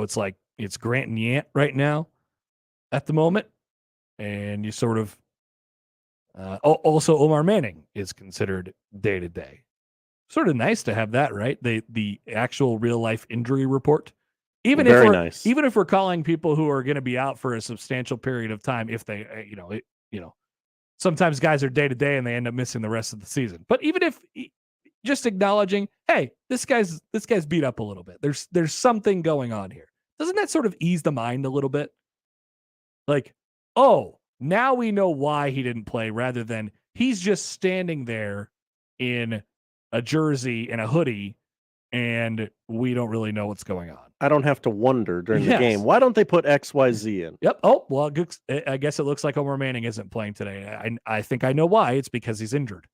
it's Grant and Yant right now at the moment. And you sort of, also Omar Manning is considered day to day. Sort of nice to have that, right? The actual real life injury report. Even if we're calling people who are going to be out for a substantial period of time, if they, sometimes guys are day to day and they end up missing the rest of the season. But even if just acknowledging, hey, this guy's beat up a little bit. There's something going on here. Doesn't that sort of ease the mind a little bit? Like, oh, now we know why he didn't play, rather than he's just standing there in a jersey and a hoodie and we don't really know what's going on. I don't have to wonder during the game. Why don't they put XYZ in? Yep. Oh, well, I guess it looks like Omar Manning isn't playing today. I think I know why. It's because he's injured,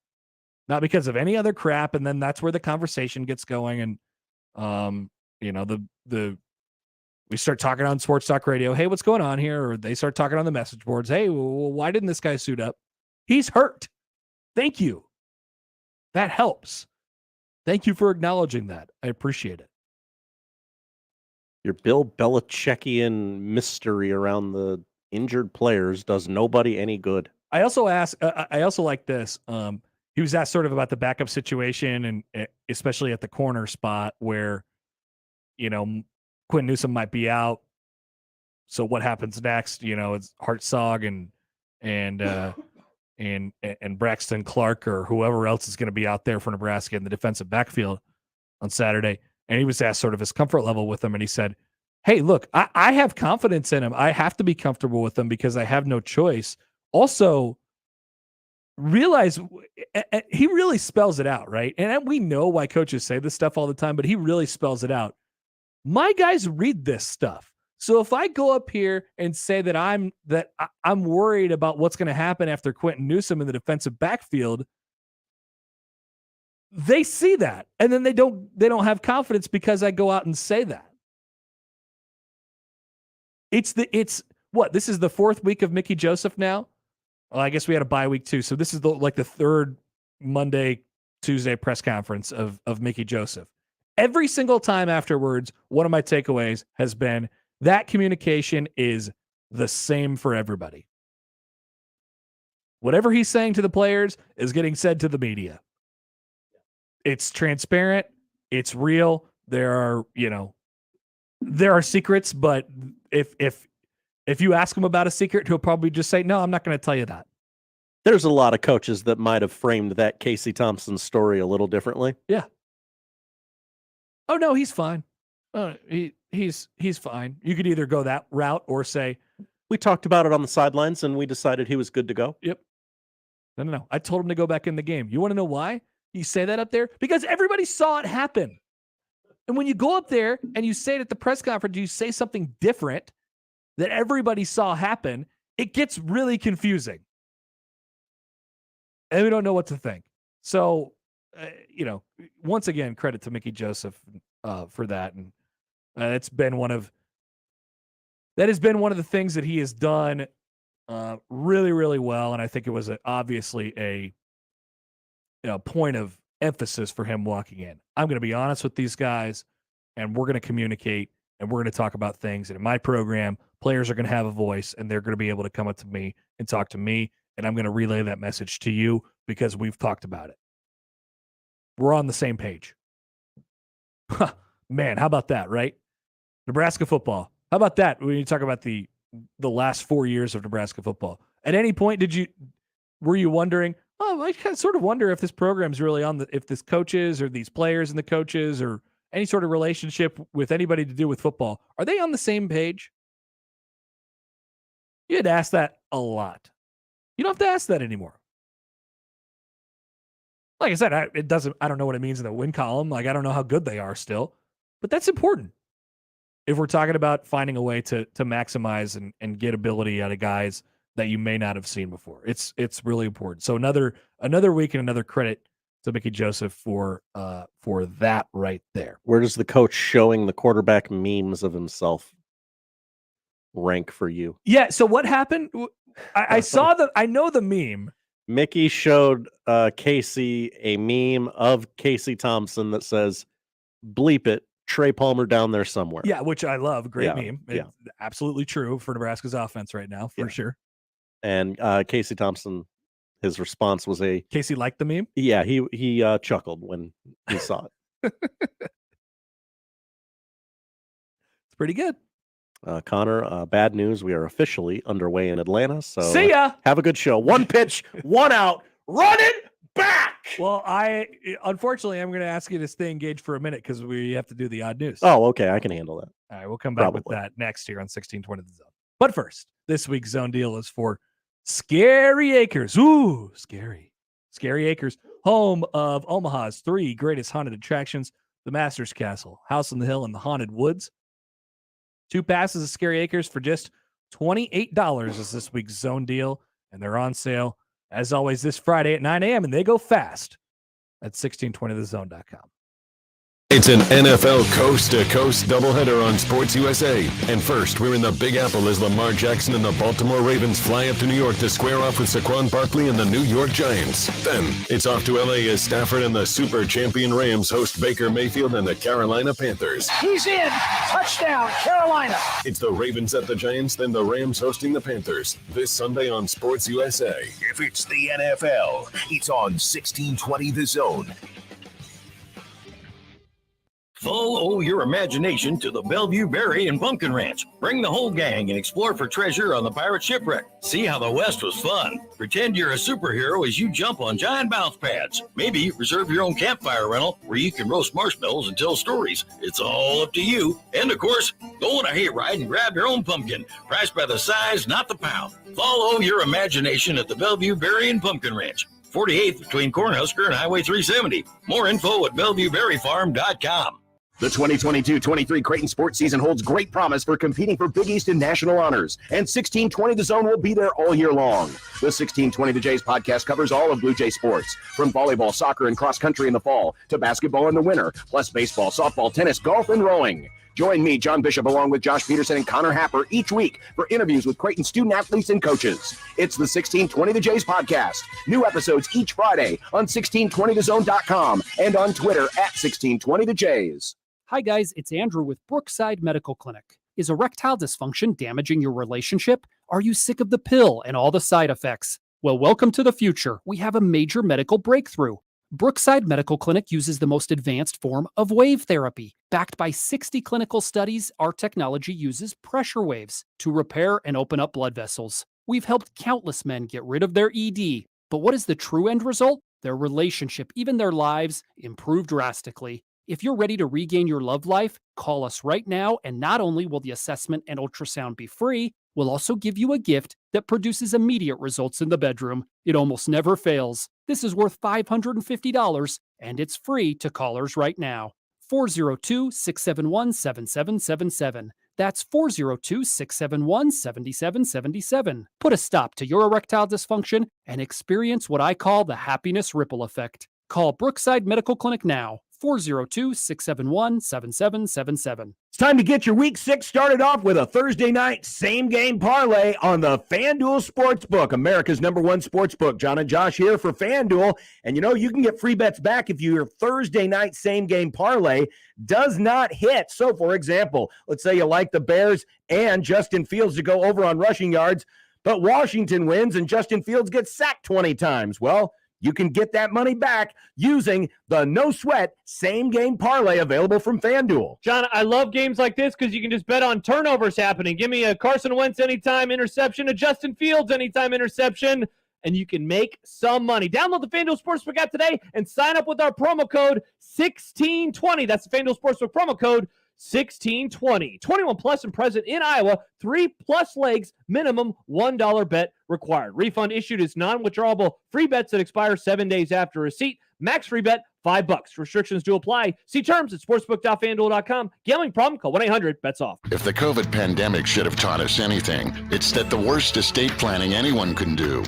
not because of any other crap. And then that's where the conversation gets going. And, we start talking on Sports Talk Radio. Hey, what's going on here? Or they start talking on the message boards. Hey, well, why didn't this guy suit up? He's hurt. Thank you. That helps. Thank you for acknowledging that. I appreciate it. Your Bill Belichickian mystery around the injured players does nobody any good. I also like this. He was asked sort of about the backup situation, and especially at the corner spot where, Quinn Newsome might be out. So what happens next? It's Hartzog and Braxton Clark or whoever else is going to be out there for Nebraska in the defensive backfield on Saturday. And he was asked sort of his comfort level with him. And he said, hey, look, I have confidence in him. I have to be comfortable with him because I have no choice. Also, realize he really spells it out, right? And we know why coaches say this stuff all the time, but he really spells it out. My guys read this stuff. So if I go up here and say that I'm worried about what's going to happen after Quentin Newsome in the defensive backfield, they see that, and then they don't have confidence because I go out and say that. It's what? This is the 4th week of Mickey Joseph now. Well, I guess we had a bye week too, so this is the 3rd Monday, Tuesday press conference of Mickey Joseph. Every single time afterwards, one of my takeaways has been that communication is the same for everybody. Whatever he's saying to the players is getting said to the media. It's transparent. It's real. There are secrets, but if you ask him about a secret, he'll probably just say, no, I'm not going to tell you that. There's a lot of coaches that might have framed that Casey Thompson story a little differently. Yeah. Oh no, he's fine. He's fine. You could either go that route or say, we talked about it on the sidelines and we decided he was good to go. Yep. No. I told him to go back in the game. You want to know why you say that up there? Because everybody saw it happen. And when you go up there and you say it at the press conference, you say something different that everybody saw happen, it gets really confusing. And we don't know what to think. So, once again, credit to Mickey Joseph for that. And that has been one of the things that he has done really, really well. And I think it was obviously a point of emphasis for him walking in. I'm going to be honest with these guys, and we're going to communicate, and we're going to talk about things. And in my program, players are going to have a voice, and they're going to be able to come up to me and talk to me, and I'm going to relay that message to you because we've talked about it. We're on the same page. Man, how about that, right? Nebraska football. How about that when you talk about the last 4 years of Nebraska football? At any point, were you wondering, I kind of sort of wonder if this program's really if this coaches or these players and the coaches or any sort of relationship with anybody to do with football, are they on the same page? You had to ask that a lot. You don't have to ask that anymore. Like I said, I don't know what it means in the win column. Like, I don't know how good they are still, but that's important. If we're talking about finding a way to maximize and get ability out of guys that you may not have seen before, it's really important. So another week and another credit to Mickey Joseph for that right there. Where does the coach showing the quarterback memes of himself rank for you? Yeah. So what happened? I saw I know the meme. Mickey showed Casey a meme of Casey Thompson that says, bleep it, Trey Palmer down there somewhere. Yeah, which I love. Great meme. Yeah. It's absolutely true for Nebraska's offense right now, for sure. And Casey Thompson, his response was Casey liked the meme? Yeah, he chuckled when he saw it. It's pretty good. Connor, bad news. We are officially underway in Atlanta. So see ya. Have a good show. 1 pitch, 1 out. Run it back. Well, unfortunately, I'm going to ask you to stay engaged for a minute because we have to do the odd news. Oh, okay. I can handle that. All right. We'll come back with that next here on 1620 The Zone. But first, this week's Zone Deal is for Scary Acres. Ooh, scary. Scary Acres, home of Omaha's 3 greatest haunted attractions, the Master's Castle, House on the Hill, and the Haunted Woods. 2 passes of Scary Acres for just $28 is this week's Zone Deal, and they're on sale, as always, this Friday at 9 a.m., and they go fast at 1620thezone.com. It's an NFL coast-to-coast doubleheader on Sports USA. And first, we're in the Big Apple as Lamar Jackson and the Baltimore Ravens fly up to New York to square off with Saquon Barkley and the New York Giants. Then, it's off to L.A. as Stafford and the super champion Rams host Baker Mayfield and the Carolina Panthers. He's in. Touchdown, Carolina. It's the Ravens at the Giants, then the Rams hosting the Panthers. This Sunday on Sports USA. If it's the NFL, it's on 1620 The Zone. Follow your imagination to the Bellevue Berry and Pumpkin Ranch. Bring the whole gang and explore for treasure on the pirate shipwreck. See how the West was fun. Pretend you're a superhero as you jump on giant bounce pads. Maybe reserve your own campfire rental where you can roast marshmallows and tell stories. It's all up to you. And of course, go on a hayride and grab your own pumpkin. Priced by the size, not the pound. Follow your imagination at the Bellevue Berry and Pumpkin Ranch. 48th between Cornhusker and Highway 370. More info at BellevueBerryFarm.com. The 2022-23 Creighton sports season holds great promise for competing for Big East and national honors, and 1620 The Zone will be there all year long. The 1620 The Jays podcast covers all of Blue Jay sports, from volleyball, soccer, and cross country in the fall to basketball in the winter, plus baseball, softball, tennis, golf, and rowing. Join me, John Bishop, along with Josh Peterson and Connor Happer each week for interviews with Creighton student athletes and coaches. It's the 1620 The Jays podcast. New episodes each Friday on 1620thezone.com and on Twitter at 1620 The Jays. Hi guys, it's Andrew with Brookside Medical Clinic. Is erectile dysfunction damaging your relationship? Are you sick of the pill and all the side effects? Well, welcome to the future. We have a major medical breakthrough. Brookside Medical Clinic uses the most advanced form of wave therapy. Backed by 60 clinical studies, our technology uses pressure waves to repair and open up blood vessels. We've helped countless men get rid of their ED. But what is the true end result? Their relationship, even their lives, improve drastically. If you're ready to regain your love life, call us right now, and not only will the assessment and ultrasound be free, we'll also give you a gift that produces immediate results in the bedroom. It almost never fails. This is worth $550, and it's free to callers right now. 402-671-7777. That's 402-671-7777. Put a stop to your erectile dysfunction and experience what I call the happiness ripple effect. Call Brookside Medical Clinic now. 402-671-7777. It's time to get your Week 6 started off with a Thursday night same-game parlay on the FanDuel Sportsbook, America's #1 sportsbook. John and Josh here for FanDuel. And you can get free bets back if your Thursday night same-game parlay does not hit. So, for example, let's say you like the Bears and Justin Fields to go over on rushing yards, but Washington wins and Justin Fields gets sacked 20 times. Well, you can get that money back using the no-sweat same-game parlay available from FanDuel. John, I love games like this because you can just bet on turnovers happening. Give me a Carson Wentz anytime interception, a Justin Fields anytime interception, and you can make some money. Download the FanDuel Sportsbook app today and sign up with our promo code 1620. That's the FanDuel Sportsbook promo code 1620. 21 plus and present in Iowa. 3+ legs. Minimum $1 bet required. Refund issued as non-withdrawable free bets that expire 7 days after receipt. Max free bet $5. Restrictions do apply. See terms at sportsbook.fanduel.com. Gambling problem? Call 1-800-BETS-OFF. If the COVID pandemic should have taught us anything, it's that the worst estate planning anyone can do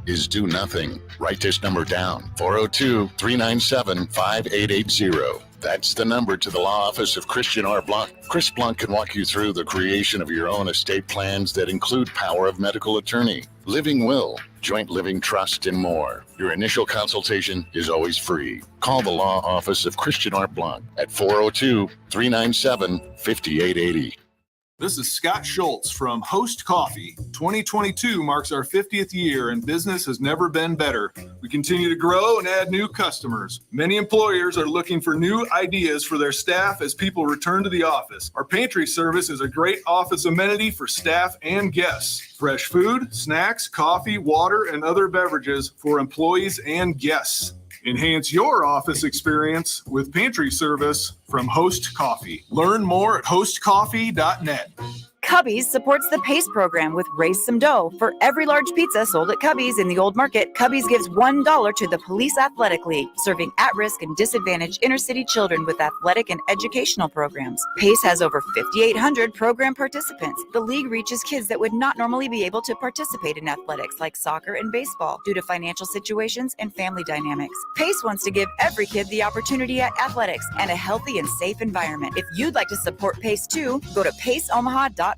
is do nothing. Write this number down: 402-397-5880. That's the number to the law office of Christian R. Blanc. Chris Blanc can walk you through the creation of your own estate plans that include power of medical attorney, living will, joint living trust, and more. Your initial consultation is always free. Call the law office of Christian R. Blanc at 402-397-5880. This is Scott Schultz from Host Coffee. 2022 marks our 50th year and business has never been better. We continue to grow and add new customers. Many employers are looking for new ideas for their staff as people return to the office. Our pantry service is a great office amenity for staff and guests. Fresh food, snacks, coffee, water, and other beverages for employees and guests. Enhance your office experience with pantry service from Host Coffee. Learn more at hostcoffee.net. Cubby's supports the PACE program with Raise Some Dough. For every large pizza sold at Cubby's in the Old Market, Cubby's gives $1 to the Police Athletic League, serving at-risk and disadvantaged inner-city children with athletic and educational programs. PACE has over 5,800 program participants. The league reaches kids that would not normally be able to participate in athletics like soccer and baseball due to financial situations and family dynamics. PACE wants to give every kid the opportunity at athletics and a healthy and safe environment. If you'd like to support PACE too, go to paceomaha.org.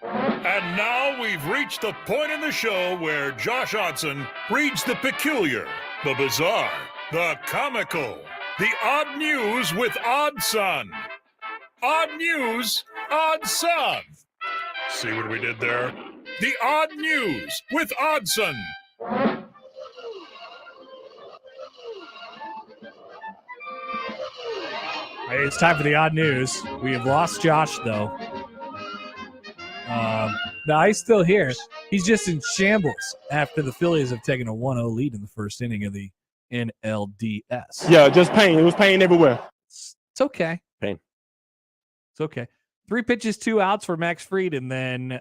And now we've reached the point in the show where Josh Odson reads the peculiar, the bizarre, the comical, the odd news with Odd Son. Odd news, Odd Son. See what we did there? The odd news with Oddson. Hey, it's time for the odd news. We have lost Josh, though. No, he's still here. He's just in shambles after the Phillies have taken a 1-0 lead in the first inning of the NLDS. Yeah, just pain. It was pain everywhere. It's okay. Pain. It's okay. 3 pitches, 2 outs for Max Fried, and then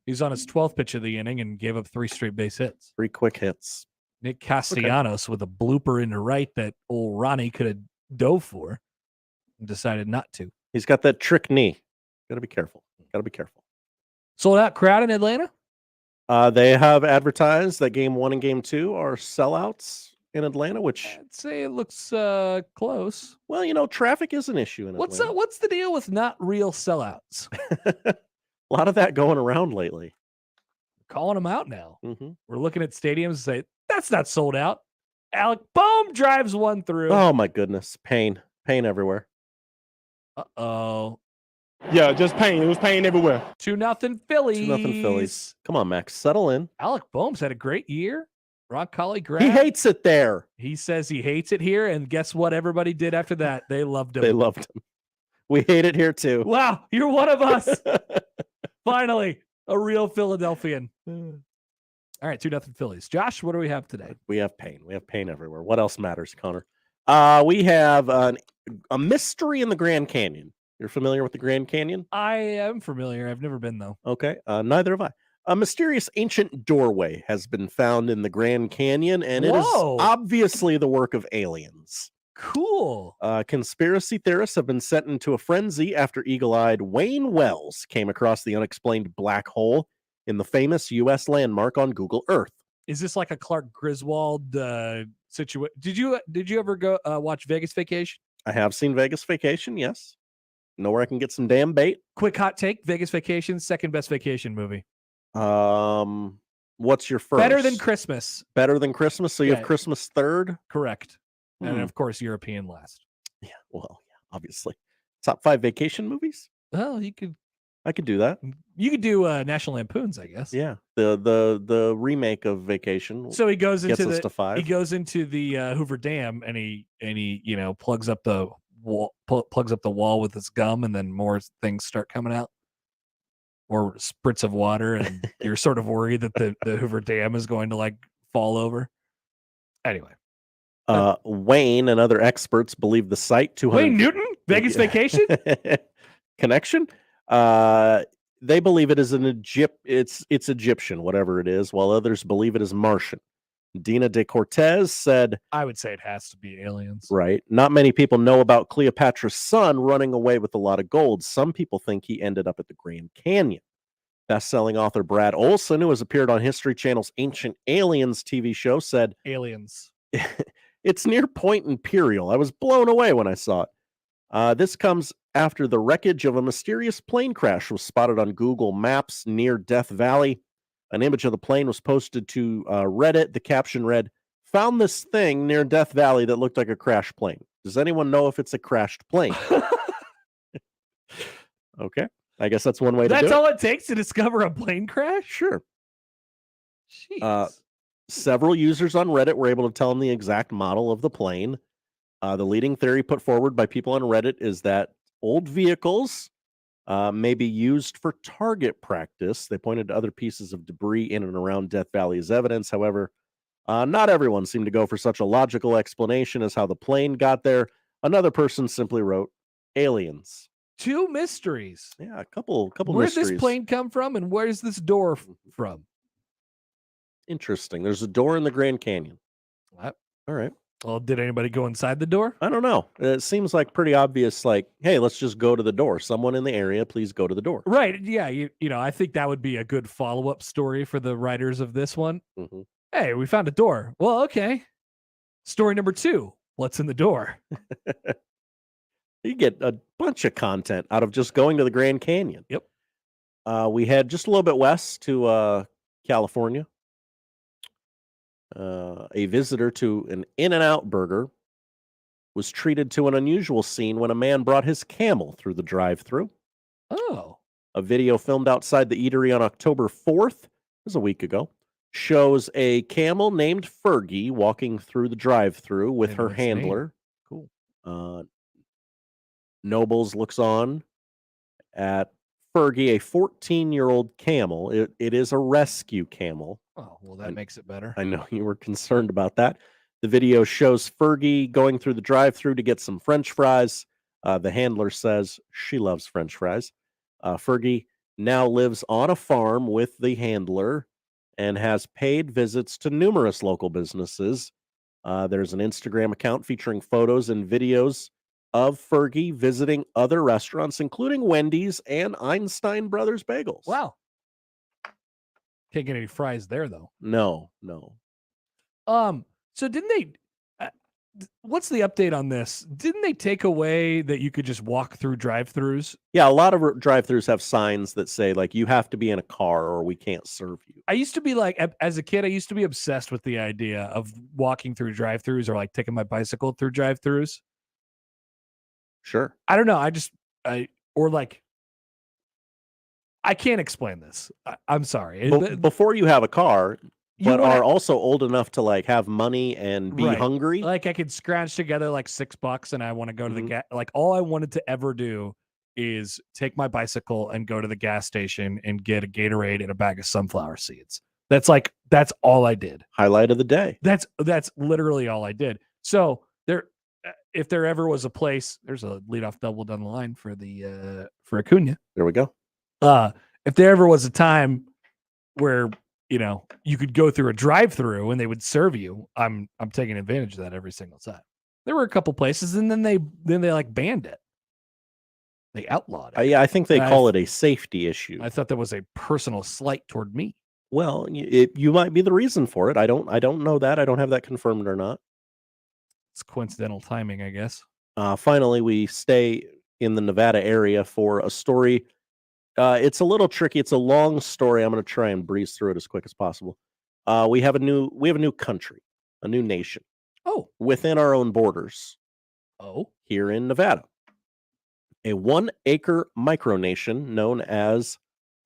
he's on his 12th pitch of the inning and gave up 3 straight base hits. 3 quick hits. Nick Castellanos with a blooper into right that old Ronnie could have dove for and decided not to. He's got that trick knee. Got to be careful. Got to be careful. Sold out crowd in Atlanta? They have advertised that game 1 and game 2 are sellouts in Atlanta, which I'd say it looks close. Well, traffic is an issue in Atlanta. What's the deal with not real sellouts? A lot of that going around lately. Calling them out now. Mm-hmm. We're looking at stadiums and say, that's not sold out. Alec Boehm drives one through. Oh, my goodness. Pain everywhere. Uh-oh. Yeah, just pain. It was pain everywhere. 2-0 Phillies. 2-0 Phillies. Come on, Max. Settle in. Alec Boehm's had a great year. Rock Collie grad. He hates it there. He says he hates it here, and guess what everybody did after that? They loved him. They loved him. We hate it here, too. Wow, you're one of us. Finally, a real Philadelphian. All right, 2-0 Phillies. Josh, what do we have today? We have pain. We have pain everywhere. What else matters, Connor? We have a mystery in the Grand Canyon. You're familiar with the Grand Canyon? I am familiar. I've never been, though. Okay, neither have I. A mysterious ancient doorway has been found in the Grand Canyon, and it is obviously the work of aliens. Cool. Conspiracy theorists have been sent into a frenzy after eagle-eyed Wayne Wells came across the unexplained black hole in the famous U.S. landmark on Google Earth. Is this like a Clark Griswold situation? Did you ever go watch Vegas Vacation? I have seen Vegas Vacation, yes. Know where I can get some damn bait. Quick hot take: Vegas Vacation, second best vacation movie. What's your first? Better than Christmas. Better than Christmas. So you have Christmas third. Correct. And of course, European last. Yeah. Well, yeah. Obviously, top 5 vacation movies. Well, I could do that. You could do National Lampoons, I guess. Yeah. The remake of Vacation. So he goes into gets us to 5. He goes into the Hoover Dam and he plugs up the wall with his gum, and then more things start coming out, or spritz of water, and you're sort of worried that the Hoover Dam is going to like fall over. Anyway, Wayne and other experts believe the site 200 Wayne Newton, Vegas Vacation connection. They believe it is it's Egyptian, whatever it is, while others believe it is Martian. Dina de Cortez said, I would say it has to be aliens. Right. Not many people know about Cleopatra's son running away with a lot of gold. Some people think he ended up at the Grand Canyon. Best-selling author Brad Olson, who has appeared on History Channel's Ancient Aliens TV show, said, Aliens. It's near Point Imperial. I was blown away when I saw it. This comes after the wreckage of a mysterious plane crash was spotted on Google Maps near Death Valley. An image of the plane was posted to Reddit. The caption read, "Found this thing near Death Valley that looked like a crashed plane. Does anyone know if it's a crashed plane?" Okay. I guess that's one way to do it. That's all it takes to discover a plane crash? Sure. Jeez. Several users on Reddit were able to tell them the exact model of the plane. The leading theory put forward by people on Reddit is that old vehicles may be used for target practice. They pointed to other pieces of debris in and around Death Valley as evidence. However, not everyone seemed to go for such a logical explanation as how the plane got there. Another person simply wrote, aliens. 2 mysteries. Yeah, a couple Where'd mysteries. this plane come from, and where's this door from? Interesting. There's a door in the Grand Canyon. What? All right. Well, did anybody go inside the door? I don't know. It seems like pretty obvious, like, hey, let's just go to the door. Someone in the area, please go to the door. Right. Yeah. You know, I think that would be a good follow-up story for the writers of this one. Mm-hmm. Hey, we found a door. Well, okay. Story number 2. What's in the door? You get a bunch of content out of just going to the Grand Canyon. Yep. We head just a little bit west to California. A visitor to an In-N-Out burger was treated to an unusual scene when a man brought his camel through the drive-thru. Oh. A video filmed outside the eatery on October 4th, it was a week ago, shows a camel named Fergie walking through the drive-thru with her handler. Cool. Nobles looks on at Fergie, a 14-year-old camel. It is a rescue camel. Oh, well, that makes it better. I know you were concerned about that. The video shows Fergie going through the drive-thru to get some French fries. The handler says she loves French fries. Fergie now lives on a farm with the handler, and has paid visits to numerous local businesses. There's an Instagram account featuring photos and videos of Fergie visiting other restaurants, including Wendy's and Einstein Brothers Bagels. Wow. Can't get any fries there, though. No. So didn't they? What's the update on this? Didn't they take away that you could just walk through drive-thrus? Yeah, a lot of drive-thrus have signs that say like you have to be in a car or we can't serve you. I used to be like, as a kid, I used to be obsessed with the idea of walking through drive-thrus or like taking my bicycle through drive-thrus. Sure. I don't know. I can't explain this. I'm sorry. Before you have a car, You but wanna- are also old enough to like have money and be Right. hungry. Like I could scratch together like $6 and I want to go to the Mhm. gas. Like all I wanted to ever do is take my bicycle and go to the gas station and get a Gatorade and a bag of sunflower seeds. That's all I did. Highlight of the day. That's literally all I did. So if there ever was a place, there's a leadoff double down the line for Acuna. There we go. If there ever was a time where you could go through a drive-through and they would serve you, I'm taking advantage of that every single time. There were a couple places, and then they like banned it. They outlawed it. Yeah, I think they call it a safety issue. I thought that was a personal slight toward me. Well, you might be the reason for it. I don't know that. I don't have that confirmed or not. It's coincidental timing, I guess. Finally, we stay in the Nevada area for a story. It's a little tricky. It's a long story. I'm going to try and breeze through it as quick as possible. We have a new country, a new nation. Oh, within our own borders. Oh, here in Nevada, a 1-acre micronation known as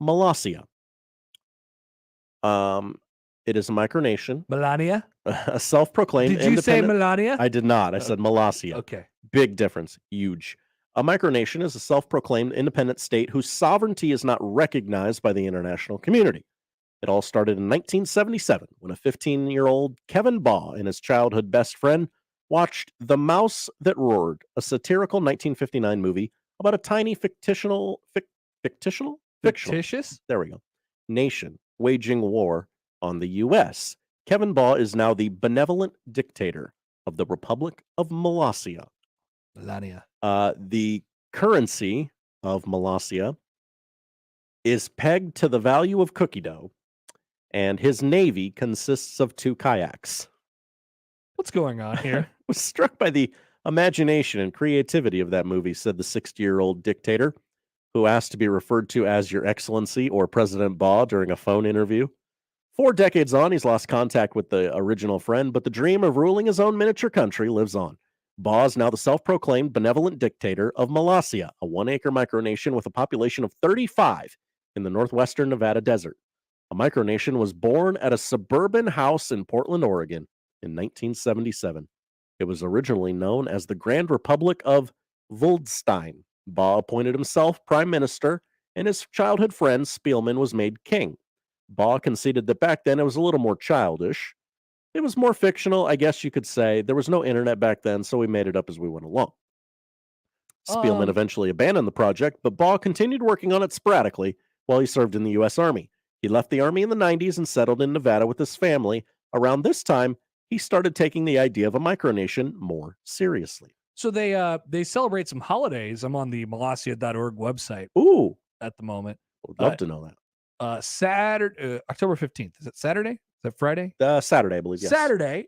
Molossia. It is a micronation. Melania? A self-proclaimed Did you say independent- Melania? I did not. I said Molossia. Okay. Big difference. Huge. A micronation is a self-proclaimed independent state whose sovereignty is not recognized by the international community. It all started in 1977 when a 15-year-old Kevin Baugh and his childhood best friend watched The Mouse That Roared, a satirical 1959 movie about a tiny fictitious? There we go. Nation waging war on the U.S. Kevin Baugh is now the benevolent dictator of the Republic of Molossia. Melania. The currency of Molossia is pegged to the value of cookie dough, and his navy consists of 2 kayaks. What's going on here? I was struck by the imagination and creativity of that movie, said the 60-year-old dictator, who asked to be referred to as Your Excellency or President Baugh during a phone interview. 4 decades on, he's lost contact with the original friend, but the dream of ruling his own miniature country lives on. Baugh is now the self-proclaimed benevolent dictator of Molossia, a 1-acre micronation with a population of 35 in the northwestern Nevada desert. A micronation was born at a suburban house in Portland, Oregon in 1977. It was originally known as the Grand Republic of Vuldstein. Baugh appointed himself prime minister, and his childhood friend Spielman was made king. Baugh conceded that back then it was a little more childish. It was more fictional, I guess you could say. There was no internet back then, so we made it up as we went along. Spielman eventually abandoned the project, but Baugh continued working on it sporadically while he served in the U.S. Army. He left the Army in the 90s and settled in Nevada with his family. Around this time, he started taking the idea of a micronation more seriously. So they celebrate some holidays. I'm on the molossia.org website. Ooh. At the moment. Would love to know that. Saturday, October 15th. Is it Saturday? Is that Friday? Saturday, I believe, yes. Saturday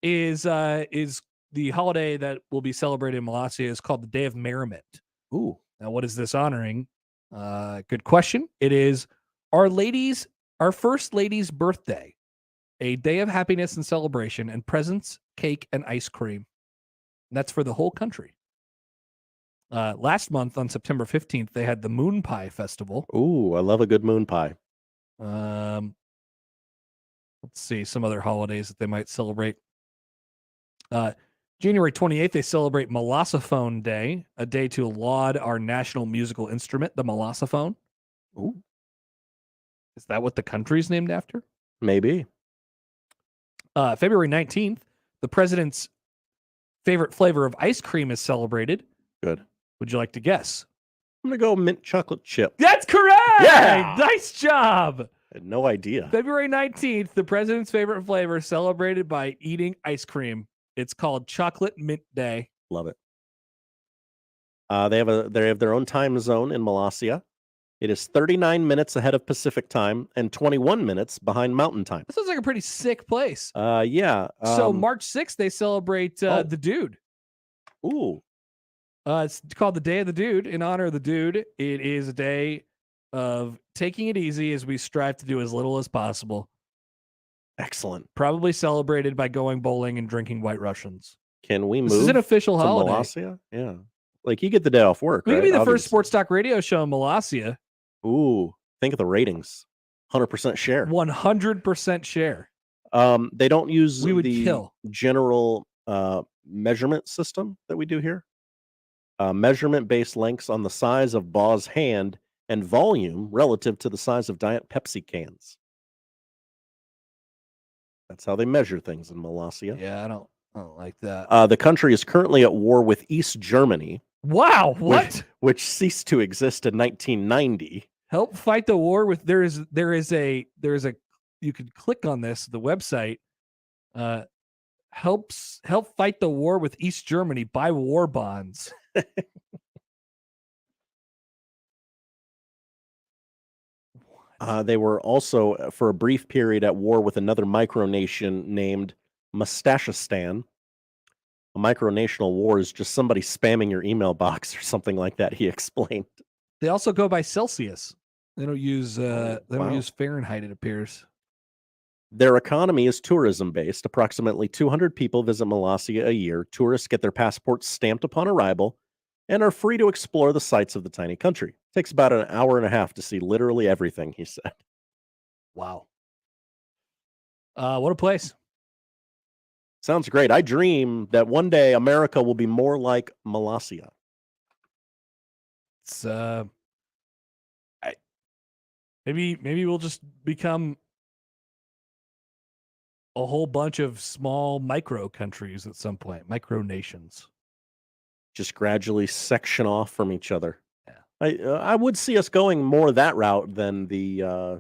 is the holiday that will be celebrated in Molossia. Is called the Day of Merriment. Ooh. Now, what is this honoring? Good question. It is our First Lady's birthday, a day of happiness and celebration, and presents, cake, and ice cream. And that's for the whole country. Last month on September 15th, they had the Moon Pie Festival. Ooh, I love a good moon pie. Let's see some other holidays that they might celebrate. January 28th, they celebrate Molossophone Day, a day to laud our national musical instrument, the molossophone. Ooh. Is that what the country's named after? Maybe. February 19th, the president's favorite flavor of ice cream is celebrated. Good. Would you like to guess? I'm going to go mint chocolate chip. That's correct! Yeah! Nice job! had no idea. February 19th, the president's favorite flavor celebrated by eating ice cream. It's called Chocolate Mint Day. Love it. They have their own time zone in Molossia. It is 39 minutes ahead of Pacific time and 21 minutes behind Mountain time. This sounds like a pretty sick place. Yeah. So March 6th, they celebrate the dude. Ooh. It's called the Day of the Dude in honor of the dude. It is a day of taking it easy as we strive to do as little as possible. Excellent. Probably celebrated by going bowling and drinking White Russians. Can we move? This is an official to holiday. Molossia? Yeah. Like you get the day off work. We could right? be the first sports talk radio show in Molossia. Ooh, think of the ratings. 100% share. 100% share. They don't use the general measurement system that we do here. Measurement-based lengths on the size of Baw's hand and volume relative to the size of Diet Pepsi cans. That's how they measure things in Molossia. Yeah, I don't like that. The country is currently at war with East Germany. Wow, what? Which ceased to exist in 1990. Help fight the war with there is a you can click on this, the website help fight the war with East Germany, buy war bonds. They were also for a brief period at war with another micronation named Mustachistan. A micronational war is just somebody spamming your email box or something like that, he explained. They also go by Celsius. They don't use don't use Fahrenheit, it appears. Their economy is tourism based. Approximately 200 people visit Molossia a year. Tourists get their passports stamped upon arrival and are free to explore the sights of the tiny country. It takes about an hour and a half to see literally everything, he said. Wow. What a place. Sounds great. I dream that one day America will be more like Molossia. It's maybe we'll just become a whole bunch of small micro countries at some point, micro nations. Just gradually section off from each other. Yeah. I would see us going more that route than the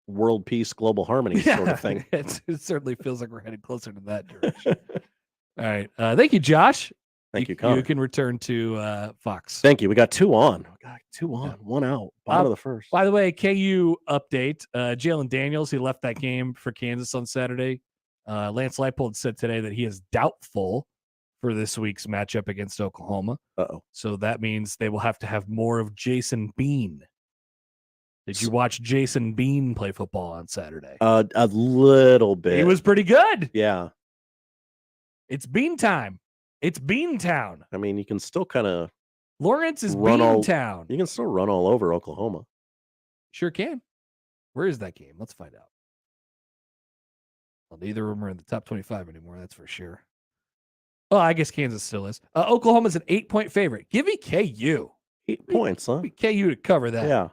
world peace, global harmony sort of thing. It certainly feels like we're headed closer to that direction. All right. Thank you, Josh. Thank you, Connor. You can return to Fox. Thank you. We got two on. One out. Bottom of the first. By the way, KU update. Jalen Daniels, he left that game for Kansas on Saturday. Lance Leipold said today that he is doubtful for this week's matchup against Oklahoma. Uh-oh. So that means they will have to have more of Jason Bean. Did you watch Jason Bean play football on Saturday? A little bit. He was pretty good. Yeah. It's Bean time. It's Bean Town. I mean, you can still kind of Lawrence is Bean Town. You can still run all over Oklahoma. Sure can. Where is that game? Let's find out. Well, neither of them are in the top 25 anymore, that's for sure. Well, I guess Kansas still is. Oklahoma's an 8-point favorite. Give me KU. 8 points, huh? KU to cover that. Yeah.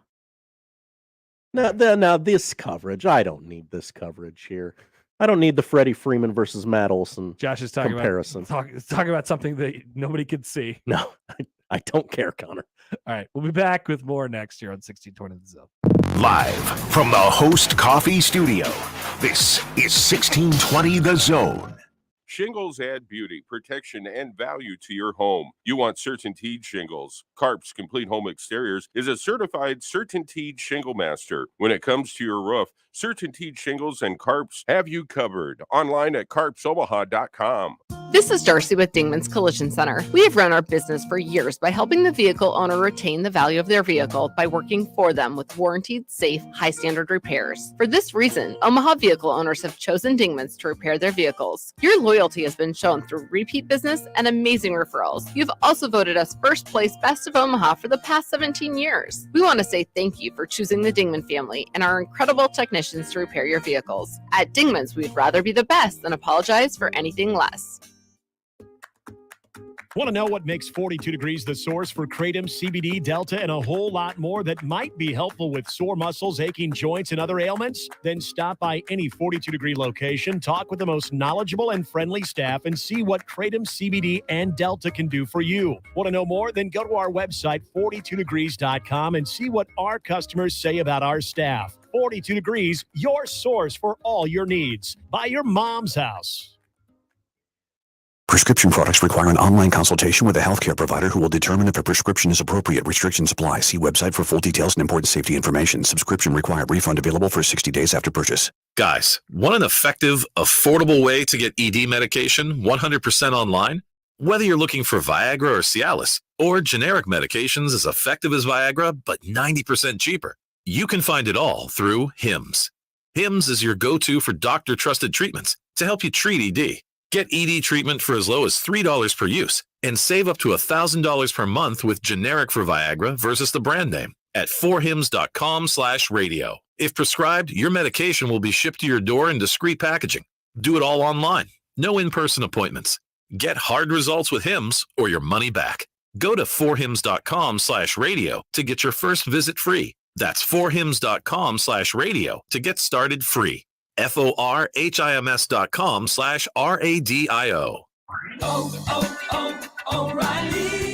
Now this coverage. I don't need this coverage here. I don't need the Freddie Freeman versus Matt Olson Josh is talking comparison. Talking about something that nobody could see. No, I don't care, Connor. All right, we'll be back with more next year on 1620 The Zone. Live from the Host Coffee Studio, this is 1620 The Zone. Shingles add beauty, protection, and value to your home. You want CertainTeed shingles. Carp's Complete Home Exteriors is a certified CertainTeed shingle master. When it comes to your roof, CertainTeed shingles and Carp's have you covered. Online at carpsomaha.com. This is Darcy with Dingman's Collision Center. We have run our business for years by helping the vehicle owner retain the value of their vehicle by working for them with warranted, safe, high-standard repairs. For this reason, Omaha vehicle owners have chosen Dingman's to repair their vehicles. Your loyalty has been shown through repeat business and amazing referrals. You've also voted us first place Best of Omaha for the past 17 years. We want to say thank you for choosing the Dingman family and our incredible technicians to repair your vehicles. At Dingman's, we'd rather be the best than apologize for anything less. Want to know what makes 42 Degrees the source for Kratom, CBD, Delta, and a whole lot more that might be helpful with sore muscles, aching joints, and other ailments? Then stop by any 42 Degree location, talk with the most knowledgeable and friendly staff, and see what Kratom, CBD, and Delta can do for you. Want to know more? Then go to our website, 42degrees.com, and see what our customers say about our staff. 42 Degrees, your source for all your needs. By your mom's house. Prescription products require an online consultation with a healthcare provider who will determine if a prescription is appropriate. Restrictions apply. See website for full details and important safety information. Subscription required. Refund available for 60 days after purchase. Guys, want an effective, affordable way to get ED medication 100% online? Whether you're looking for Viagra or Cialis, or generic medications as effective as Viagra but 90% cheaper, you can find it all through HIMS. HIMS is your go-to for doctor-trusted treatments to help you treat ED. Get ED treatment for as low as $3 per use and save up to $1,000 per month with generic for Viagra versus the brand name at 4hims.com/radio. If prescribed, your medication will be shipped to your door in discreet packaging. Do it all online. No in-person appointments. Get hard results with HIMS or your money back. Go to 4hims.com/radio to get your first visit free. That's 4hims.com/radio to get started free. forhims.com/radio.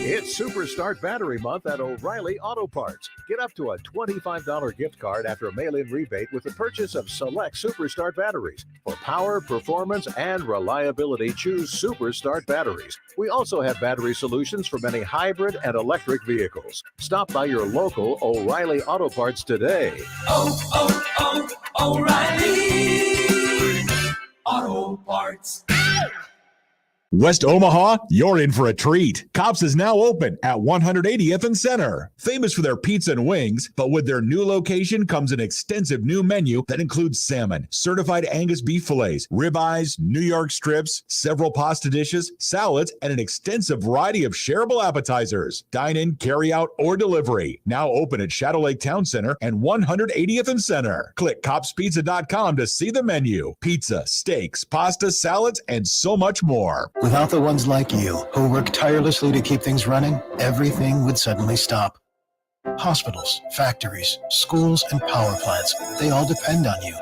It's Super Start Battery Month at O'Reilly Auto Parts. Get up to a $25 gift card after a mail-in rebate with the purchase of select Super Start batteries. For power, performance, and reliability, choose Super Start batteries. We also have battery solutions for many hybrid and electric vehicles. Stop by your local O'Reilly Auto Parts today. O'Reilly Auto Parts. West Omaha, you're in for a treat. Cops is now open at 180th and Center. Famous for their pizza and wings, but with their new location comes an extensive new menu that includes salmon, certified Angus beef fillets, ribeyes, New York strips, several pasta dishes, salads, and an extensive variety of shareable appetizers. Dine in, carry out, or delivery. Now open at Shadow Lake Town Center and 180th and Center. Click copspizza.com to see the menu. Pizza, steaks, pasta, salads, and so much more. Without the ones like you, who work tirelessly to keep things running, everything would suddenly stop. Hospitals, factories, schools, and power plants, they all depend on you.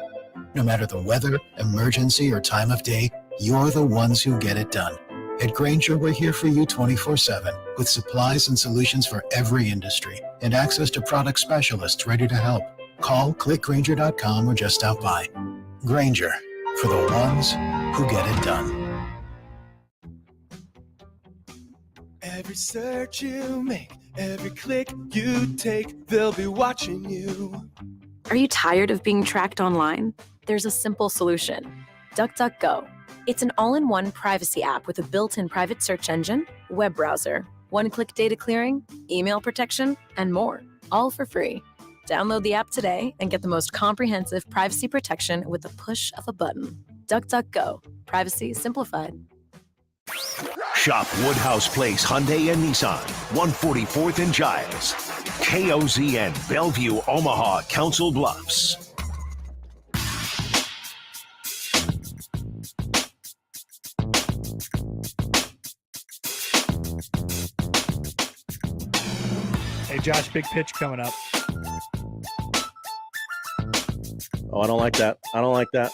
No matter the weather, emergency, or time of day, you're the ones who get it done. At Grainger, we're here for you 24/7, with supplies and solutions for every industry, and access to product specialists ready to help. Call, click Grainger.com, or just stop by. Grainger, for the ones who get it done. Every search you make, every click you take, they'll be watching you. Are you tired of being tracked online? There's a simple solution. DuckDuckGo. It's an all-in-one privacy app with a built-in private search engine, web browser, one-click data clearing, email protection, and more, all for free. Download the app today and get the most comprehensive privacy protection with the push of a button. DuckDuckGo. Privacy simplified. Shop Woodhouse Place Hyundai and Nissan, 144th and Giles. KOZN, Bellevue, Omaha, Council Bluffs. Hey, Josh, big pitch coming up. Oh, I don't like that. I don't like that.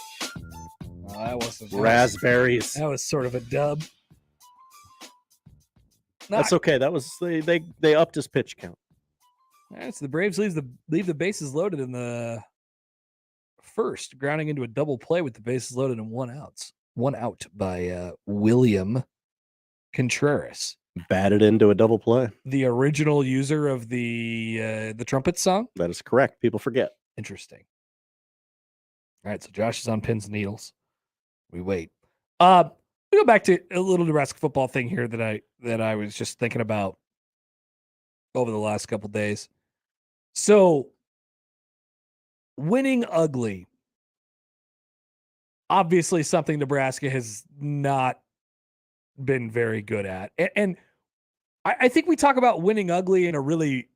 That wasn't Raspberries. That was sort of a dub. That's okay. That was they upped his pitch count. All right, so the Braves leave the bases loaded in the first, grounding into a double play with the bases loaded and one out by William Contreras. Batted into a double play. The original user of the trumpet song. That is correct. People forget. Interesting. All right, so Josh is on pins and needles. We wait. We go back to a little Nebraska football thing here that I was just thinking about over the last couple days. So, winning ugly, obviously something Nebraska has not been very good at, and I think we talk about winning ugly in a really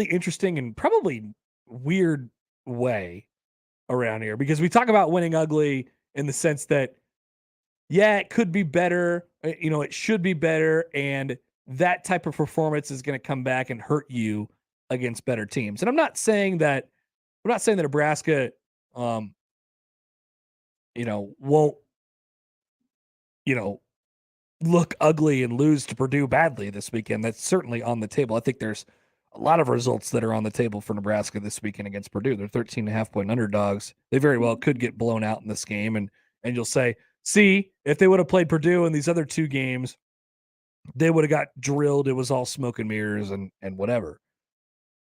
interesting and probably weird way around here, because we talk about winning ugly in the sense that, yeah, it could be better, it should be better, and that type of performance is going to come back and hurt you against better teams. And I'm not saying that Nebraska won't look ugly and lose to Purdue badly this weekend. That's certainly on the table. I think there's a lot of results that are on the table for Nebraska this weekend against Purdue. They're 13.5-point underdogs. They very well could get blown out in this game. And you'll say, see, if they would have played Purdue in these other two games, they would have got drilled. It was all smoke and mirrors and whatever.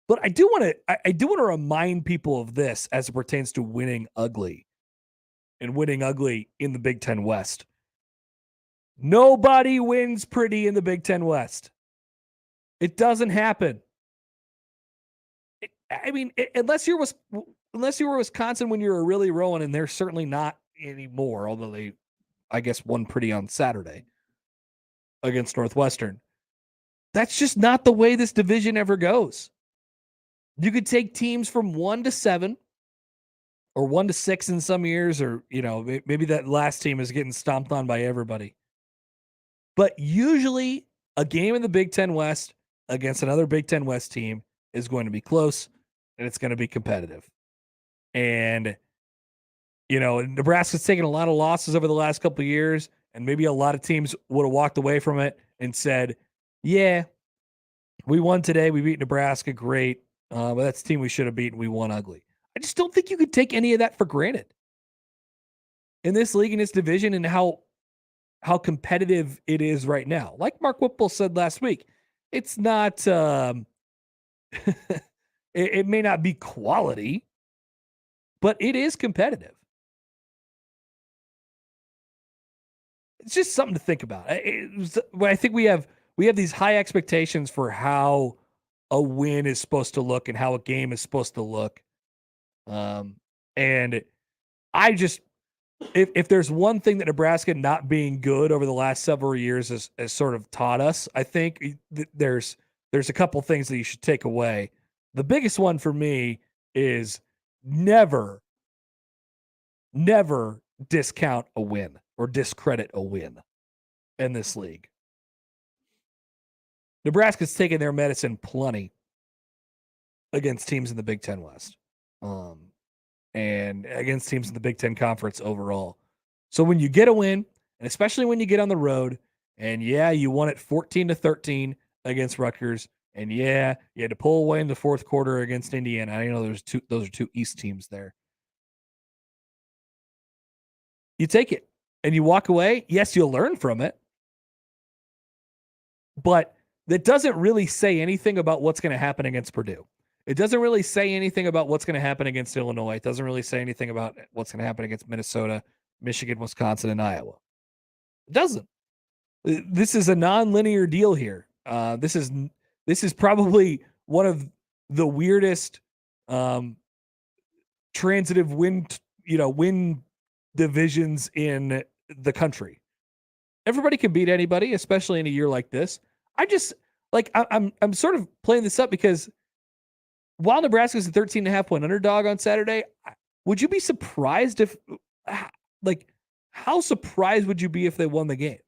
But I do want to remind people of this as it pertains to winning ugly and winning ugly in the Big Ten West. Nobody wins pretty in the Big Ten West. It doesn't happen. Unless you were Wisconsin when you were really rolling, and they're certainly not anymore, although they, I guess, won pretty on Saturday against Northwestern. That's just not the way this division ever goes. You could take teams from 1-7 or 1-6 in some years, or, maybe that last team is getting stomped on by everybody. But usually a game in the Big Ten West against another Big Ten West team is going to be close, and it's going to be competitive. And, Nebraska's taken a lot of losses over the last couple of years, and maybe a lot of teams would have walked away from it and said, yeah, we won today. We beat Nebraska. Great. But that's the team we should have beaten. We won ugly. I just don't think you could take any of that for granted in this league, in this division, and how competitive it is right now. Like Mark Whipple said last week, it's not, it may not be quality, but it is competitive. It's just something to think about. I think we have these high expectations for how a win is supposed to look and how a game is supposed to look. And I just, if there's one thing that Nebraska not being good over the last several years has sort of taught us, I think there's a couple things that you should take away. The biggest one for me is never discount a win or discredit a win in this league. Nebraska's taken their medicine plenty against teams in the Big Ten West, and against teams in the Big Ten Conference overall. So when you get a win, and especially when you get on the road, and you won it 14-13 against Rutgers, and you had to pull away in the fourth quarter against Indiana. I know those are two East teams there. You take it and you walk away. Yes, you'll learn from it, but that doesn't really say anything about what's going to happen against Purdue. It doesn't really say anything about what's going to happen against Illinois. It doesn't really say anything about what's going to happen against Minnesota, Michigan, Wisconsin, and Iowa. It doesn't. This is a non-linear deal here. This is probably one of the weirdest transitive win divisions in the country. Everybody can beat anybody, especially in a year like this. I'm sort of playing this up because while Nebraska is a 13.5-point underdog on Saturday, would you be surprised how surprised would you be if they won the game?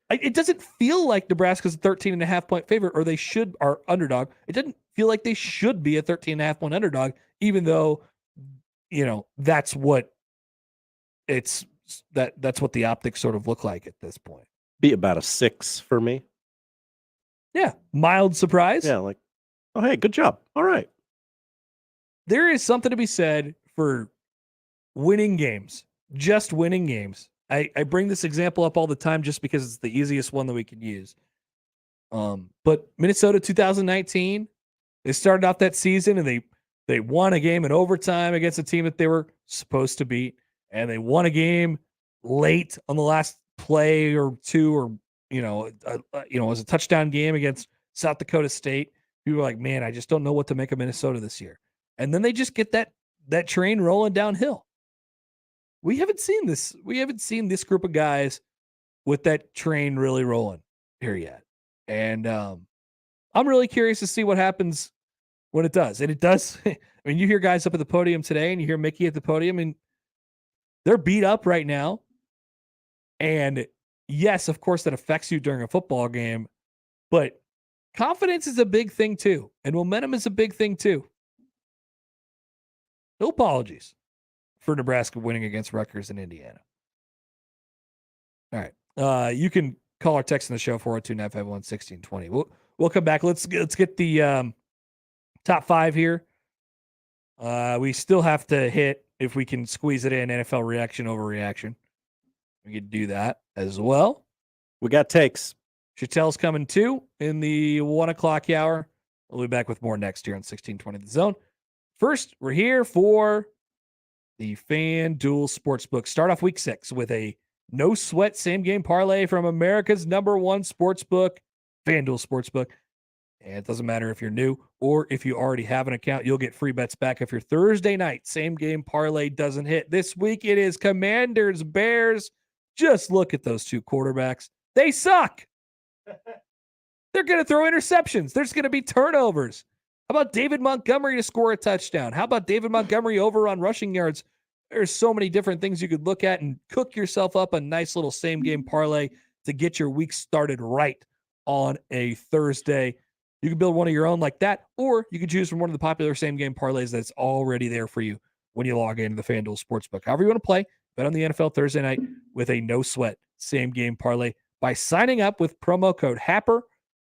It doesn't feel like Nebraska's a 13.5-point favorite, or underdog. It doesn't feel like they should be a 13.5-point underdog, even though, that's what that's what the optics sort of look like at this point. Be about a 6 for me. Yeah. Mild surprise. Yeah. Like, oh, hey, good job. All right. There is something to be said for winning games, just winning games. I bring this example up all the time just because it's the easiest one that we can use. But Minnesota 2019, they started off that season and they won a game in overtime against a team that they were supposed to beat, and they won a game late on the last play or two, or it was a touchdown game against South Dakota State. People were like, man, I just don't know what to make of Minnesota this year. And then they just get that train rolling downhill. We haven't seen this. We haven't seen this group of guys with that train really rolling here yet. And I'm really curious to see what happens when it does. And it does. I mean, you hear guys up at the podium today, and you hear Mickey at the podium, and they're beat up right now. And yes, of course, that affects you during a football game, but confidence is a big thing too. And momentum is a big thing too. No apologies for Nebraska winning against Rutgers and Indiana. All right. You can call or text in the show, 402-951-1620. We'll come back. Let's get the top 5 here. We still have to hit, if we can squeeze it in, NFL reaction, overreaction. We could do that as well. We got takes. Shatel's coming too in the 1 o'clock hour. We'll be back with more next year on 1620 The Zone. First, we're here for the FanDuel Sportsbook. Start off week 6 with a no sweat same game parlay from America's #1 sportsbook, FanDuel Sportsbook. And it doesn't matter if you're new or if you already have an account, you'll get free bets back if your Thursday night same game parlay doesn't hit. This week it is Commanders Bears. Just look at those two quarterbacks. They suck. They're going to throw interceptions. There's going to be turnovers. How about David Montgomery to score a touchdown? How about David Montgomery over on rushing yards? There's so many different things you could look at and cook yourself up a nice little same game parlay to get your week started right on a Thursday. You can build one of your own like that, or you can choose from one of the popular same game parlays that's already there for you when you log into the FanDuel Sportsbook. However you want to play, bet on the NFL Thursday night with a no sweat same game parlay by signing up with promo code Happer.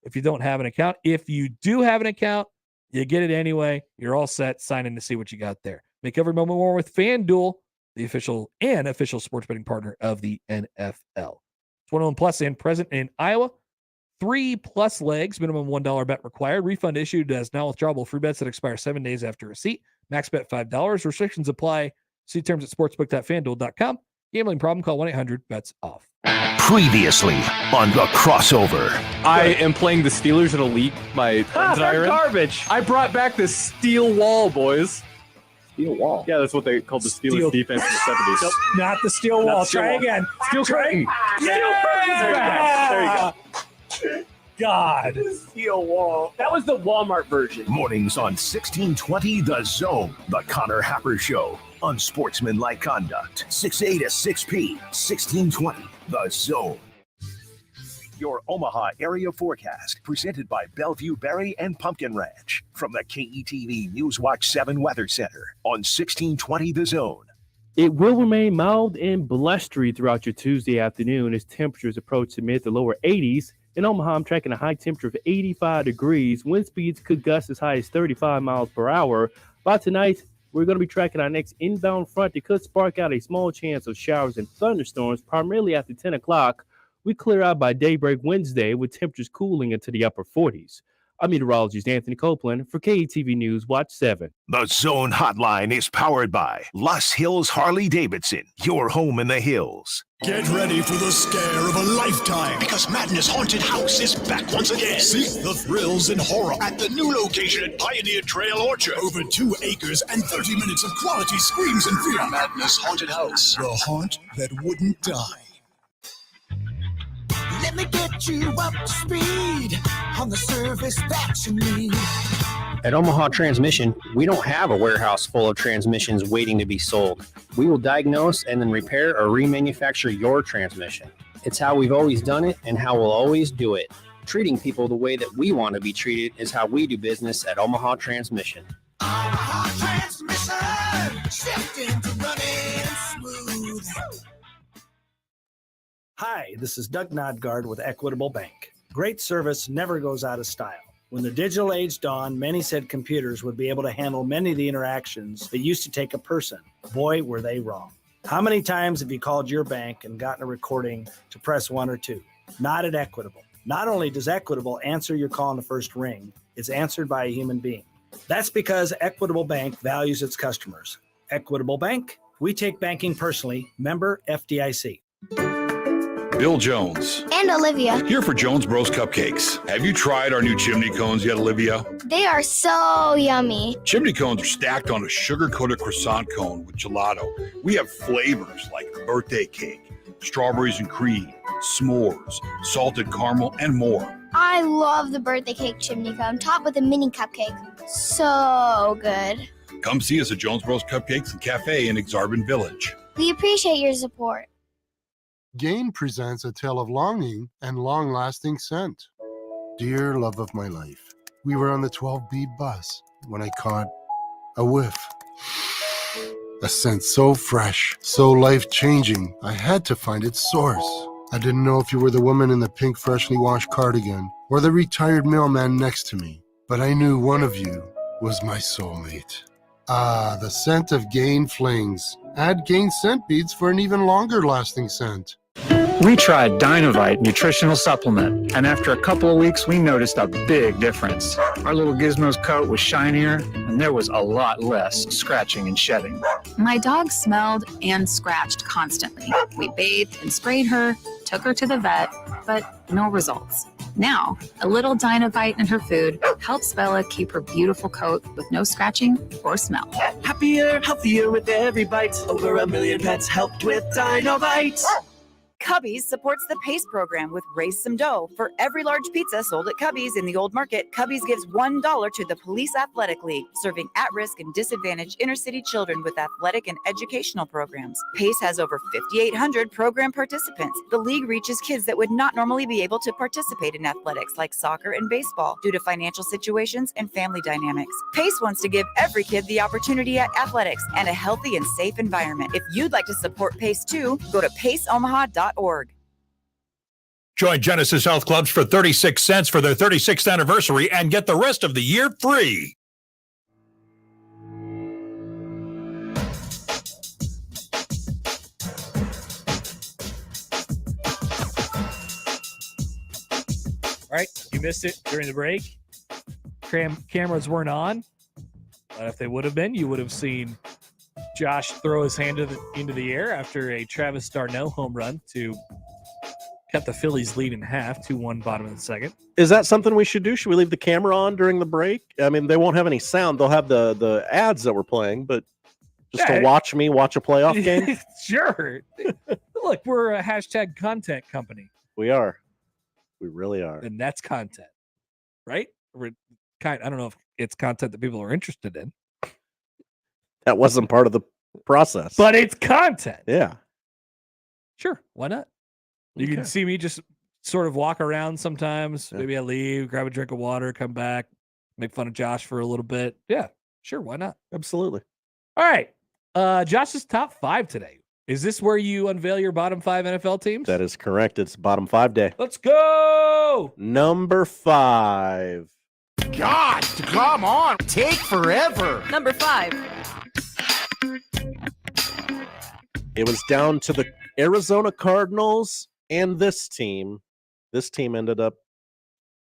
If you don't have an account, if you do have an account, you get it anyway. You're all set. Sign in to see what you got there. Make every moment more with FanDuel, the official sports betting partner of the NFL. 21 plus and present in Iowa. 3+ legs, minimum $1 bet required. Refund issued as non-withdrawable free bets that expire 7 days after receipt. Max bet $5. Restrictions apply. See terms at sportsbook.fanduel.com. Gambling problem? Call 1-800-BETS-OFF. Previously on the crossover. I am playing the Steelers at Elite. They're garbage. I brought back the steel wall, boys. Steel wall. Yeah, that's what they called the Steelers defense in the 70s. Nope, not the steel wall. Try again. Steel curtain. Steel curtain's back. There you go. God. Steel wall. That was the Walmart version. Mornings on 1620 The Zone. The Connor Happer Show. Unsportsmanlike conduct. 6A to 6P. 1620 The Zone. Your Omaha area forecast, presented by Bellevue Berry and Pumpkin Ranch, from the KETV Newswatch 7 Weather Center on 1620 The Zone. It will remain mild and blustery throughout your Tuesday afternoon as temperatures approach the mid to lower 80s. In Omaha, I'm tracking a high temperature of 85 degrees. Wind speeds could gust as high as 35 miles per hour. By tonight, we're going to be tracking our next inbound front that could spark out a small chance of showers and thunderstorms, primarily after 10 o'clock. We clear out by daybreak Wednesday with temperatures cooling into the upper 40s. I'm meteorologist Anthony Copeland for KETV News Watch 7. The Zone Hotline is powered by Los Hills Harley-Davidson, your home in the hills. Get ready for the scare of a lifetime, because Madness Haunted House is back once again. Seek the thrills and horror at the new location at Pioneer Trail Orchard. Over 2 acres and 30 minutes of quality screams and fear. Madness Haunted House, the haunt that wouldn't die. Let me get you up to speed on the service that you need. At Omaha Transmission, we don't have a warehouse full of transmissions waiting to be sold. We will diagnose and then repair or remanufacture your transmission. It's how we've always done it and how we'll always do it. Treating people the way that we want to be treated is how we do business at Omaha Transmission. Omaha Transmission, shifting to running smooth. Hi, this is Doug Nodgard with Equitable Bank. Great service never goes out of style. When the digital age dawned, many said computers would be able to handle many of the interactions that used to take a person. Boy, were they wrong. How many times have you called your bank and gotten a recording to press 1 or 2? Not at Equitable. Not only does Equitable answer your call in the first ring, it's answered by a human being. That's because Equitable Bank values its customers. Equitable Bank, we take banking personally. Member FDIC. Bill Jones. And Olivia. Here for Jones Bros Cupcakes. Have you tried our new chimney cones yet, Olivia? They are so yummy. Chimney cones are stacked on a sugar-coated croissant cone with gelato. We have flavors like birthday cake, strawberries and cream, s'mores, salted caramel, and more. I love the birthday cake chimney cone topped with a mini cupcake. So good. Come see us at Jones Bros Cupcakes and Cafe in Exarban Village. We appreciate your support. Gain presents a tale of longing and long-lasting scent. Dear love of my life, we were on the 12B bus when I caught a whiff. A scent so fresh, so life-changing, I had to find its source. I didn't know if you were the woman in the pink freshly washed cardigan or the retired mailman next to me, but I knew one of you was my soulmate. Ah, the scent of Gain Flings. Add Gain scent beads for an even longer lasting scent. We tried Dynovite nutritional supplement, and after a couple of weeks, we noticed a big difference. Our little Gizmo's coat was shinier, and there was a lot less scratching and shedding. My dog smelled and scratched constantly. We bathed and sprayed her, took her to the vet, but no results. Now, a little Dynovite in her food helps Bella keep her beautiful coat with no scratching or smell. Happier, healthier with every bite. Over 1 million pets helped with Dynovite. Cubby's supports the PACE program with Raise Some Dough. For every large pizza sold at Cubby's in the Old Market, Cubby's gives $1 to the Police Athletic League, serving at-risk and disadvantaged inner-city children with athletic and educational programs. PACE has over 5,800 program participants. The league reaches kids that would not normally be able to participate in athletics like soccer and baseball due to financial situations and family dynamics. PACE wants to give every kid the opportunity at athletics and a healthy and safe environment. If you'd like to support PACE too, go to paceomaha.org. Join Genesis Health Clubs for 36 cents for their 36th anniversary and get the rest of the year free. All right, you missed it during the break. Cameras weren't on, but if they would have been, you would have seen Josh throw his hand into the air after a Travis d'Arnaud home run to cut the Phillies lead in half, 2-1 bottom of the second. Is that something we should do? Should we leave the camera on during the break? I mean, they won't have any sound. They'll have the ads that we're playing, but just to watch me watch a playoff game? Sure. Look, we're a hashtag content company. We are. We really are. And that's content, right? I don't know if it's content that people are interested in. That wasn't part of the process. But it's content. Yeah. Sure. Why not? You can see me just sort of walk around sometimes. Yeah. Maybe I leave, grab a drink of water, come back, make fun of Josh for a little bit. Yeah, sure. Why not? Absolutely. All right. Josh's top 5 today. Is this where you unveil your bottom 5 NFL teams? That is correct. It's bottom 5 day. Let's go. Number 5. God, come on. Take forever. Number 5. It was down to the Arizona Cardinals and this team. This team ended up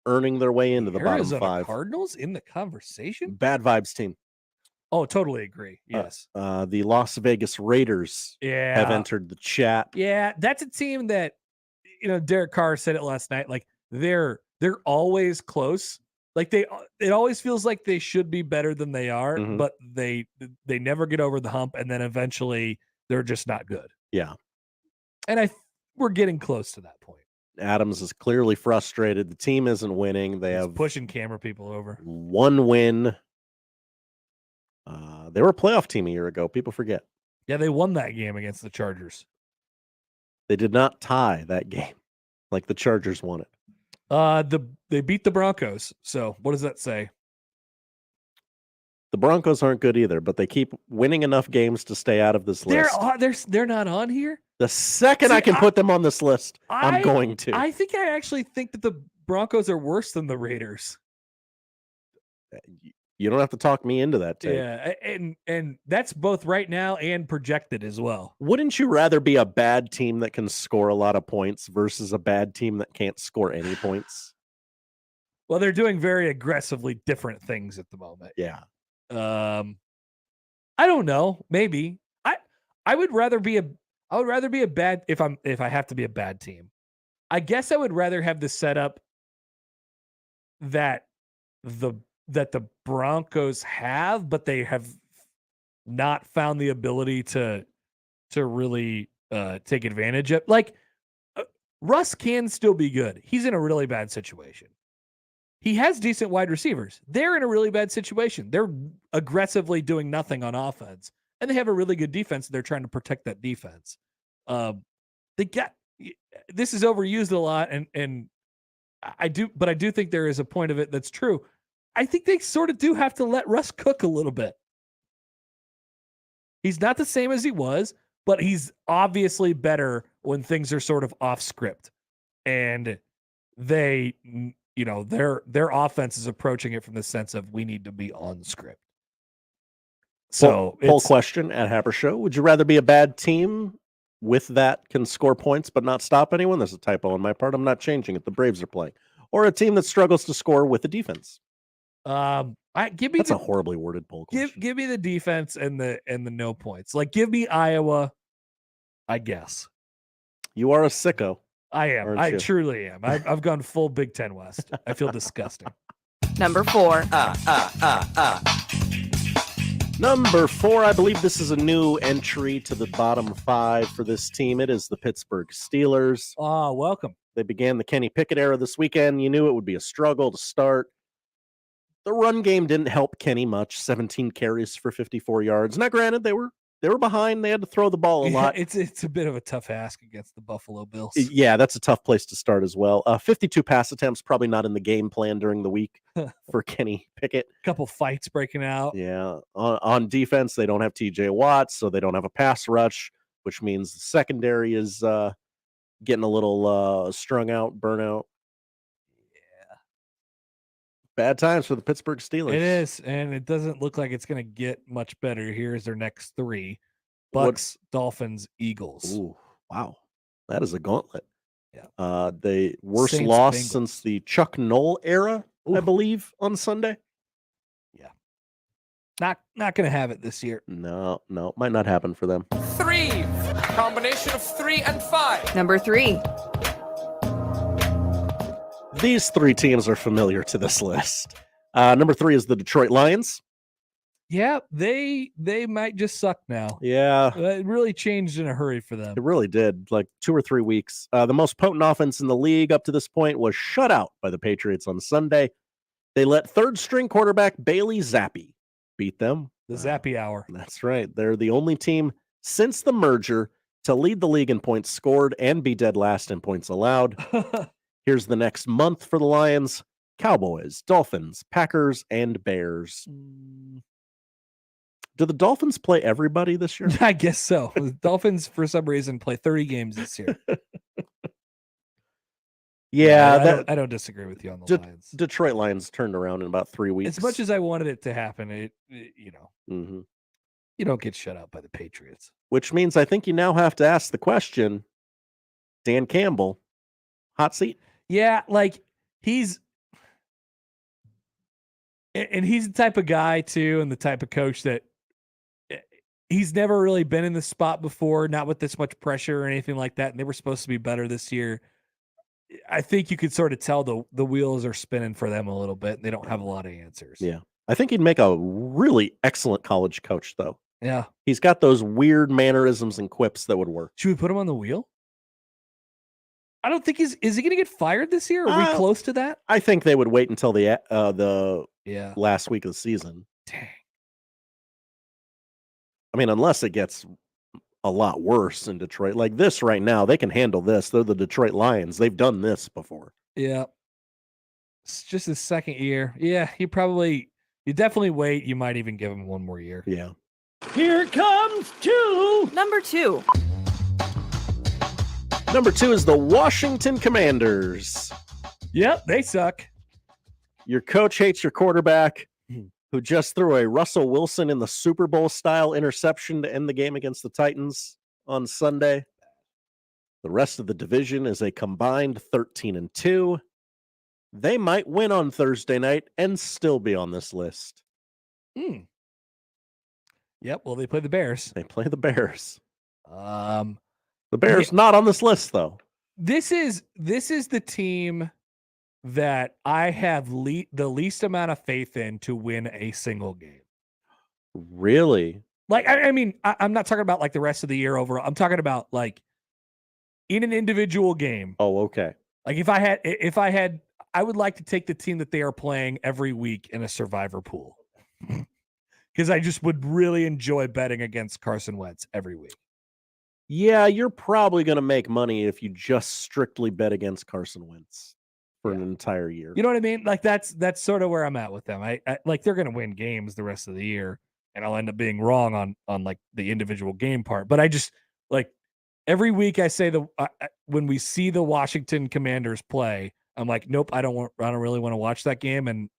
earning their way into the Arizona bottom 5. Cardinals in the conversation? Bad vibes team. Oh, totally agree. Yes. The Las Vegas Raiders have entered the chat. Yeah, that's a team that, Derek Carr said it last night. Like they're always close. Like it always feels like they should be better than they are, but they never get over the hump, and then eventually they're just not good. Yeah. And we're getting close to that point. Adams is clearly frustrated. The team isn't winning. They have pushing camera people over. 1 win. They were a playoff team a year ago. People forget. Yeah, they won that game against the Chargers. They did not tie that game like the Chargers won it. They beat the Broncos. So what does that say? The Broncos aren't good either, but they keep winning enough games to stay out of this list. They're not on here. The second I can put them on this list, I'm going to. I actually think that the Broncos are worse than the Raiders. You don't have to talk me into that, Tate. Yeah, and that's both right now and projected as well. Wouldn't you rather be a bad team that can score a lot of points versus a bad team that can't score any points? Well, they're doing very aggressively different things at the moment. Yeah. I don't know. Maybe I would rather be a bad if I have to be a bad team. I guess I would rather have the setup that the Broncos have, but they have not found the ability to really take advantage of. Like Russ can still be good. He's in a really bad situation. He has decent wide receivers. They're in a really bad situation. They're aggressively doing nothing on offense, and they have a really good defense. They're trying to protect that defense. This is overused a lot, and I do think there is a point of it that's true. I think they sort of do have to let Russ cook a little bit. He's not the same as he was, but he's obviously better when things are sort of off script, and they their offense is approaching it from the sense of we need to be on script. So poll question at Happer Show: would you rather be a bad team with that can score points but not stop anyone? There's a typo on my part. I'm not changing it. The Braves are playing, or a team that struggles to score with the defense. That's a horribly worded poll question. Give me the defense and the no points. Like, give me Iowa. I guess you are a sicko. I am. I truly am. I've gone full Big Ten West. I feel disgusting. Number 4. Number 4, I believe this is a new entry to the bottom 5 for this team. It is the Pittsburgh Steelers. Oh, welcome. They began the Kenny Pickett era this weekend. You knew it would be a struggle to start. The run game didn't help Kenny much. 17 carries for 54 yards. Now, granted, they were behind. They had to throw the ball a lot. It's a bit of a tough ask against the Buffalo Bills. Yeah, that's a tough place to start as well. 52 pass attempts, probably not in the game plan during the week for Kenny Pickett. Couple fights breaking out. Yeah. On defense, they don't have TJ Watt, so they don't have a pass rush, which means the secondary is getting a little strung out, burnout. Bad times for the Pittsburgh Steelers. It is, and it doesn't look like it's going to get much better. Here's their next 3. Bucks, Dolphins, Eagles. Ooh, wow. That is a gauntlet. Yeah. They worst Saints, loss Bengals. since the Chuck Noll era, I believe, on Sunday. Yeah. Not going to have it this year. No, might not happen for them. 3. Combination of 3 and 5. Number 3. These 3 teams are familiar to this list. Number 3 is the Detroit Lions. Yeah, they might just suck now. Yeah. It really changed in a hurry for them. It really did, like 2 or 3 weeks. The most potent offense in the league up to this point was shut out by the Patriots on Sunday. They let third-string quarterback Bailey Zappi beat them. The Zappi hour. That's right. They're the only team since the merger to lead the league in points scored and be dead last in points allowed. Here's the next month for the Lions: Cowboys, Dolphins, Packers, and Bears. Do the Dolphins play everybody this year? I guess so. The Dolphins, for some reason, play 30 games this year. Yeah, I don't disagree with you on the Lions. Detroit Lions turned around in about 3 weeks. As much as I wanted it to happen, Mm-hmm. You don't get shut out by the Patriots. Which means I think you now have to ask the question, Dan Campbell, hot seat? Yeah, like he's the type of guy too, and the type of coach that he's never really been in this spot before, not with this much pressure or anything like that. And they were supposed to be better this year. I think you could sort of tell the wheels are spinning for them a little bit. And they don't have a lot of answers. Yeah. I think he'd make a really excellent college coach, though. Yeah. He's got those weird mannerisms and quips that would work. Should we put him on the wheel? I don't think is he going to get fired this year? Are we close to that? I think they would wait until the last week of the season. Dang. I mean, unless it gets a lot worse in Detroit. Like this right now, they can handle this. They're the Detroit Lions. They've done this before. Yeah. It's just his second year. Yeah, you definitely wait. You might even give him one more year. Yeah. Here comes 2. Number 2. Number 2 is the Washington Commanders. Yep, they suck. Your coach hates your quarterback, who just threw a Russell Wilson in the Super Bowl style interception to end the game against the Titans on Sunday. The rest of the division is a combined 13-2. They might win on Thursday night and still be on this list. Yep. Well, they play the Bears. They play the Bears. The Bears not on this list, though. This is the team that I have the least amount of faith in to win a single game. Really? Like, I mean, I'm not talking about like the rest of the year overall. I'm talking about like in an individual game. Oh, okay. Like if I had, I would like to take the team that they are playing every week in a survivor pool. Because I just would really enjoy betting against Carson Wentz every week. Yeah, you're probably going to make money if you just strictly bet against Carson Wentz for an entire year. You know what I mean? Like that's sort of where I'm at with them. I like they're going to win games the rest of the year, and I'll end up being wrong on like the individual game part. But I just like every week I say when we see the Washington Commanders play, I'm like, nope, I don't really want to watch that game, and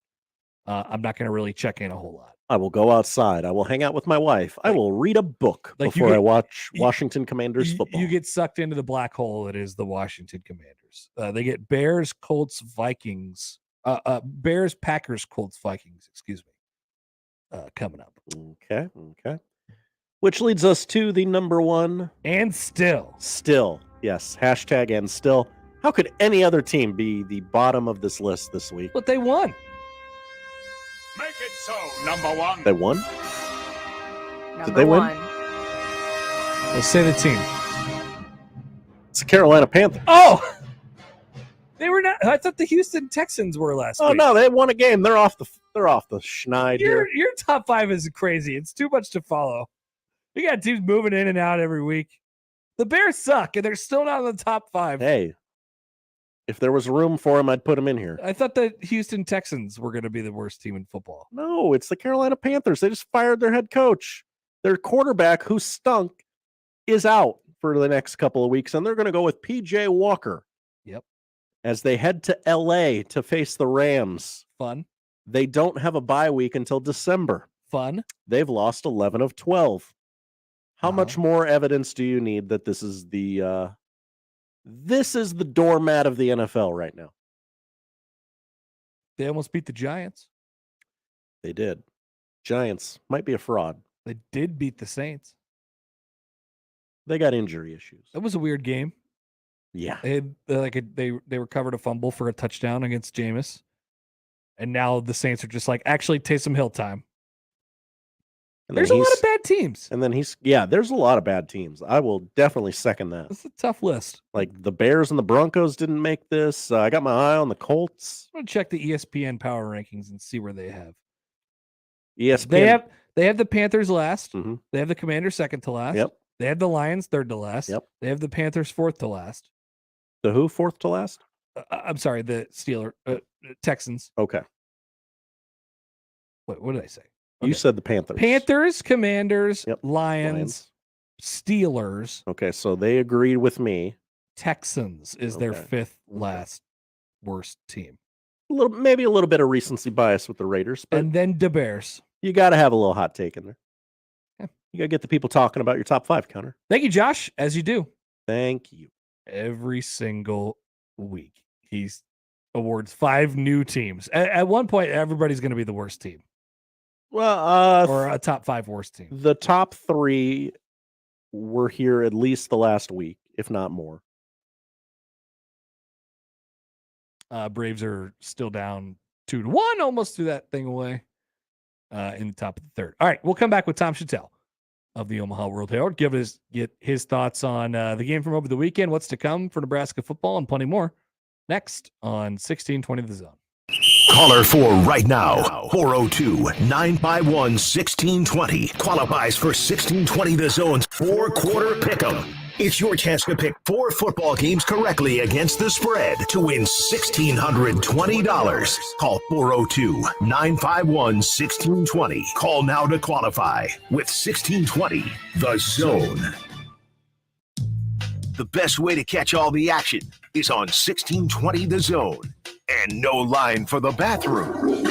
I'm not going to really check in a whole lot. I will go outside. I will hang out with my wife. I will read a book before I watch Washington Commanders football. You get sucked into the black hole that is the Washington Commanders. They get Bears, Colts, Vikings. Bears, Packers, Colts, Vikings. Excuse me. Coming up. Okay. Which leads us to the number one. And still. Still. Yes. Hashtag and still. How could any other team be the bottom of this list this week? But they won. Make it so, number one. They won? Did they win? Let's say the team. It's the Carolina Panthers. Oh! They were not. I thought the Houston Texans were last week. Oh no, they won a game. They're off the schneid here. Your top five is crazy. It's too much to follow. You got teams moving in and out every week. The Bears suck, and they're still not in the top five. Hey, if there was room for them, I'd put them in here. I thought the Houston Texans were going to be the worst team in football. No, it's the Carolina Panthers. They just fired their head coach. Their quarterback, who stunk, is out for the next couple of weeks, and they're going to go with P.J. Walker. Yep. As they head to L.A. to face the Rams. Fun. They don't have a bye week until December. Fun. They've lost 11 of 12. How much more evidence do you need that this is the doormat of the NFL right now? They almost beat the Giants. They did. Giants might be a fraud. They did beat the Saints. They got injury issues. That was a weird game. Yeah. They recovered a fumble for a touchdown against Jameis. And now the Saints are just like, actually, Taysom Hill time. There's a lot of bad teams. And then there's a lot of bad teams. I will definitely second that. It's a tough list. Like the Bears and the Broncos didn't make this. I got my eye on the Colts. I'm going to check the ESPN power rankings and see where they have. ESPN. They have the Panthers last. Mm-hmm. They have the Commanders second to last. Yep. They have the Lions third to last. Yep. They have the Panthers fourth to last. The who fourth to last? I'm sorry, the Texans. Okay. What did I say? You said the Panthers. Panthers, Commanders, Lions, Steelers. Okay, so they agreed with me. Texans is their fifth last worst team. Maybe a little bit of recency bias with the Raiders, but and then the Bears. You got to have a little hot take in there. Yeah. You got to get the people talking about your top five, Connor. Thank you, Josh, as you do. Thank you. Every single week, he awards 5 new teams. At one point, everybody's going to be the worst team. Well, or a top 5 worst team. The top 3 were here at least the last week, if not more. Braves are still down 2-1, almost threw that thing away in the top of the third. All right, we'll come back with Tom Shatel of the Omaha World Herald. Get his thoughts on the game from over the weekend, what's to come for Nebraska football, and plenty more next on 1620 The Zone. Caller 4 right now, 402-951-1620. Qualifies for 1620 The Zone's 4-quarter pick'em. It's your chance to pick 4 football games correctly against the spread to win $1,620. Call 402-951-1620. Call now to qualify with 1620 The Zone. The best way to catch all the action is on 1620 The Zone. And no line for the bathroom.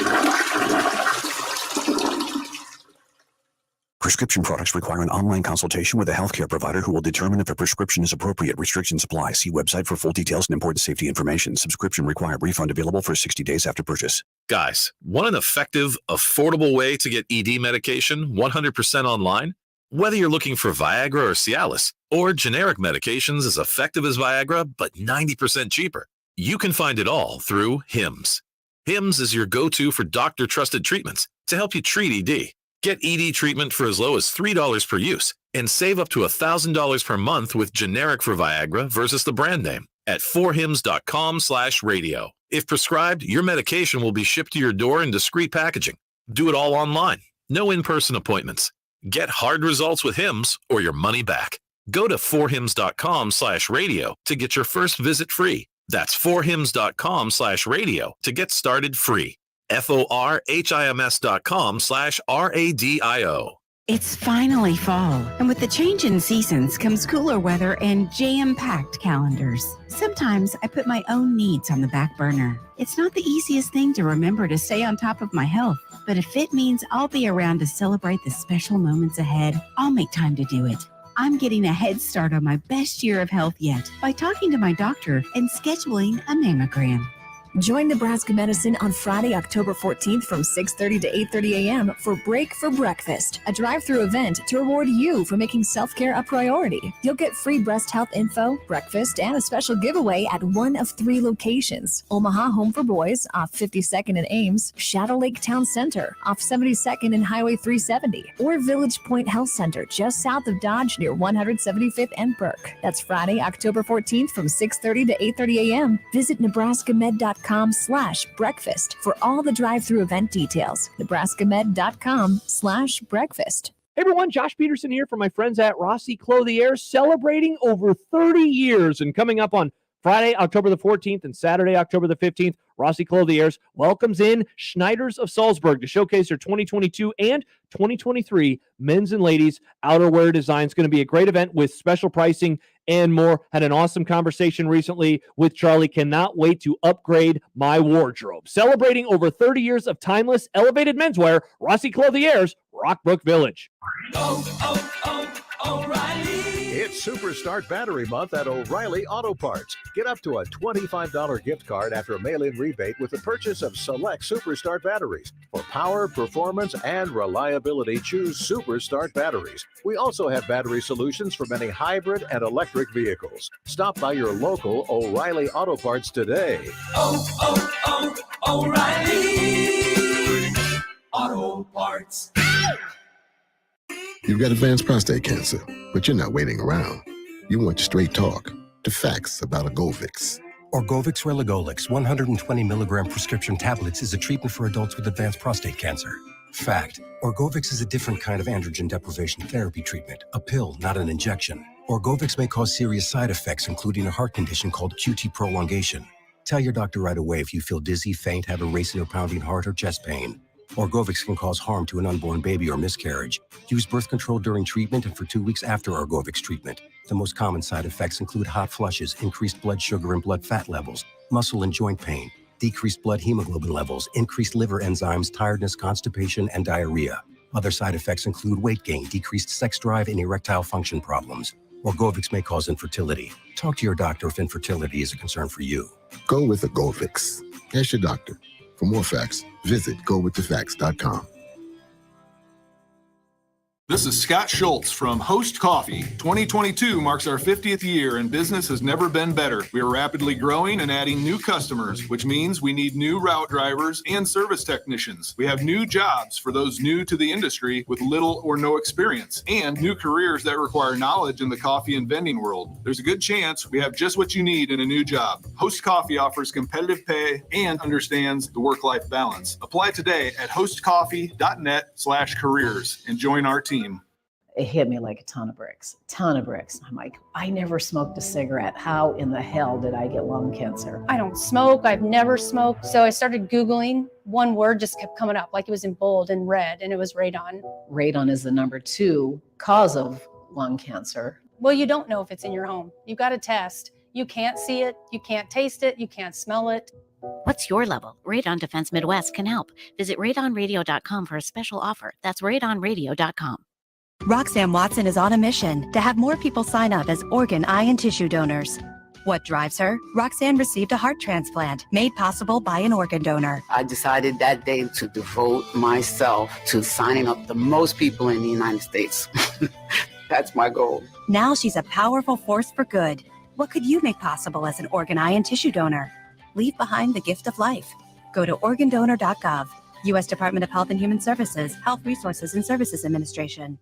Prescription products require an online consultation with a healthcare provider who will determine if a prescription is appropriate. Restrictions apply. See website for full details and important safety information. Subscription required. Refund available for 60 days after purchase. Guys, want an effective, affordable way to get ED medication 100% online? Whether you're looking for Viagra or Cialis, or generic medications as effective as Viagra but 90% cheaper, you can find it all through HIMS. HIMS is your go-to for doctor-trusted treatments to help you treat ED. Get ED treatment for as low as $3 per use and save up to $1,000 per month with generic for Viagra versus the brand name at 4hims.com/radio. If prescribed, your medication will be shipped to your door in discreet packaging. Do it all online. No in-person appointments. Get hard results with HIMS or your money back. Go to 4hims.com/radio to get your first visit free. That's 4hims.com/radio to get started free. FORHIMS.com/RADIO. It's finally fall, and with the change in seasons comes cooler weather and jam-packed calendars. Sometimes I put my own needs on the back burner. It's not the easiest thing to remember to stay on top of my health, but if it means I'll be around to celebrate the special moments ahead, I'll make time to do it. I'm getting a head start on my best year of health yet by talking to my doctor and scheduling a mammogram. Join Nebraska Medicine on Friday, October 14th from 6:30 to 8:30 a.m. for Break for Breakfast, a drive-through event to reward you for making self-care a priority. You'll get free breast health info, breakfast, and a special giveaway at one of 3 locations: Omaha Home for Boys off 52nd and Ames, Shadow Lake Town Center off 72nd and Highway 370, or Village Point Health Center just south of Dodge near 175th and Burke. That's Friday, October 14th from 6:30 to 8:30 a.m. Visit nebraskamed.com/breakfast for all the drive-through event details. nebraskamed.com/breakfast. Hey everyone, Josh Peterson here for my friends at Rossi Clothiers, celebrating over 30 years. And coming up on Friday, October the 14th and Saturday, October the 15th, Rossi Clothiers welcomes in Schneiders of Salzburg to showcase their 2022 and 2023 men's and ladies outerwear designs. It's going to be a great event with special pricing and more. Had an awesome conversation recently with Charlie. Cannot wait to upgrade my wardrobe. Celebrating over 30 years of timeless, elevated menswear, Rossi Clothiers, Rockbrook Village. It's Super Start Battery Month at O'Reilly Auto Parts. Get up to a $25 gift card after a mail-in rebate with the purchase of select Super Start batteries. For power, performance, and reliability, choose Super Start batteries. We also have battery solutions for many hybrid and electric vehicles. Stop by your local O'Reilly Auto Parts today. O'Reilly Auto Parts. You've got advanced prostate cancer, but you're not waiting around. You want straight talk, the facts about a Govix. Orgovix Relagolix 120 milligram prescription tablets is a treatment for adults with advanced prostate cancer. Fact: Orgovix is a different kind of androgen deprivation therapy treatment, a pill, not an injection. Orgovix may cause serious side effects, including a heart condition called QT prolongation. Tell your doctor right away if you feel dizzy, faint, have a racing or pounding heart, or chest pain. Orgovix can cause harm to an unborn baby or miscarriage. Use birth control during treatment and for 2 weeks after Orgovix treatment. The most common side effects include hot flushes, increased blood sugar and blood fat levels, muscle and joint pain, decreased blood hemoglobin levels, increased liver enzymes, tiredness, constipation, and diarrhea. Other side effects include weight gain, decreased sex drive, and erectile function problems. Orgovix may cause infertility. Talk to your doctor if infertility is a concern for you. Go with a Govix. Ask your doctor. For more facts, visit gowiththefacts.com. This is Scott Schultz from Host Coffee. 2022 marks our 50th year and business has never been better. We are rapidly growing and adding new customers, which means we need new route drivers and service technicians. We have new jobs for those new to the industry with little or no experience, and new careers that require knowledge in the coffee and vending world. There's a good chance we have just what you need in a new job. Host Coffee offers competitive pay and understands the work-life balance. Apply today at hostcoffee.net/careers and join our team. It hit me like a ton of bricks. I'm like, I never smoked a cigarette. How in the hell did I get lung cancer? I don't smoke. I've never smoked. So I started Googling. One word just kept coming up, like it was in bold and red, and it was radon. Radon is the number 2 cause of lung cancer. Well, you don't know if it's in your home. You got to test. You can't see it. You can't taste it. You can't smell it. What's your level? Radon Defense Midwest can help. Visit radonradio.com for a special offer. That's radonradio.com. Roxanne Watson is on a mission to have more people sign up as organ, eye, and tissue donors. What drives her? Roxanne received a heart transplant made possible by an organ donor. I decided that day to devote myself to signing up the most people in the United States. That's my goal. Now she's a powerful force for good. What could you make possible as an organ, eye, and tissue donor? Leave behind the gift of life. Go to organdonor.gov. U.S. Department of Health and Human Services, Health Resources and Services Administration.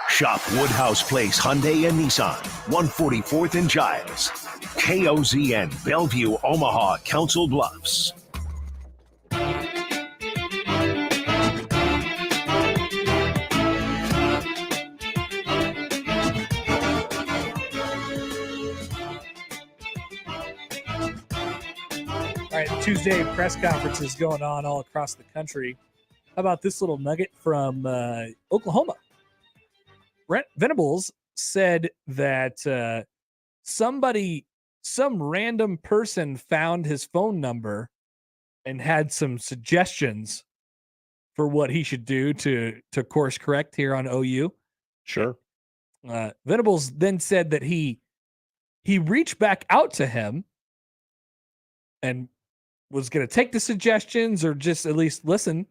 Shop Woodhouse Place Hyundai and Nissan, 144th and Giles. KOZN, Bellevue, Omaha, Council Bluffs. All right, Tuesday press conferences going on all across the country. How about this little nugget from Oklahoma? Brent Venables said that some random person found his phone number and had some suggestions for what he should do to course correct here on OU. Sure. Venables then said that he reached back out to him and was going to take the suggestions or just at least listen,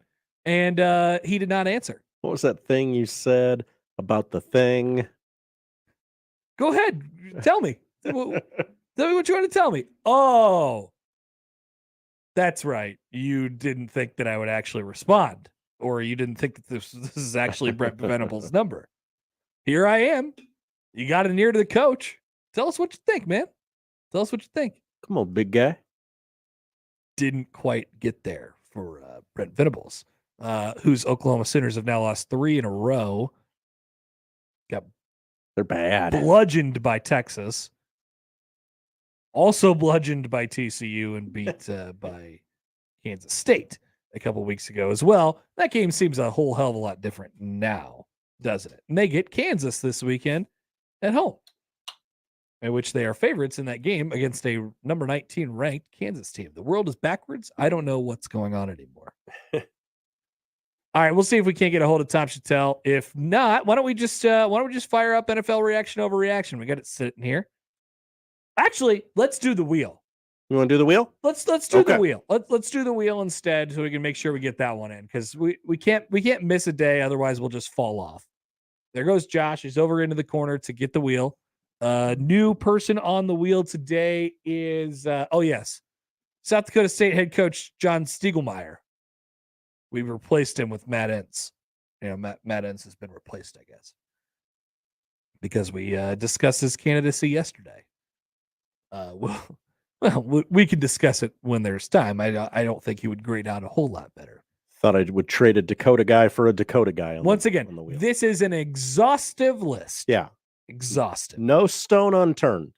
and he did not answer. What was that thing you said about the thing? Go ahead. Tell me. Tell me what you want to tell me. Oh, that's right. You didn't think that I would actually respond, or you didn't think that this is actually Brent Venables' number. Here I am. You got an ear to the coach. Tell us what you think, man. Tell us what you think. Come on, big guy. Didn't quite get there for Brent Venables, whose Oklahoma Sooners have now lost 3 in a row. They're bad. Bludgeoned by Texas. Also bludgeoned by TCU and beat by Kansas State a couple weeks ago as well. That game seems a whole hell of a lot different now, doesn't it? And they get Kansas this weekend at home, in which they are favorites in that game against a number 19 ranked Kansas team. The world is backwards. I don't know what's going on anymore. All right, we'll see if we can't get a hold of Tom Shatel. If not, why don't we just fire up NFL reaction over reaction? We got it sitting here. Actually, let's do the wheel. You want to do the wheel? Let's do the wheel. Let's do the wheel instead, so we can make sure we get that one in, because we can't miss a day, otherwise we'll just fall off. There goes Josh. He's over into the corner to get the wheel. New person on the wheel today is South Dakota State head coach John Stiegelmeier. We replaced him with Matt Entz. Matt Entz has been replaced, I guess, because we discussed his candidacy yesterday. We can discuss it when there's time. I don't think he would grade out a whole lot better. Thought I would trade a Dakota guy for a Dakota guy. Once again, this is an exhaustive list. Yeah. Exhaustive. No stone unturned.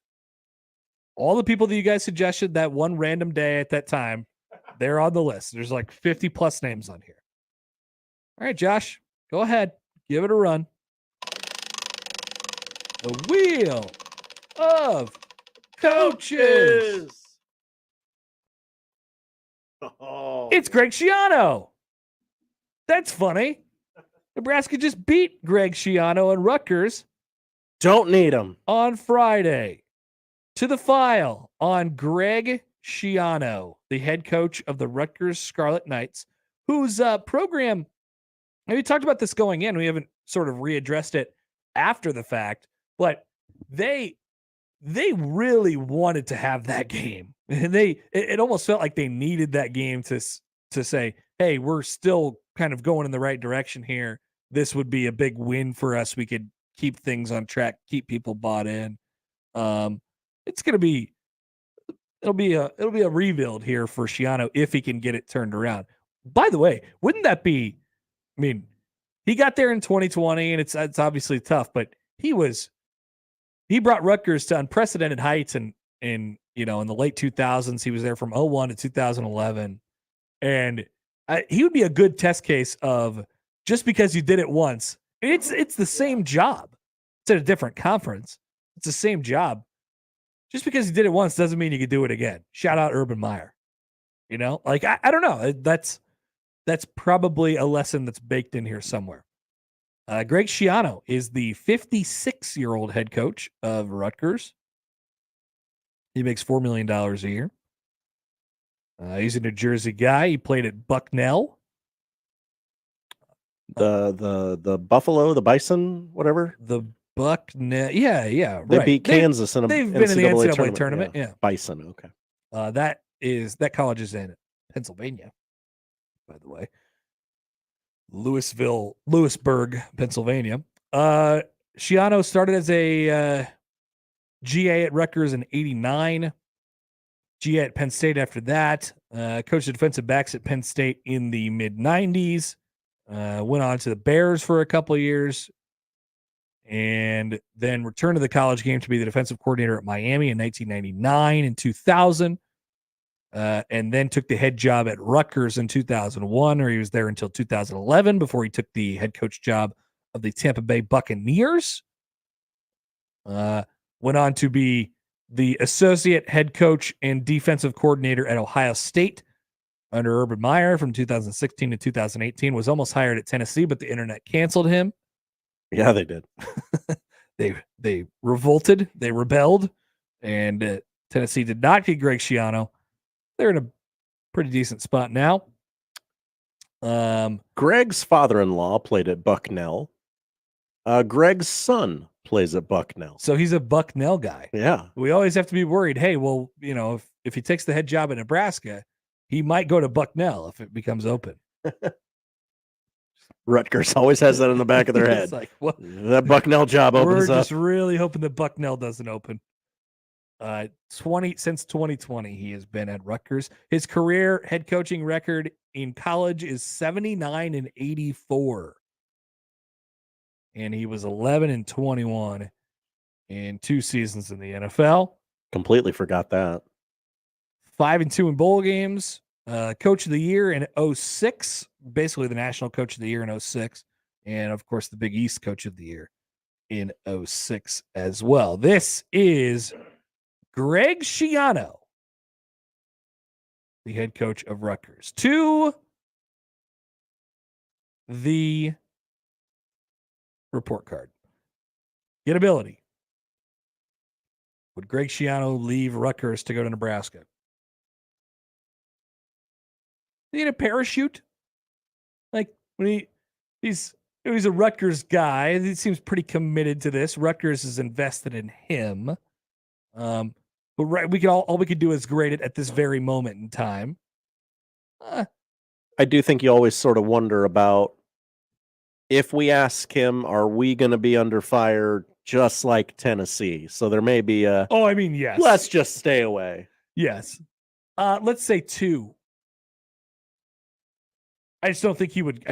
All the people that you guys suggested that one random day at that time, they're on the list. There's like 50 plus names on here. All right, Josh, go ahead. Give it a run. The wheel of coaches. Oh, it's Greg Schiano. That's funny. Nebraska just beat Greg Schiano and Rutgers. Don't need him. On Friday. To the file on Greg Schiano, the head coach of the Rutgers Scarlet Knights, whose program, we talked about this going in. We haven't sort of readdressed it after the fact, but they really wanted to have that game. It almost felt like they needed that game to say, hey, we're still kind of going in the right direction here. This would be a big win for us. We could keep things on track, keep people bought in. It'll be a rebuild here for Schiano if he can get it turned around. By the way, wouldn't that be? I mean, he got there in 2020, and it's obviously tough, but he brought Rutgers to unprecedented heights in the late 2000s. He was there from 2001 to 2011, and he would be a good test case of, just because you did it once, it's the same job. It's at a different conference. It's the same job. Just because you did it once doesn't mean you could do it again. Shout out Urban Meyer. I don't know. That's probably a lesson that's baked in here somewhere. Greg Schiano is the 56-year-old head coach of Rutgers. He makes $4 million a year. He's a New Jersey guy. He played at Bucknell. The Buffalo, the Bison, whatever. The Bucknell. Yeah. They beat Kansas in a They've been in the NCAA tournament. Yeah. Bison. Okay. That college is in Pennsylvania, by the way. Lewisburg, Pennsylvania. Schiano started as a GA at Rutgers in 89. GA at Penn State after that. Coached the defensive backs at Penn State in the mid-90s. Went on to the Bears for a couple of years. And then returned to the college game to be the defensive coordinator at Miami in 1999 and 2000. And then took the head job at Rutgers in 2001, or he was there until 2011 before he took the head coach job of the Tampa Bay Buccaneers. Went on to be the associate head coach and defensive coordinator at Ohio State under Urban Meyer from 2016 to 2018. Was almost hired at Tennessee, but the internet canceled him. Yeah, they did. They revolted, they rebelled, and Tennessee did not get Greg Schiano. They're in a pretty decent spot now. Greg's father-in-law played at Bucknell. Greg's son plays at Bucknell. So he's a Bucknell guy. Yeah. We always have to be worried. Hey, well, if he takes the head job in Nebraska, he might go to Bucknell if it becomes open. Rutgers always has that in the back of their head. It's like, what? That Bucknell job opens We're up. just really hoping that Bucknell doesn't open. Since 2020, he has been at Rutgers. His career head coaching record in college is 79-84. And he was 11-21 in 2 seasons in the NFL. Completely forgot that. 5-2 in bowl games. Coach of the year in 06, basically the national coach of the year in 06. And of course, the Big East coach of the year in 06 as well. This is Greg Schiano, the head coach of Rutgers. To the report card. Gettability. Would Greg Schiano leave Rutgers to go to Nebraska? He need a parachute? Like when he's a Rutgers guy, he seems pretty committed to this. Rutgers is invested in him. But right, we could do is grade it at this very moment in time. I do think you always sort of wonder about if we ask him, are we going to be under fire just like Tennessee? So there may be a. Oh, I mean, yes. Let's just stay away. Yes. Let's say 2. I just don't think he would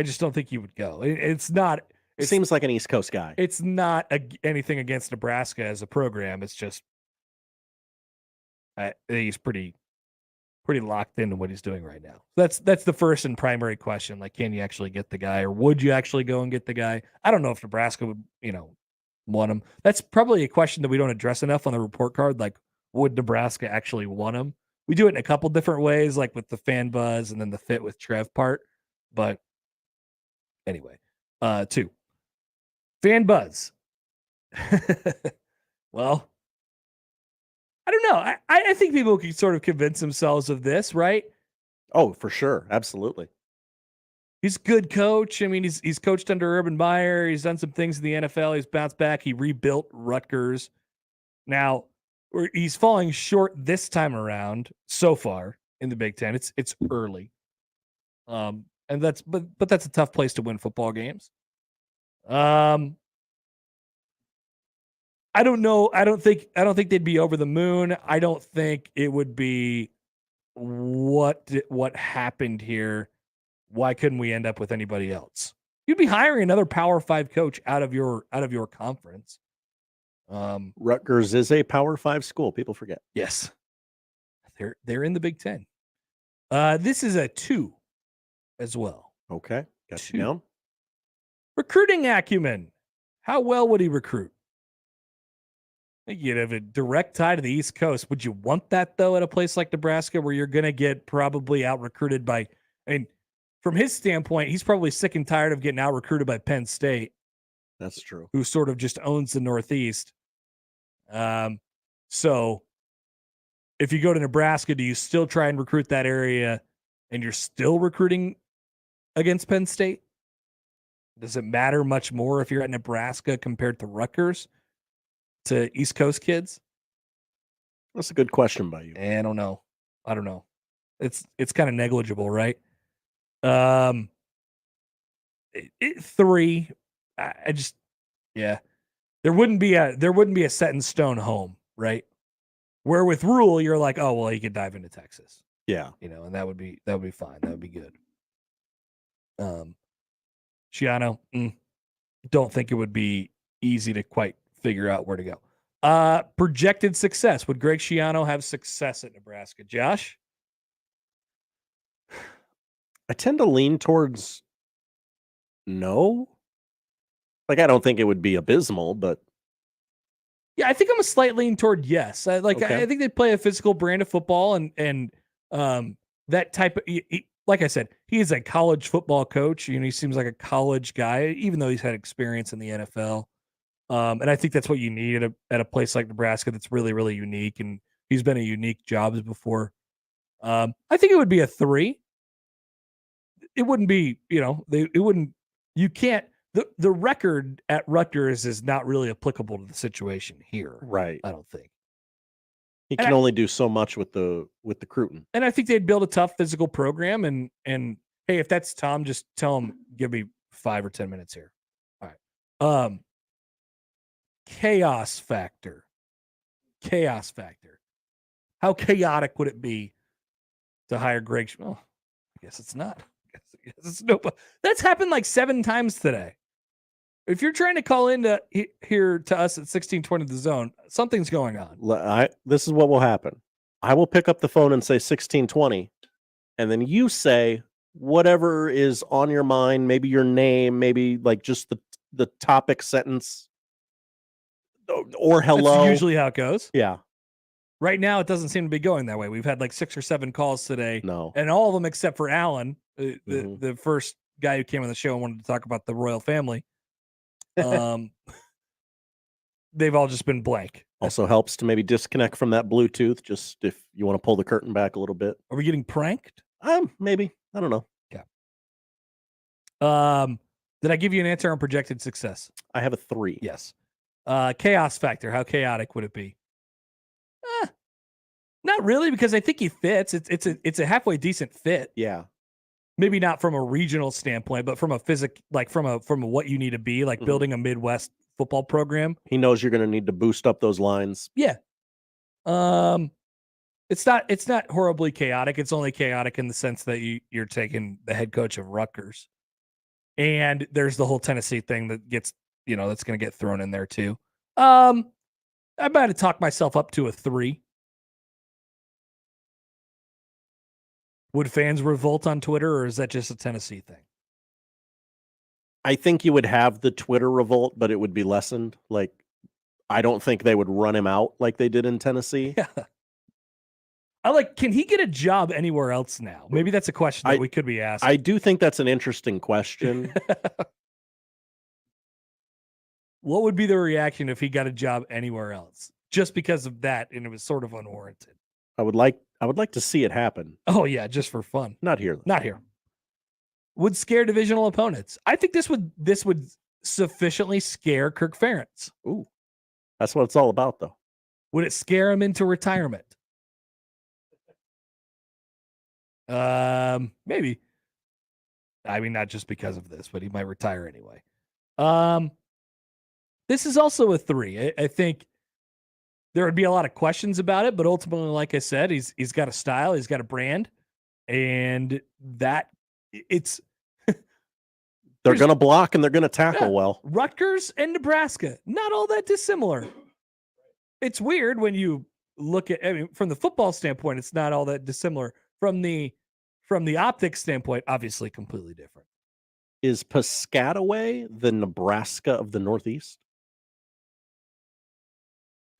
go. It's not. It seems like an East Coast guy. It's not anything against Nebraska as a program. It's just he's pretty locked into what he's doing right now. That's the first and primary question. Like, can you actually get the guy, or would you actually go and get the guy? I don't know if Nebraska would, want him. That's probably a question that we don't address enough on the report card. Like, would Nebraska actually want him? We do it in a couple different ways, like with the fan buzz and then the fit with Trev part. But anyway, 2. Fan buzz. Well, I don't know. I think people can sort of convince themselves of this, right? Oh, for sure. Absolutely. He's a good coach. I mean, he's coached under Urban Meyer. He's done some things in the NFL. He's bounced back. He rebuilt Rutgers. Now, he's falling short this time around so far in the Big Ten. It's early. And that's a tough place to win football games. I don't know. I don't think they'd be over the moon. I don't think it would be what happened here. Why couldn't we end up with anybody else? You'd be hiring another Power 5 coach out of your conference. Rutgers is a Power 5 school. People forget. Yes. They're in the Big Ten. This is a 2 as well. Okay. Got you down. Recruiting acumen. How well would he recruit? You'd have a direct tie to the East Coast. Would you want that, though, at a place like Nebraska where you're going to get probably out-recruited by – I mean, from his standpoint, he's probably sick and tired of getting out-recruited by Penn State. That's true. Who sort of just owns the Northeast. So if you go to Nebraska, do you still try and recruit that area and you're still recruiting against Penn State? Does it matter much more if you're at Nebraska compared to Rutgers, to East Coast kids? That's a good question by you. I don't know. It's kind of negligible, right? 3. There wouldn't be a set in stone home, right? Where with Rule, you're like, oh well, he could dive into Texas. Yeah. And that would be fine. That would be good. Schiano, don't think it would be easy to quite figure out where to go. Projected success. Would Greg Schiano have success at Nebraska? Josh? I tend to lean towards no. Like, I don't think it would be abysmal, but Yeah, I think I'm a slight lean toward yes. I think they play a physical brand of football, and that type of like I said, he is a college football coach. He seems like a college guy, even though he's had experience in the NFL. And I think that's what you need at a place like Nebraska that's really, really unique. And he's been a unique jobs before. I think it would be a 3. It wouldn't be, it wouldn't. You can't. The record at Rutgers is not really applicable to the situation here. Right. I don't think. He can only do so much with the Cruton. And I think they'd build a tough physical program. And hey, if that's Tom, just tell him, give me 5 or 10 minutes here. All right. Chaos factor. How chaotic would it be to hire Greg? Well, I guess it's not. I guess it's no. That's happened like 7 times today. If you're trying to call into here to us at 1620 The Zone, something's going on. This is what will happen. I will pick up the phone and say 1620, and then you say whatever is on your mind, maybe your name, maybe like just the topic sentence, or hello. That's usually how it goes. Yeah. Right now, it doesn't seem to be going that way. We've had like 6 or 7 calls today. No. And all of them except for Allan, the first guy who came on the show and wanted to talk about the royal family. They've all just been blank. Also helps to maybe disconnect from that Bluetooth, just if you want to pull the curtain back a little bit. Are we getting pranked? Maybe. I don't know. Yeah. Did I give you an answer on projected success? I have a 3. Yes. Chaos factor. How chaotic would it be? Not really, because I think he fits. It's a halfway decent fit. Yeah. Maybe not from a regional standpoint, but from a from what you need to be, like building a Midwest football program. He knows you're going to need to boost up those lines. Yeah. It's not horribly chaotic. It's only chaotic in the sense that you're taking the head coach of Rutgers. And there's the whole Tennessee thing that gets, that's going to get thrown in there too. I might have talked myself up to a 3. Would fans revolt on Twitter, or is that just a Tennessee thing? I think you would have the Twitter revolt, but it would be lessened. Like, I don't think they would run him out like they did in Tennessee. Yeah. Can he get a job anywhere else now? Maybe that's a question that we could be asking. I do think that's an interesting question. What would be the reaction if he got a job anywhere else? Just because of that, and it was sort of unwarranted. I would like to see it happen. Oh yeah, just for fun. Not here. Not here. Would scare divisional opponents. I think this would sufficiently scare Kirk Ferentz. Ooh. That's what it's all about, though. Would it scare him into retirement? Maybe. I mean, not just because of this, but he might retire anyway. This is also a 3. I think there would be a lot of questions about it, but ultimately, like I said, he's got a style, he's got a brand, and that it's they're going to block and they're going to tackle well. Rutgers and Nebraska, not all that dissimilar. It's weird when you look at, from the football standpoint, it's not all that dissimilar. From the optics standpoint, obviously completely different. Is Piscataway the Nebraska of the Northeast?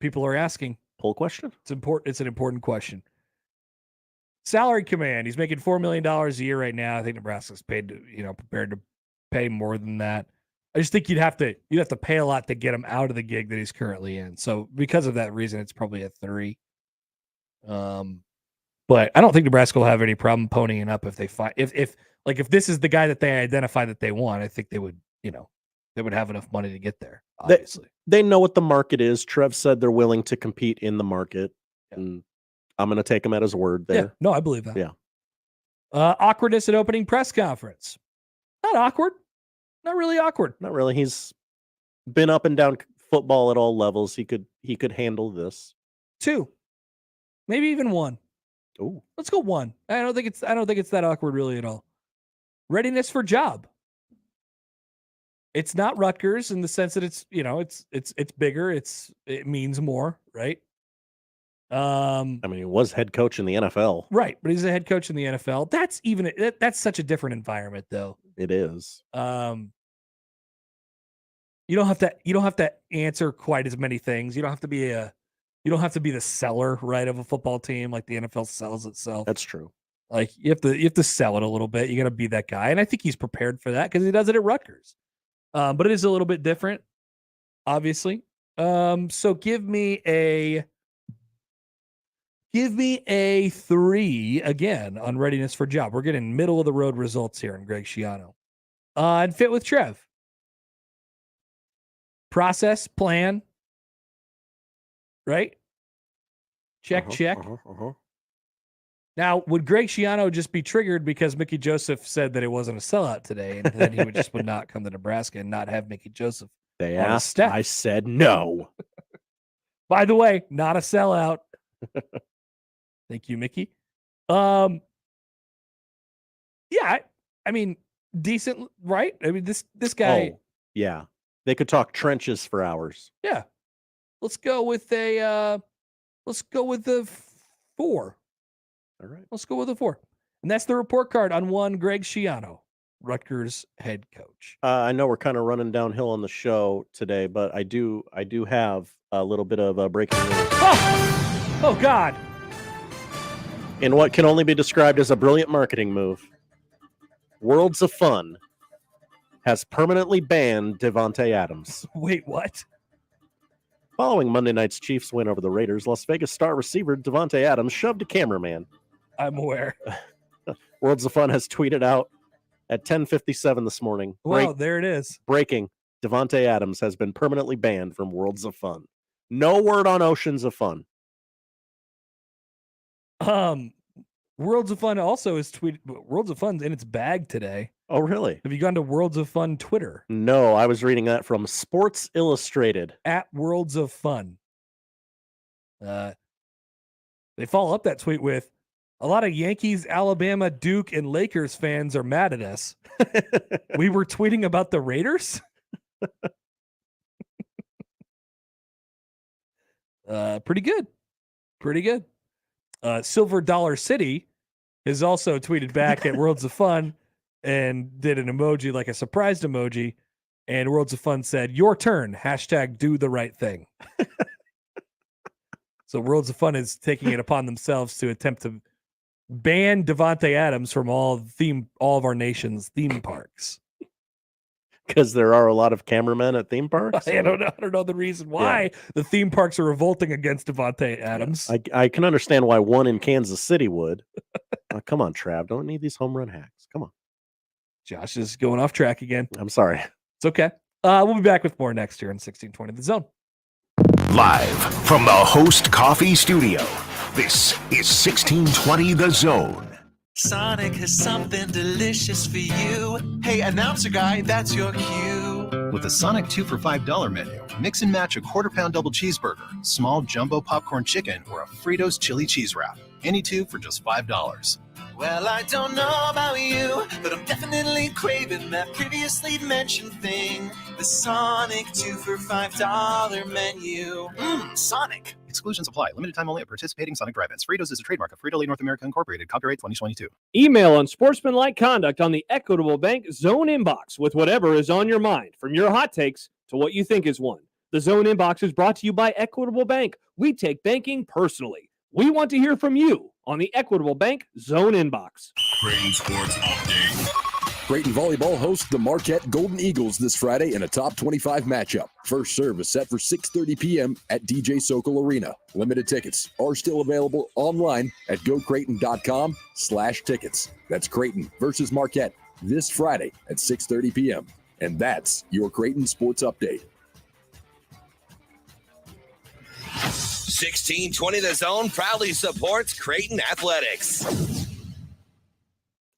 People are asking. Poll question? It's important. It's an important question. Salary command. He's making $4 million a year right now. I think Nebraska's prepared to pay more than that. I just think you'd have to pay a lot to get him out of the gig that he's currently in. So because of that reason, it's probably a 3. But I don't think Nebraska will have any problem ponying up if they find if this is the guy that they identify that they want. I think they would have enough money to get there. Obviously, they know what the market is. Trev said they're willing to compete in the market, and I'm going to take him at his word there. Yeah, no, I believe that. Yeah. Awkwardness at opening press conference. Not awkward. Not really awkward. Not really. He's been up and down football at all levels. He could handle this. 2, maybe even 1. Ooh. Let's go 1. I don't think it's that awkward really at all. Readiness for job. It's not Rutgers in the sense that it's bigger. It means more, right? He was head coach in the NFL. Right, but he's a head coach in the NFL. That's such a different environment though. It is. You don't have to answer quite as many things. You don't have to be the seller, right, of a football team like the NFL sells itself. That's true. Like you have to sell it a little bit. You got to be that guy, and I think he's prepared for that because he does it at Rutgers. But it is a little bit different, obviously. So give me a 3 again on readiness for job. We're getting middle of the road results here in Greg Schiano. And fit with Trev. Process, plan, right? Check. Now, would Greg Schiano just be triggered because Mickey Joseph said that it wasn't a sellout today, and then he would not come to Nebraska and not have Mickey Joseph? They on his asked. staff? I said no. By the way, not a sellout. Thank you, Mickey. Yeah, I mean, decent, right? I mean, this guy. Oh, yeah. They could talk trenches for hours. Yeah. Let's go with the 4. All right. Let's go with the 4. And that's the report card on one Greg Schiano, Rutgers head coach. I know we're kind of running downhill on the show today, but I do have a little bit of breaking news. Oh God. In what can only be described as a brilliant marketing move, Worlds of Fun has permanently banned Devontae Adams. Wait, what? Following Monday night's Chiefs win over the Raiders, Las Vegas star receiver Devontae Adams shoved a cameraman. I'm aware. Worlds of Fun has tweeted out at 10:57 this morning. Wow, there it is. Breaking. Devontae Adams has been permanently banned from Worlds of Fun. No word on Oceans of Fun. Worlds of Fun also is tweeted. Worlds of Fun's in its bag today. Oh, really? Have you gone to Worlds of Fun Twitter? No, I was reading that from Sports Illustrated. At Worlds of Fun. They follow up that tweet with, a lot of Yankees, Alabama, Duke, and Lakers fans are mad at us. We were tweeting about the Raiders? Pretty good. Pretty good. Silver Dollar City has also tweeted back at Worlds of Fun and did an emoji, like a surprised emoji. And Worlds of Fun said, your turn, hashtag do the right thing. So Worlds of Fun is taking it upon themselves to attempt to ban Devontae Adams from all of our nation's theme parks. Because there are a lot of cameramen at theme parks? I don't know the reason why the theme parks are revolting against Devontae Adams. I can understand why one in Kansas City would. Come on, Trav. Don't need these home run hacks. Come on. Josh is going off track again. I'm sorry. It's okay. We'll be back with more next year in 1620 The Zone. Live from the Host Coffee Studio, this is 1620 The Zone. Sonic has something delicious for you. Hey, announcer guy, that's your cue. With the Sonic 2 for $5 menu, mix and match a quarter-pound double cheeseburger, small jumbo popcorn chicken, or a Fritos chili cheese wrap. Any two for just $5. Well, I don't know about you, but I'm definitely craving that previously mentioned thing. The Sonic 2 for $5 menu. Sonic. Exclusions apply. Limited time only at participating Sonic drive-ins. Fritos is a trademark of Frito-Lay North America Incorporated. Copyright 2022. Email unsportsmanlike conduct on the Equitable Bank Zone inbox with whatever is on your mind, from your hot takes to what you think is one. The Zone inbox is brought to you by Equitable Bank. We take banking personally. We want to hear from you on the Equitable Bank Zone inbox. Creighton Sports Update. Creighton Volleyball hosts the Marquette Golden Eagles this Friday in a top 25 matchup. First serve is set for 6:30 p.m. at DJ Sokol Arena. Limited tickets are still available online at gocreighton.com/tickets. That's Creighton versus Marquette this Friday at 6:30 p.m. And that's your Creighton Sports Update. 1620 The Zone proudly supports Creighton Athletics.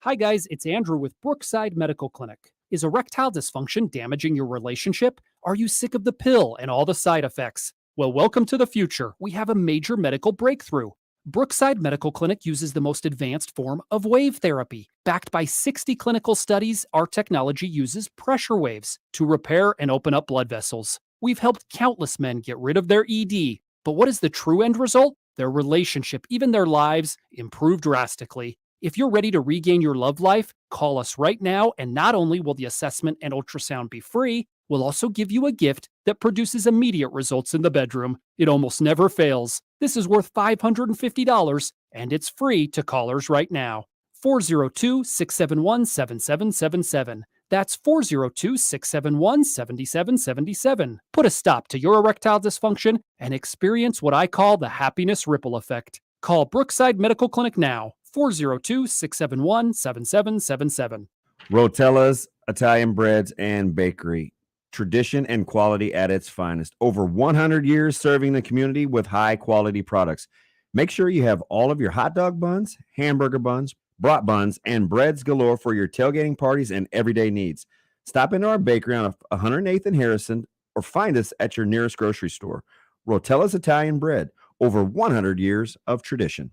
Hi guys, it's Andrew with Brookside Medical Clinic. Is erectile dysfunction damaging your relationship? Are you sick of the pill and all the side effects? Well, welcome to the future. We have a major medical breakthrough. Brookside Medical Clinic uses the most advanced form of wave therapy. Backed by 60 clinical studies, our technology uses pressure waves to repair and open up blood vessels. We've helped countless men get rid of their ED. But what is the true end result? Their relationship, even their lives, improve drastically. If you're ready to regain your love life, call us right now, and not only will the assessment and ultrasound be free, We'll also give you a gift that produces immediate results in the bedroom. It almost never fails. This is worth $550, and it's free to callers right now. 402-671-7777. That's 402-671-7777. Put a stop to your erectile dysfunction and experience what I call the happiness ripple effect. Call Brookside Medical Clinic now. 402-671-7777. Rotella's Italian Breads and Bakery. Tradition and quality at its finest. Over 100 years serving the community with high-quality products. Make sure you have all of your hot dog buns, hamburger buns, brat buns, and breads galore for your tailgating parties and everyday needs. Stop into our bakery on 108th and Harrison or find us at your nearest grocery store. Rotella's Italian Bread. Over 100 years of tradition.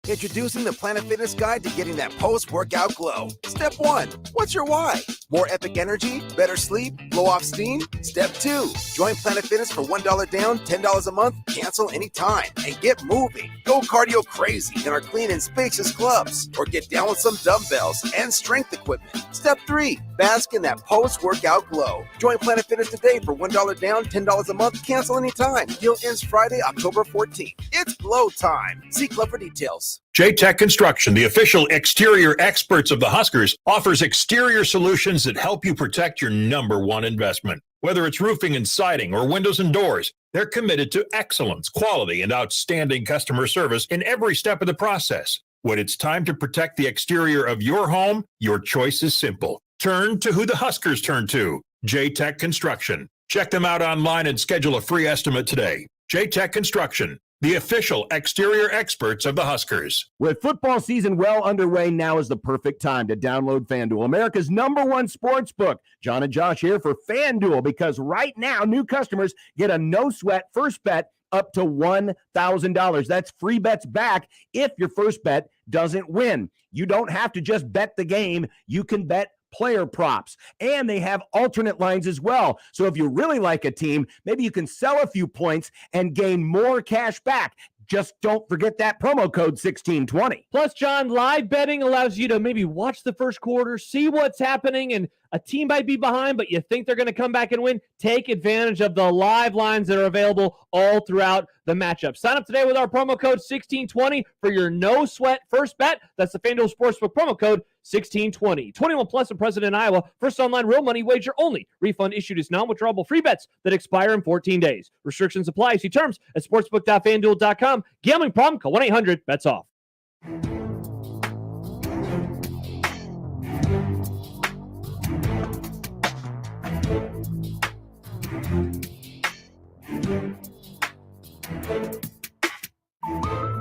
Introducing the Planet Fitness Guide to getting that post-workout glow. Step 1, what's your why? More epic energy, better sleep, blow off steam? Step 2, join Planet Fitness for $1 down, $10 a month, cancel anytime, and get moving. Go cardio crazy in our clean and spacious clubs, or get down with some dumbbells and strength equipment. Step 3, bask in that post-workout glow. Join Planet Fitness today for $1 down, $10 a month, cancel anytime. Deal ends Friday, October 14th. It's glow time. See club for details. J-Tech Construction, the official exterior experts of the Huskers, offers exterior solutions that help you protect your number one investment. Whether it's roofing and siding or windows and doors, they're committed to excellence, quality, and outstanding customer service in every step of the process. When it's time to protect the exterior of your home, your choice is simple. Turn to who the Huskers turn to, J-Tech Construction. Check them out online and schedule a free estimate today. J-Tech Construction, the official exterior experts of the Huskers. With football season well underway, now is the perfect time to download FanDuel, America's #1 sports book. John and Josh here for FanDuel, because right now new customers get a no-sweat first bet up to $1,000. That's free bets back if your first bet doesn't win. You don't have to just bet the game. You can bet player props, and they have alternate lines as well. So if you really like a team, maybe you can sell a few points and gain more cash back. Just don't forget that promo code 1620. Plus, John, live betting allows you to maybe watch the first quarter, see what's happening, and a team might be behind, but you think they're going to come back and win. Take advantage of the live lines that are available all throughout the matchup. Sign up today with our promo code 1620 for your no-sweat first bet. That's the FanDuel Sportsbook promo code 1620. 21 plus and present in Iowa. First online real money wager only. Refund issued as non-withdrawable free bets that expire in 14 days. Restrictions apply. See terms at sportsbook.fanduel.com. Gambling problem? Call 1-800-BETS-OFF.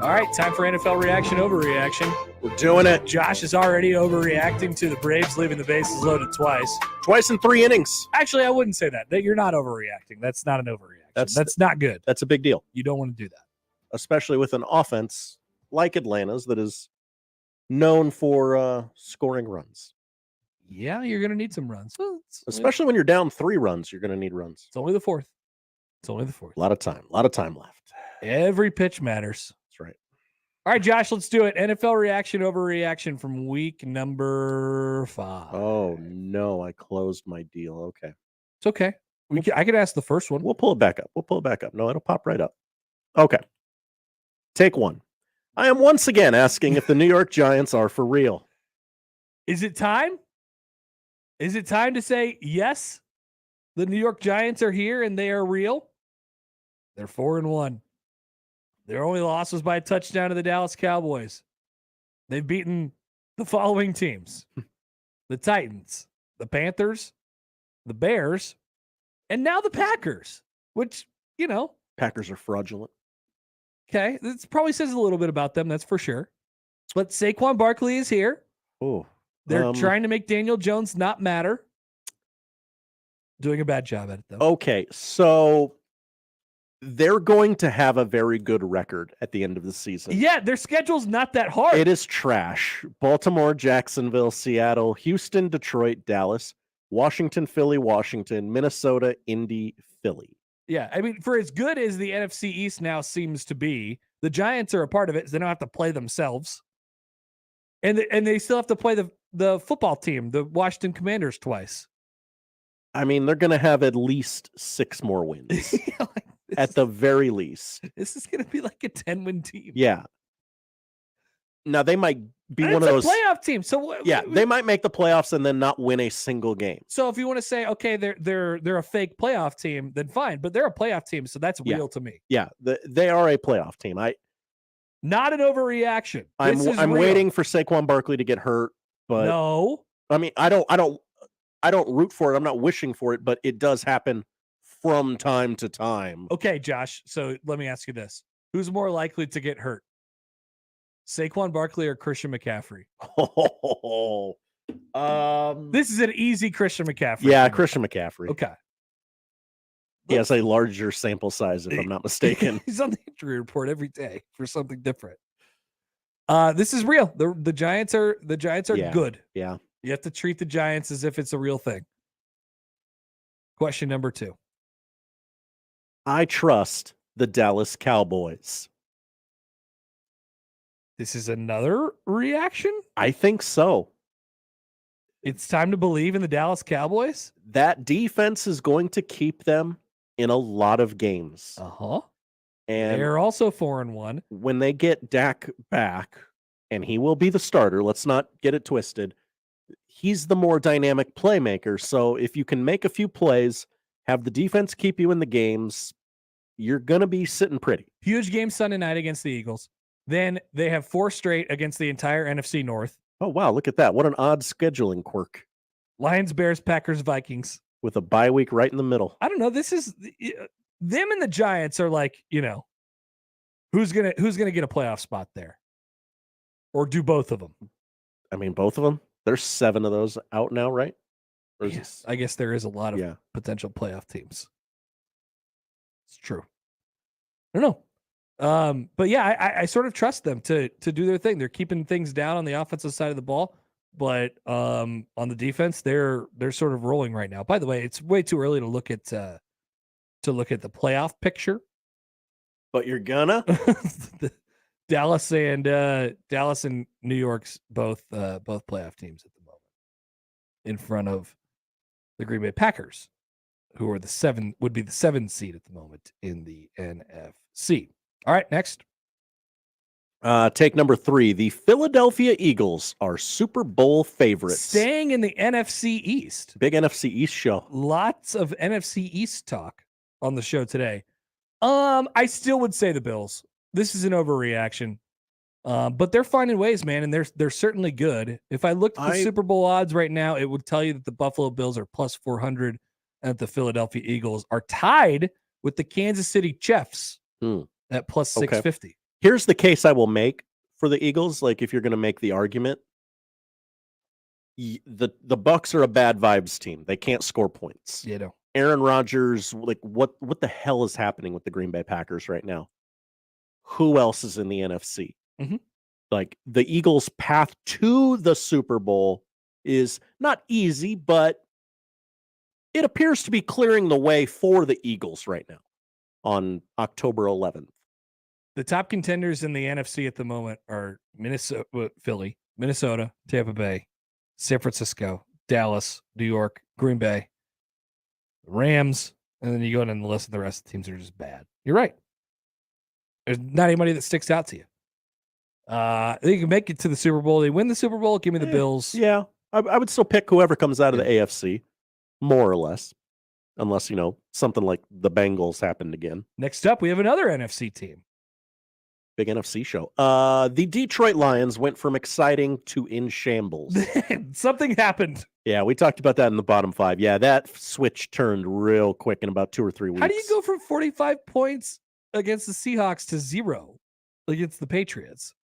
All right, time for NFL reaction, overreaction. We're doing it. Josh is already overreacting to the Braves leaving the bases loaded twice. Twice in 3 innings. Actually, I wouldn't say that. You're not overreacting. That's not an overreaction. That's not good. That's a big deal. You don't want to do that. Especially with an offense like Atlanta's that is known for scoring runs. Yeah, you're going to need some runs. Especially when you're down 3 runs, you're going to need runs. It's only the fourth. It's only the fourth. A lot of time left. Every pitch matters. That's right. All right, Josh, let's do it. NFL reaction, overreaction from week number 5. Oh, no, I closed my deal. Okay. It's okay. I could ask the first one. We'll pull it back up. No, it'll pop right up. Okay. Take 1. I am once again asking if the New York Giants are for real. Is it time? Is it time to say, yes, the New York Giants are here and they are real? They're 4-1. Their only loss was by a touchdown to the Dallas Cowboys. They've beaten the following teams: the Titans, the Panthers, the Bears, and now the Packers, which, Packers are fraudulent. Okay, this probably says a little bit about them, that's for sure. But Saquon Barkley is here. Oh, they're trying to make Daniel Jones not matter. Doing a bad job at it, though. Okay, so they're going to have a very good record at the end of the season. Yeah, their schedule's not that hard. It is trash. Baltimore, Jacksonville, Seattle, Houston, Detroit, Dallas, Washington, Philly, Washington, Minnesota, Indy, Philly. Yeah, I mean, for as good as the NFC East now seems to be, the Giants are a part of it, so they don't have to play themselves. And they still have to play the football team, the Washington Commanders, twice. I mean, they're going to have at least 6 more wins. At the very least. This is going to be like a 10-win team. Yeah. Now, they might be And one of it's those. a playoff team. So Yeah, they might make the playoffs and then not win a single game. So if you want to say, okay, they're a fake playoff team, then fine. But they're a playoff team, so that's real to me. Yeah, they are a playoff team. Not an overreaction. I'm waiting for Saquon Barkley to get hurt, but no. I mean, I don't root for it. I'm not wishing for it, but it does happen from time to time. Okay, Josh. So let me ask you this: who's more likely to get hurt, Saquon Barkley or Christian McCaffrey? This is an easy Christian McCaffrey. Yeah, Christian McCaffrey. Okay. He has a larger sample size, if I'm not mistaken. He's on the injury report every day for something different. This is real. The Giants are good. Yeah. You have to treat the Giants as if it's a real thing. Question number 2. I trust the Dallas Cowboys. This is another reaction? I think so. It's time to believe in the Dallas Cowboys? That defense is going to keep them in a lot of games. Uh-huh. And they're also 4-1. When they get Dak back, and he will be the starter, let's not get it twisted. He's the more dynamic playmaker. So if you can make a few plays, have the defense keep you in the games, you're going to be sitting pretty. Huge game Sunday night against the Eagles. Then they have 4 straight against the entire NFC North. Oh, wow. Look at that. What an odd scheduling quirk. Lions, Bears, Packers, Vikings. With a bye week right in the middle. I don't know. This is them and the Giants are like, who's gonna get a playoff spot there? Or do both of them? I mean, both of them. There's 7 of those out now, right? Yes. I guess there is a lot of potential playoff teams. It's true. I don't know. But yeah, I sort of trust them to do their thing. They're keeping things down on the offensive side of the ball, but on the defense, they're sort of rolling right now. By the way, it's way too early to look at the playoff picture. But you're gonna Dallas and New York's both playoff teams at the moment, in front of the Green Bay Packers, who are would be the 7th seed at the moment in the NFC. All right, next. Take number 3. The Philadelphia Eagles are Super Bowl favorites. Staying in the NFC East. Big NFC East show. Lots of NFC East talk on the show today. I still would say the Bills. This is an overreaction. But they're finding ways, man, and they're certainly good. If I looked at the Super Bowl odds right now, it would tell you that the Buffalo Bills are plus 400 and that the Philadelphia Eagles are tied with the Kansas City Chiefs at plus 650. Here's the case I will make for the Eagles. Like, if you're going to make the argument, the Bucs are a bad vibes team. They can't score points. You know, Aaron Rodgers. Like, what the hell is happening with the Green Bay Packers right now? Who else is in the NFC? Mm-hmm. Like, the Eagles' path to the Super Bowl is not easy, but it appears to be clearing the way for the Eagles right now on October 11th. The top contenders in the NFC at the moment are Philly, Minnesota, Tampa Bay, San Francisco, Dallas, New York, Green Bay, Rams, and then you go down the list, and the rest of the teams are just bad. You're right. There's not anybody that sticks out to you. They can make it to the Super Bowl. They win the Super Bowl. Give me the Bills. Yeah, I would still pick whoever comes out of the AFC, more or less, unless, something like the Bengals happened again. Next up, we have another NFC team. Big NFC show. The Detroit Lions went from exciting to in shambles. Something happened. Yeah, we talked about that in the bottom 5. Yeah, that switch turned real quick in about 2 or 3 weeks. How do you go from 45 points against the Seahawks to 0 against the Patriots?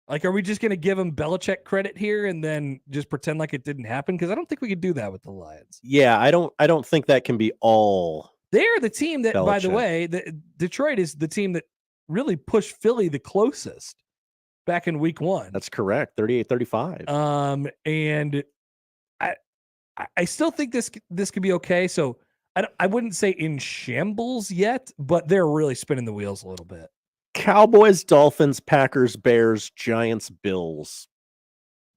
Like, are we just going to give them Belichick credit here and then just pretend like it didn't happen? Because I don't think we could do that with the Lions. Yeah, I don't think that can be all. They're the team that, Belichick. by the way, Detroit is the team that really pushed Philly the closest back in week 1. That's correct. 38-35. And I still think this could be okay. So I wouldn't say in shambles yet, but they're really spinning the wheels a little bit. Cowboys, Dolphins, Packers, Bears, Giants, Bills.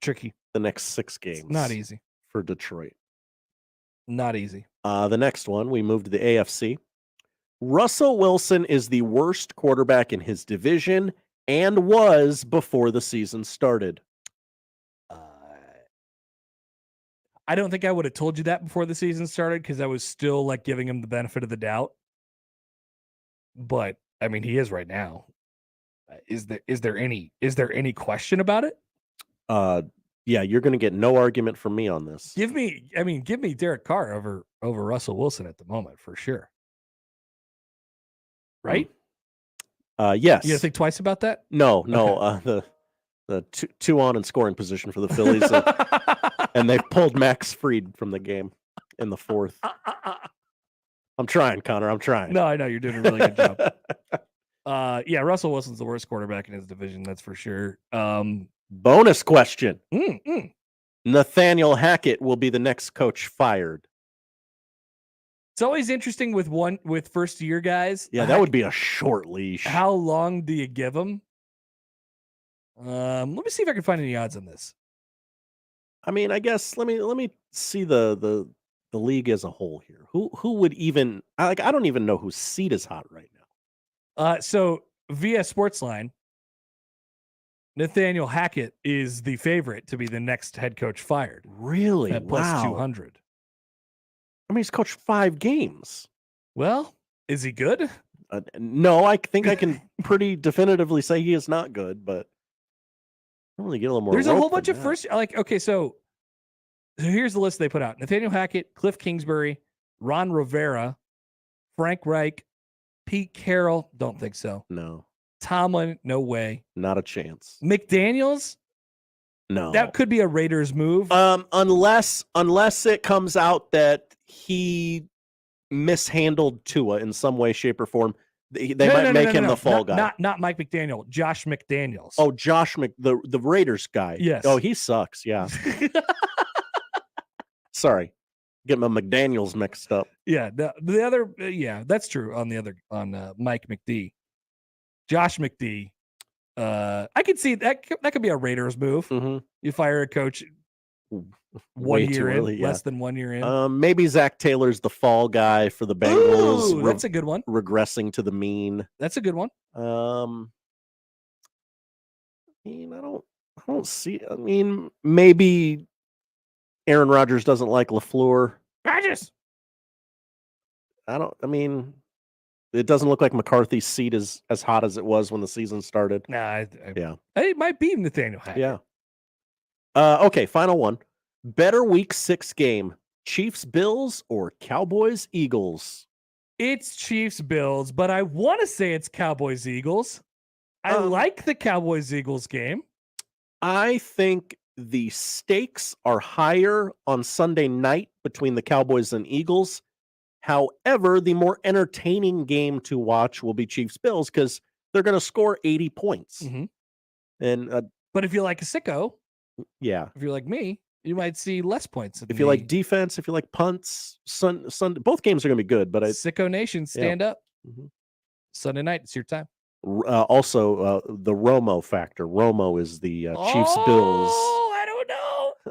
Tricky. The next 6 games. It's not easy for Detroit. Not easy. The next one, we moved to the AFC. Russell Wilson is the worst quarterback in his division and was before the season started. I don't think I would have told you that before the season started because I was still like giving him the benefit of the doubt. But I mean, he is right now. Is there any question about it? Yeah, you're going to get no argument from me on this. Give me Derek Carr over Russell Wilson at the moment for sure. Right? Yes. You gotta think twice about that? No. The two on and scoring position for the Phillies, and they pulled Max Fried from the game in the fourth. I'm trying, Connor. I'm trying. No, I know you're doing a really good job. Yeah, Russell Wilson's the worst quarterback in his division, that's for sure. Bonus question. Nathaniel Hackett will be the next coach fired. It's always interesting with first year guys. Yeah, that would be a short leash. How long do you give them? Let me see if I can find any odds on this. I mean, I guess let me see the league as a whole here. Who would even I don't even know whose seat is hot right now. So via Sportsline, Nathaniel Hackett is the favorite to be the next head coach fired. Really? At plus 200. I mean, he's coached 5 games. Well, is he good? No, I think I can pretty definitively say he is not good, but I'm really get a little more. There's a whole bunch of first, okay, so here's the list they put out: Nathaniel Hackett, Cliff Kingsbury, Ron Rivera, Frank Reich, Pete Carroll. Don't think so. No. Tomlin, no way. Not a chance. McDaniels. No. That could be a Raiders move. Unless it comes out that he mishandled Tua in some way, shape, or form. They might make him the fall guy. Not Mike McDaniel. Josh McDaniels. Oh, the Raiders guy. Yes. Oh, he sucks. Yeah. Sorry, get my McDaniels mixed up. Yeah. The other. Yeah, that's true. On Mike McD, Josh McD. I could see that could be a Raiders move. Mm-hmm. You fire a coach 1 year in, less than 1 year in. Maybe Zach Taylor's the fall guy for the Bengals. Ooh, that's a good one. Regressing to the mean. That's a good one. I mean, I don't see. I mean, maybe Aaron Rodgers doesn't like LaFleur. Rodgers. I mean, it doesn't look like McCarthy's seat is as hot as it was when the season started. Nah, yeah. It might be Nathaniel Hackett. Yeah. Okay, final one. Better week 6 game, Chiefs Bills or Cowboys Eagles? It's Chiefs Bills, but I want to say it's Cowboys Eagles. I like the Cowboys Eagles game. I think the stakes are higher on Sunday night between the Cowboys and Eagles. However, the more entertaining game to watch will be Chiefs Bills because they're going to score 80 points. Mm-hmm. And but if you're like a sicko, yeah, if you're like me, you might see less points. If you like defense, if you like punts, Sunday, both games are going to be good. But Sicko Nation, stand up. Mm-hmm. Sunday night, it's your time. Also, the Romo factor. Romo is the Chiefs Bills. Oh,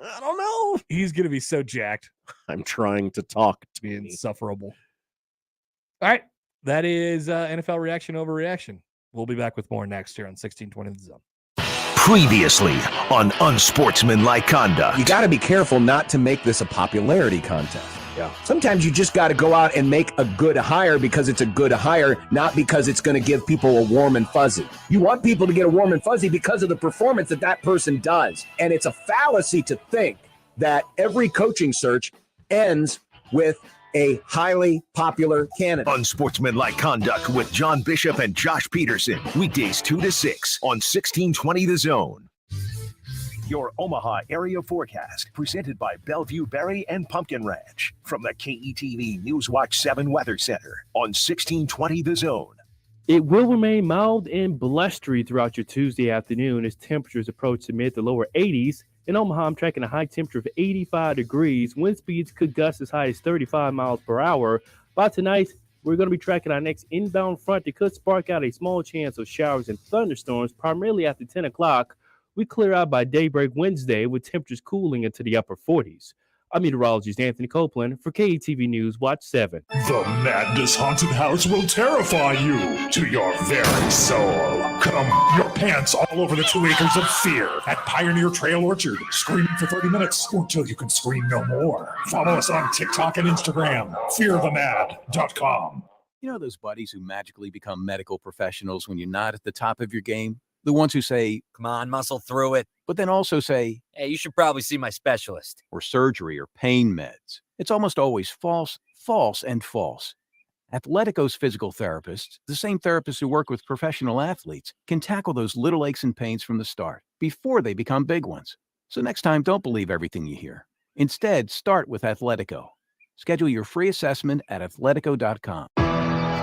I don't know. He's going to be so jacked. I'm trying to talk to be insufferable. All right. That is NFL reaction overreaction. We'll be back with more next year on 1620 The Zone. Previously on Unsportsmanlike Conduct. You got to be careful not to make this a popularity contest. Yeah. Sometimes you just got to go out and make a good hire because it's a good hire, not because it's going to give people a warm and fuzzy. You want people to get a warm and fuzzy because of the performance that person does. And it's a fallacy to think that every coaching search ends with a highly popular candidate. Unsportsmanlike Conduct with John Bishop and Josh Peterson. Weekdays 2 to 6 on 1620 The Zone. Your Omaha area forecast presented by Bellevue Berry and Pumpkin Ranch from the KETV Newswatch 7 Weather Center on 1620 The Zone. It will remain mild and blustery throughout your Tuesday afternoon as temperatures approach the mid to lower 80s. In Omaha, I'm tracking a high temperature of 85 degrees. Wind speeds could gust as high as 35 miles per hour. By tonight, we're going to be tracking our next inbound front that could spark out a small chance of showers and thunderstorms, primarily after 10 o'clock. We clear out by daybreak Wednesday with temperatures cooling into the upper 40s. I'm meteorologist Anthony Copeland for KETV News Watch 7. The Madness Haunted House will terrify you to your very soul. Come, your pants all over the 2 acres of fear at Pioneer Trail Orchard. Screaming for 30 minutes or until you can scream no more. Follow us on TikTok and Instagram. FearTheMad.com. You know those buddies who magically become medical professionals when you're not at the top of your game? The ones who say, come on, muscle through it, but then also say, hey, you should probably see my specialist. Or surgery or pain meds. It's almost always false, and false. Athletico's physical therapists, the same therapists who work with professional athletes, can tackle those little aches and pains from the start, before they become big ones. So next time, don't believe everything you hear. Instead, start with Athletico. Schedule your free assessment at athletico.com.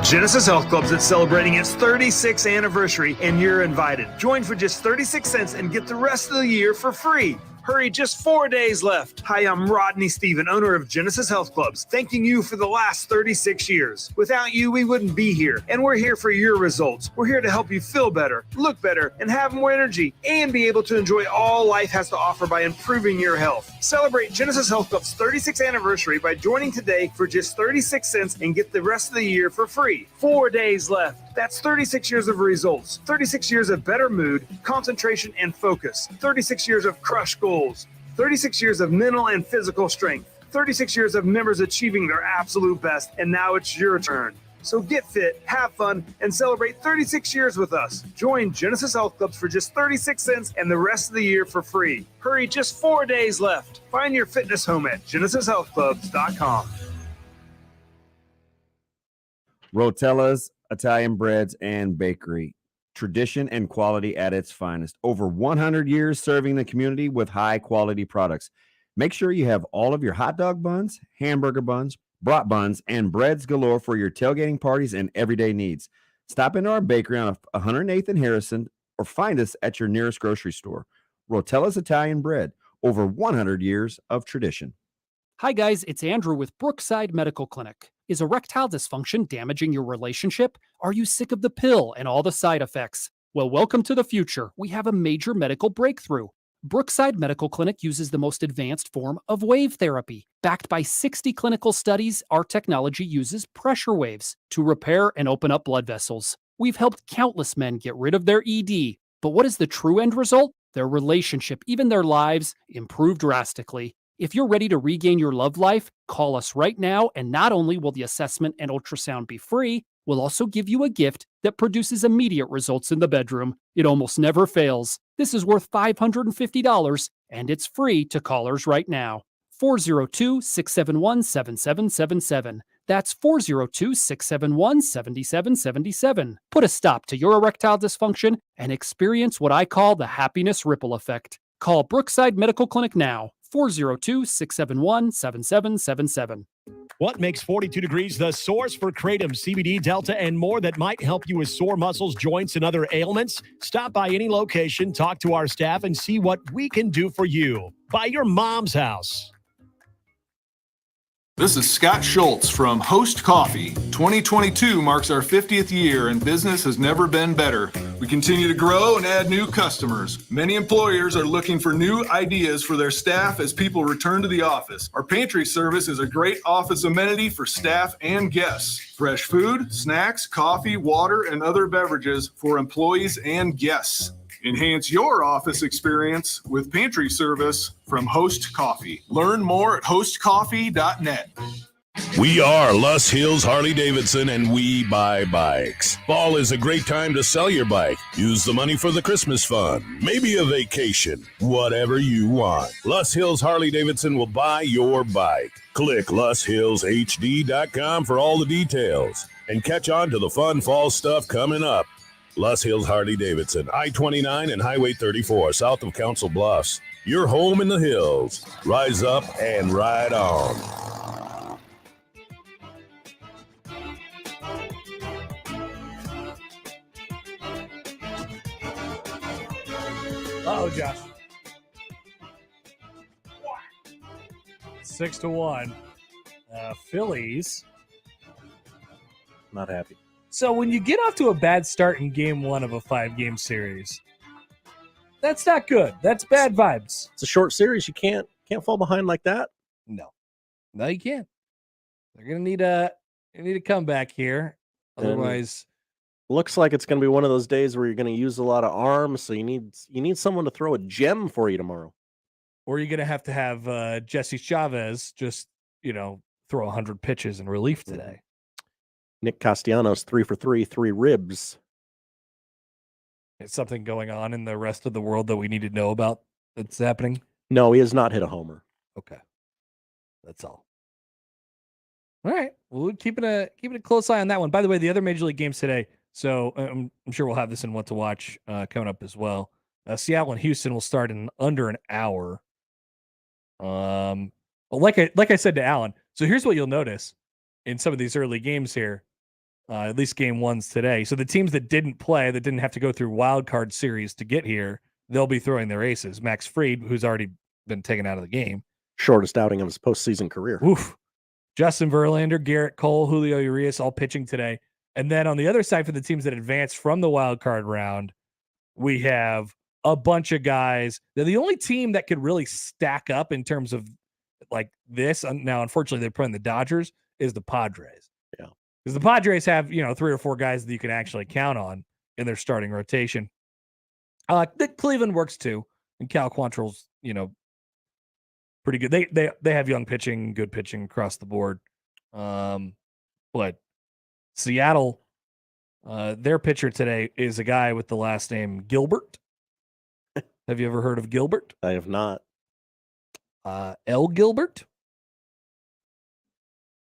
Genesis Health Clubs is celebrating its 36th anniversary, and you're invited. Join for just 36 cents and get the rest of the year for free. Hurry, just 4 days left. Hi, I'm Rodney Stephen, owner of Genesis Health Clubs, thanking you for the last 36 years. Without you, we wouldn't be here, and we're here for your results. We're here to help you feel better, look better, and have more energy, and be able to enjoy all life has to offer by improving your health. Celebrate Genesis Health Club's 36th anniversary by joining today for just 36 cents and get the rest of the year for free. 4 days left. That's 36 years of results, 36 years of better mood, concentration, and focus, 36 years of crushed goals, 36 years of mental and physical strength, 36 years of members achieving their absolute best, and now it's your turn. So get fit, have fun, and celebrate 36 years with us. Join Genesis Health Clubs for just 36 cents and the rest of the year for free. Hurry, just 4 days left. Find your fitness home at genesishealthclubs.com. Rotella's Italian Breads and Bakery. Tradition and quality at its finest. Over 100 years serving the community with high quality products. Make sure you have all of your hot dog buns, hamburger buns, brat buns, and breads galore for your tailgating parties and everyday needs. Stop into our bakery on 108th and Harrison or find us at your nearest grocery store. Rotella's Italian Bread. Over 100 years of tradition. Hi, guys. It's Andrew with Brookside Medical Clinic. Is erectile dysfunction damaging your relationship? Are you sick of the pill and all the side effects? Well, welcome to the future. We have a major medical breakthrough. Brookside Medical Clinic uses the most advanced form of wave therapy. Backed by 60 clinical studies, our technology uses pressure waves to repair and open up blood vessels. We've helped countless men get rid of their ED. But what is the true end result? Their relationship, even their lives, improve drastically. If you're ready to regain your love life, call us right now, and not only will the assessment and ultrasound be free, we'll also give you a gift that produces immediate results in the bedroom. It almost never fails. This is worth $550, and it's free to callers right now. 402-671-7777. That's 402-671-7777. Put a stop to your erectile dysfunction and experience what I call the happiness ripple effect. Call Brookside Medical Clinic now. 402-671-7777. What makes 42 Degrees the source for Kratom, CBD, Delta, and more that might help you with sore muscles, joints, and other ailments? Stop by any location, talk to our staff, and see what we can do for you. By your mom's house. This is Scott Schultz from Host Coffee. 2022 marks our 50th year and business has never been better. We continue to grow and add new customers. Many employers are looking for new ideas for their staff as people return to the office. Our pantry service is a great office amenity for staff and guests. Fresh food, snacks, coffee, water, and other beverages for employees and guests. Enhance your office experience with pantry service from Host Coffee. Learn more at hostcoffee.net. We are Lus Hills Harley Davidson, and we buy bikes. Fall is a great time to sell your bike. Use the money for the Christmas fund, maybe a vacation, whatever you want. Lus Hills Harley Davidson will buy your bike. Click lushillshd.com for all the details and catch on to the fun fall stuff coming up. Lus Hills Harley Davidson, I-29 and Highway 34, south of Council Bluffs. Your home in the hills. Rise up and ride on. Uh-oh, Josh. 6-1. Phillies. Not happy. So when you get off to a bad start in game one of a 5-game series, that's not good. That's bad vibes. It's a short series. You can't fall behind like that. No, you can't. They're gonna need a comeback here. Otherwise, looks like it's going to be one of those days where you're going to use a lot of arms. So you need someone to throw a gem for you tomorrow. Or you're going to have Jesse Chavez just throw 100 pitches in relief today. Nick Castellanos 3 for 3, 3 ribs. Is something going on in the rest of the world that we need to know about that's happening? No, he has not hit a homer. Okay, that's all. All right, well, we're keeping a close eye on that one. By the way, the other Major League games today. So I'm sure we'll have this in What to Watch coming up as well. Seattle and Houston will start in under an hour. Well, like I said to Allan, so here's what you'll notice in some of these early games here, at least game ones today. So the teams that didn't play, that didn't have to go through wild card series to get here, they'll be throwing their aces. Max Fried, who's already been taken out of the game, shortest outing of his postseason career. Oof. Justin Verlander, Garrett Cole, Julio Urias, all pitching today. And then on the other side, for the teams that advanced from the wild card round, we have a bunch of guys. They're the only team that could really stack up in terms of like this. Now, unfortunately, they're playing the Dodgers, is the Padres. Yeah. Because the Padres have, 3 or 4 guys that you can actually count on in their starting rotation. Cleveland works too. And Cal Quantrill's, pretty good. They have young pitching, good pitching across the board. But Seattle, their pitcher today is a guy with the last name Gilbert. Have you ever heard of Gilbert? I have not. L. Gilbert?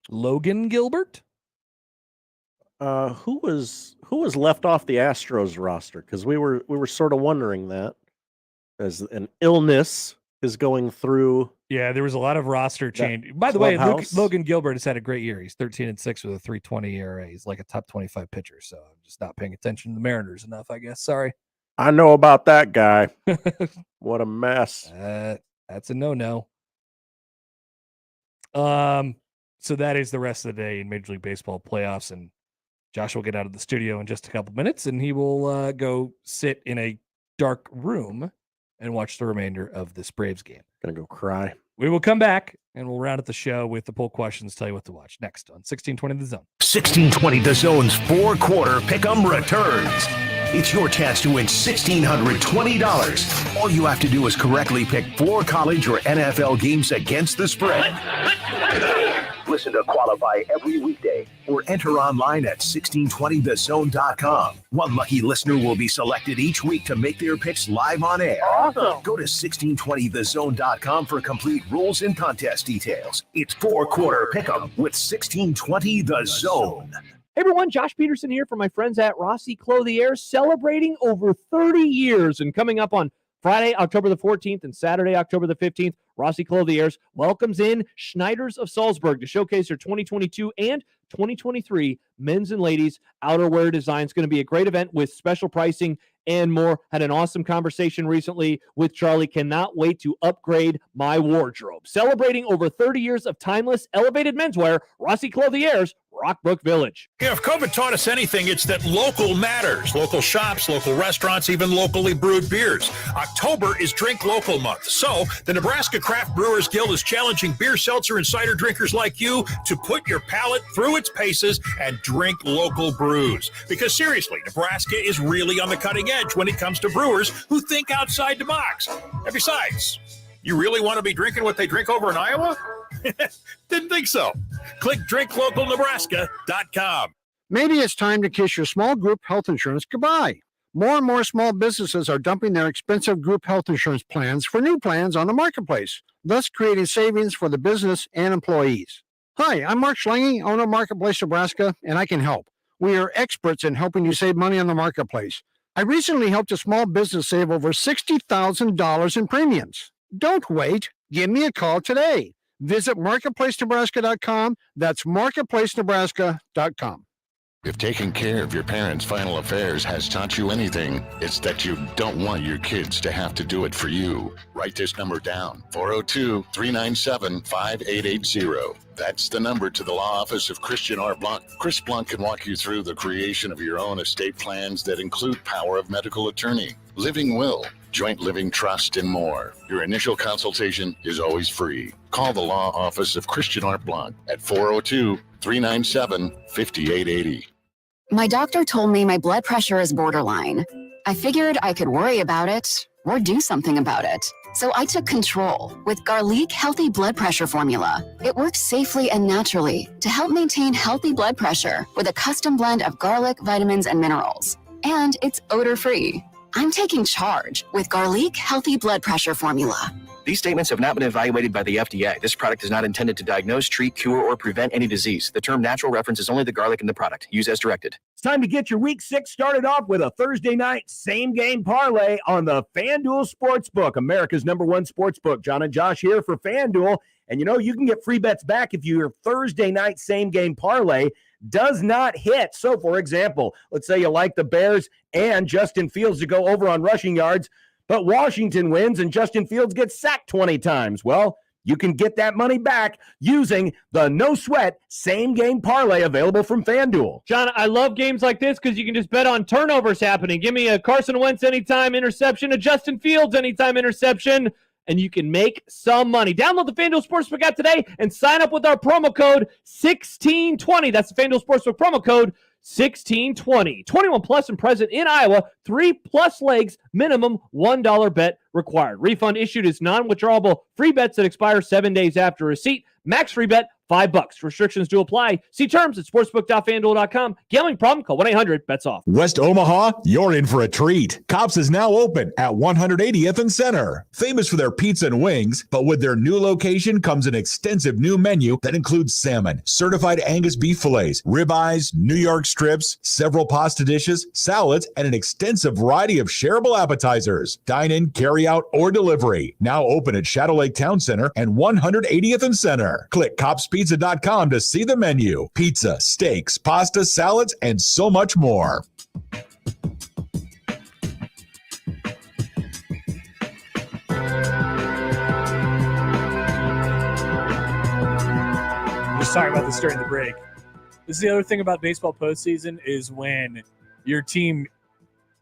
Logan Gilbert? Who was left off the Astros roster? Because we were sort of wondering that as an illness is going through. Yeah, there was a lot of roster change. By the way, Logan Gilbert has had a great year. He's 13-6 with a 3.20 ERA. He's like a top 25 pitcher. So I'm just not paying attention to the Mariners enough, I guess. Sorry. I know about that guy. What a mess. That's a no-no. So that is the rest of the day in Major League Baseball playoffs, and Josh will get out of the studio in just a couple minutes, and he will go sit in a dark room and watch the remainder of this Braves game. Gonna go cry. We will come back, and we'll round out the show with the poll questions, tell you what to watch next on 1620 The Zone. 1620 The Zone's 4-quarter pick'em returns. It's your chance to win $1,620. All you have to do is correctly pick 4 college or NFL games against the spread. Listen to qualify every weekday or enter online at 1620thezone.com. One lucky listener will be selected each week to make their picks live on air. Awesome. Go to 1620thezone.com for complete rules and contest details. It's 4-quarter pick'em with 1620 The Zone. Hey everyone, Josh Peterson here from my friends at Rossi Clothiers, celebrating over 30 years. And coming up on Friday, October the 14th and Saturday, October the 15th, Rossi Clothiers welcomes in Schneiders of Salzburg to showcase their 2022 and 2023 men's and ladies outerwear design. It's going to be a great event with special pricing and more. Had an awesome conversation recently with Charlie. Cannot wait to upgrade my wardrobe. Celebrating over 30 years of timeless, elevated menswear, Rossi Clothiers, Rockbrook Village. If COVID taught us anything, it's that local matters. Local shops, local restaurants, even locally brewed beers. October is Drink Local Month. So the Nebraska Craft Brewers Guild is challenging beer, seltzer, and cider drinkers like you to put your palate through its paces and drink local brews. Because seriously, Nebraska is really on the cutting edge when it comes to brewers who think outside the box. And besides, you really want to be drinking what they drink over in Iowa? Didn't think so. Click drinklocalnebraska.com. Maybe it's time to kiss your small group health insurance goodbye. More and more small businesses are dumping their expensive group health insurance plans for new plans on the marketplace, thus creating savings for the business and employees. Hi, I'm Mark Schlange, owner of Marketplace Nebraska, and I can help. We are experts in helping you save money on the marketplace. I recently helped a small business save over $60,000 in premiums. Don't wait. Give me a call today. Visit marketplacenebraska.com. That's marketplacenebraska.com. If taking care of your parents' final affairs has taught you anything, it's that you don't want your kids to have to do it for you. Write this number down, 402-397-5880. That's the number to the law office of Christian R. Blanc. Chris Blanc can walk you through the creation of your own estate plans that include power of medical attorney, living will, joint living trust, and more. Your initial consultation is always free. Call the law office of Christian Art Blanc at 402-397-5880. My doctor told me my blood pressure is borderline. I figured I could worry about it or do something about it. So I took control with Garlic Healthy Blood Pressure Formula. It works safely and naturally to help maintain healthy blood pressure with a custom blend of garlic, vitamins, and minerals. And it's odor-free. I'm taking charge with Garlic Healthy Blood Pressure Formula. These statements have not been evaluated by the FDA. This product is not intended to diagnose, treat, cure, or prevent any disease. The term natural references only the garlic in the product. Use as directed. It's time to get your week 6 started off with a Thursday night same-game parlay on the FanDuel Sportsbook, America's #1 sportsbook. John and Josh here for FanDuel. And, you can get free bets back if your Thursday night same-game parlay does not hit. So, for example, let's say you like the Bears and Justin Fields to go over on rushing yards, but Washington wins and Justin Fields gets sacked 20 times. Well, you can get that money back using the no-sweat same-game parlay available from FanDuel. John, I love games like this because you can just bet on turnovers happening. Give me a Carson Wentz anytime interception, a Justin Fields anytime interception, and you can make some money. Download the FanDuel Sportsbook app today and sign up with our promo code 1620. That's the FanDuel Sportsbook promo code 1620. 21 plus and present in Iowa. 3+ legs. Minimum $1 bet required. Refund issued as non-withdrawable free bets that expire 7 days after receipt. Max free bet $5. Restrictions do apply. See terms at sportsbook.fanduel.com. Gambling problem? Call 1-800-BETS-OFF. West Omaha, you're in for a treat. Cops is now open at 180th and Center. Famous for their pizza and wings, but with their new location comes an extensive new menu that includes salmon, certified Angus beef fillets, ribeyes, New York strips, several pasta dishes, salads, and an extensive variety of shareable appetizers. Dine in, carry out, or delivery. Now open at Shadow Lake Town Center and 180th and Center. Click copspizza.com to see the menu. Pizza, steaks, pasta, salads, and so much more. Just talking about this during the break. This is the other thing about baseball postseason is when your team,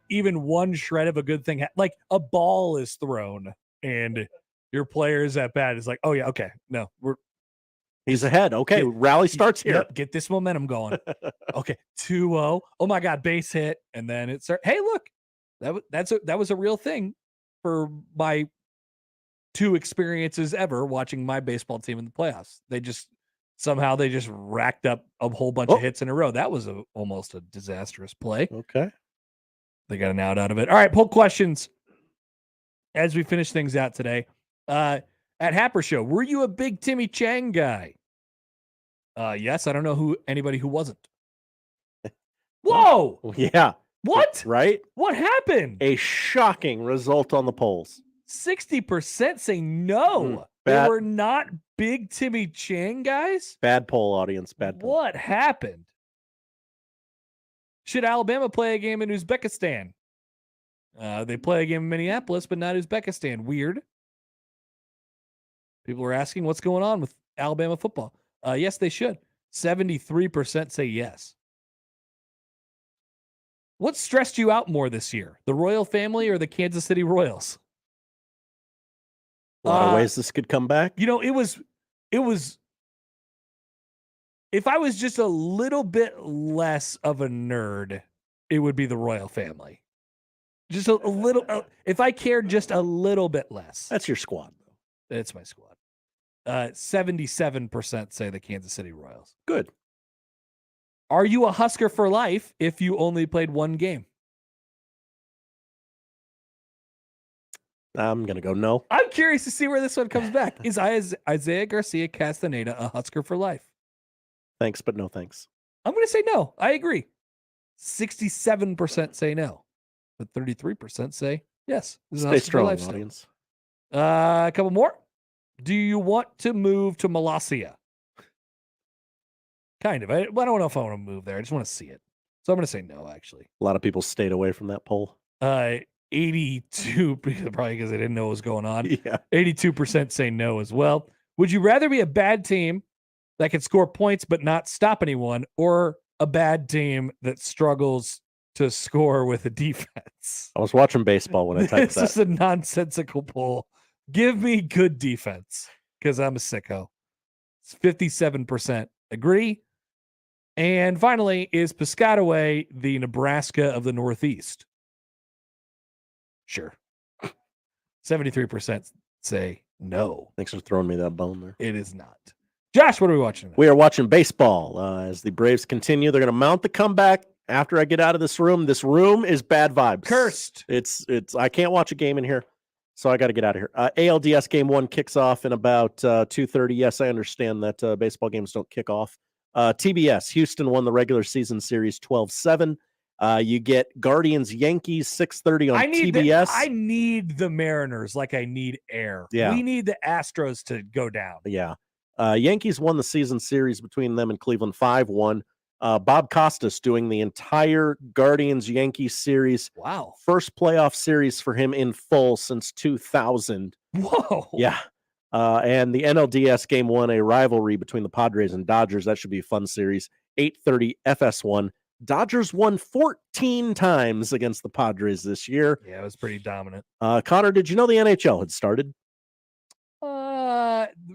even one shred of a good thing, like a ball is thrown and your player is at bat. It's like, oh yeah, okay, no, he's ahead. Okay, rally starts here. Yep, get this momentum going. Okay, 2-0. Oh my God, base hit, and then it starts. Hey, look, that was a real thing for my 2 experiences ever watching my baseball team in the playoffs. They just racked up a whole bunch of hits in a row. That was almost a disastrous play. Okay, they got an out of it. All right, poll questions as we finish things out today. At Happer Show, were you a big Timmy Chang guy? Yes, I don't know anybody who wasn't. Whoa! Yeah. What? Right? What happened? A shocking result on the polls. 60% say no. They were not big Timmy Chang guys? Bad poll, audience. Bad poll. What happened? Should Alabama play a game in Uzbekistan? They play a game in Minneapolis, but not Uzbekistan. Weird. People are asking what's going on with Alabama football. Yes, they should. 73% say yes. What stressed you out more this year? The Royal family or the Kansas City Royals? A lot of ways this could come back. It was if I was just a little bit less of a nerd, it would be the Royal family. Just a little, if I cared just a little bit less. That's your squad, though. It's my squad. 77% say the Kansas City Royals. Good. Are you a Husker for life if you only played one game? I'm going to go no. I'm curious to see where this one comes back. Is Isaiah Garcia Castaneda a Husker for life? Thanks, but no thanks. I'm going to say no. I agree. 67% say no, but 33% say yes. Stay strong, audience. A couple more. Do you want to move to Molossia? Kind of. I don't know if I want to move there. I just want to see it. So I'm going to say no, actually. A lot of people stayed away from that poll. 82, probably because they didn't know what was going on. Yeah. 82% say no as well. Would you rather be a bad team that can score points but not stop anyone, or a bad team that struggles to score with a defense. I was watching baseball when I typed This is a nonsensical poll. Give me good defense because I'm a sicko. It's 57% agree. And finally, is Piscataway the Nebraska of the Northeast? Sure. 73% say no. Thanks for throwing me that bone there. It is not. Josh, what are we watching tonight? We are watching baseball as the Braves continue. They're going to mount the comeback after I get out of this room. This room is bad vibes. Cursed. It's. I can't watch a game in here, so I got to get out of here. ALDS Game 1 kicks off in about 2:30. Yes, I understand that baseball games don't kick off. TBS, Houston won the regular season series 12-7. You get Guardians Yankees 6:30 on TBS. I need the Mariners like I need air. Yeah. We need the Astros to go down. Yeah. Yankees won the season series between them and Cleveland 5-1. Bob Costas doing the entire Guardians Yankees series. Wow. First playoff series for him in full since 2000. Whoa. Yeah. And the NLDS Game 1, a rivalry between the Padres and Dodgers. That should be a fun series. 8:30 FS1. Dodgers won 14 times against the Padres this year. Yeah, it was pretty dominant. Connor, did you know the NHL had started?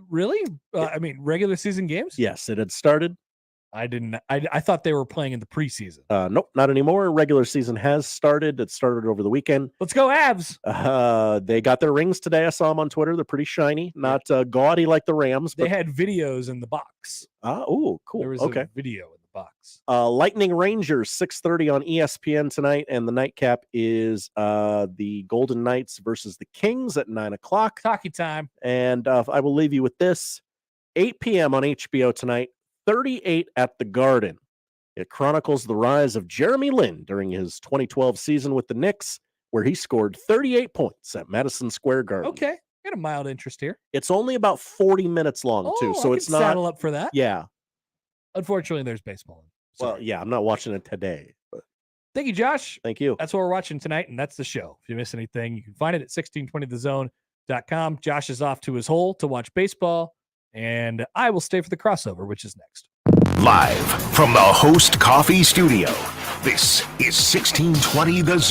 Really? I mean, regular season games? Yes, it had started. I didn't. I thought they were playing in the preseason. Nope, not anymore. Regular season has started. It started over the weekend. Let's go Avs. They got their rings today. I saw them on Twitter. They're pretty shiny, not gaudy like the Rams. They had videos in the box. Oh, cool. There was okay. a video in the box. Lightning Rangers 6:30 on ESPN tonight, and the nightcap is the Golden Knights versus the Kings at 9:00. Hockey time. And I will leave you with this: 8 p.m. on HBO tonight. 38 at the Garden. It chronicles the rise of Jeremy Lin during his 2012 season with the Knicks, where he scored 38 points at Madison Square Garden. Okay, got a mild interest here. It's only about 40 minutes long too, so I it's can not saddle up for that. Yeah. Unfortunately, there's baseball. Well, yeah, I'm not watching it today. But thank you, Josh. Thank you. That's what we're watching tonight, and that's the show. If you miss anything, you can find it at 1620thezone.com. Josh is off to his hole to watch baseball, and I will stay for the crossover, which is next. Live from the Host Coffee Studio, this is 1620 The Zone.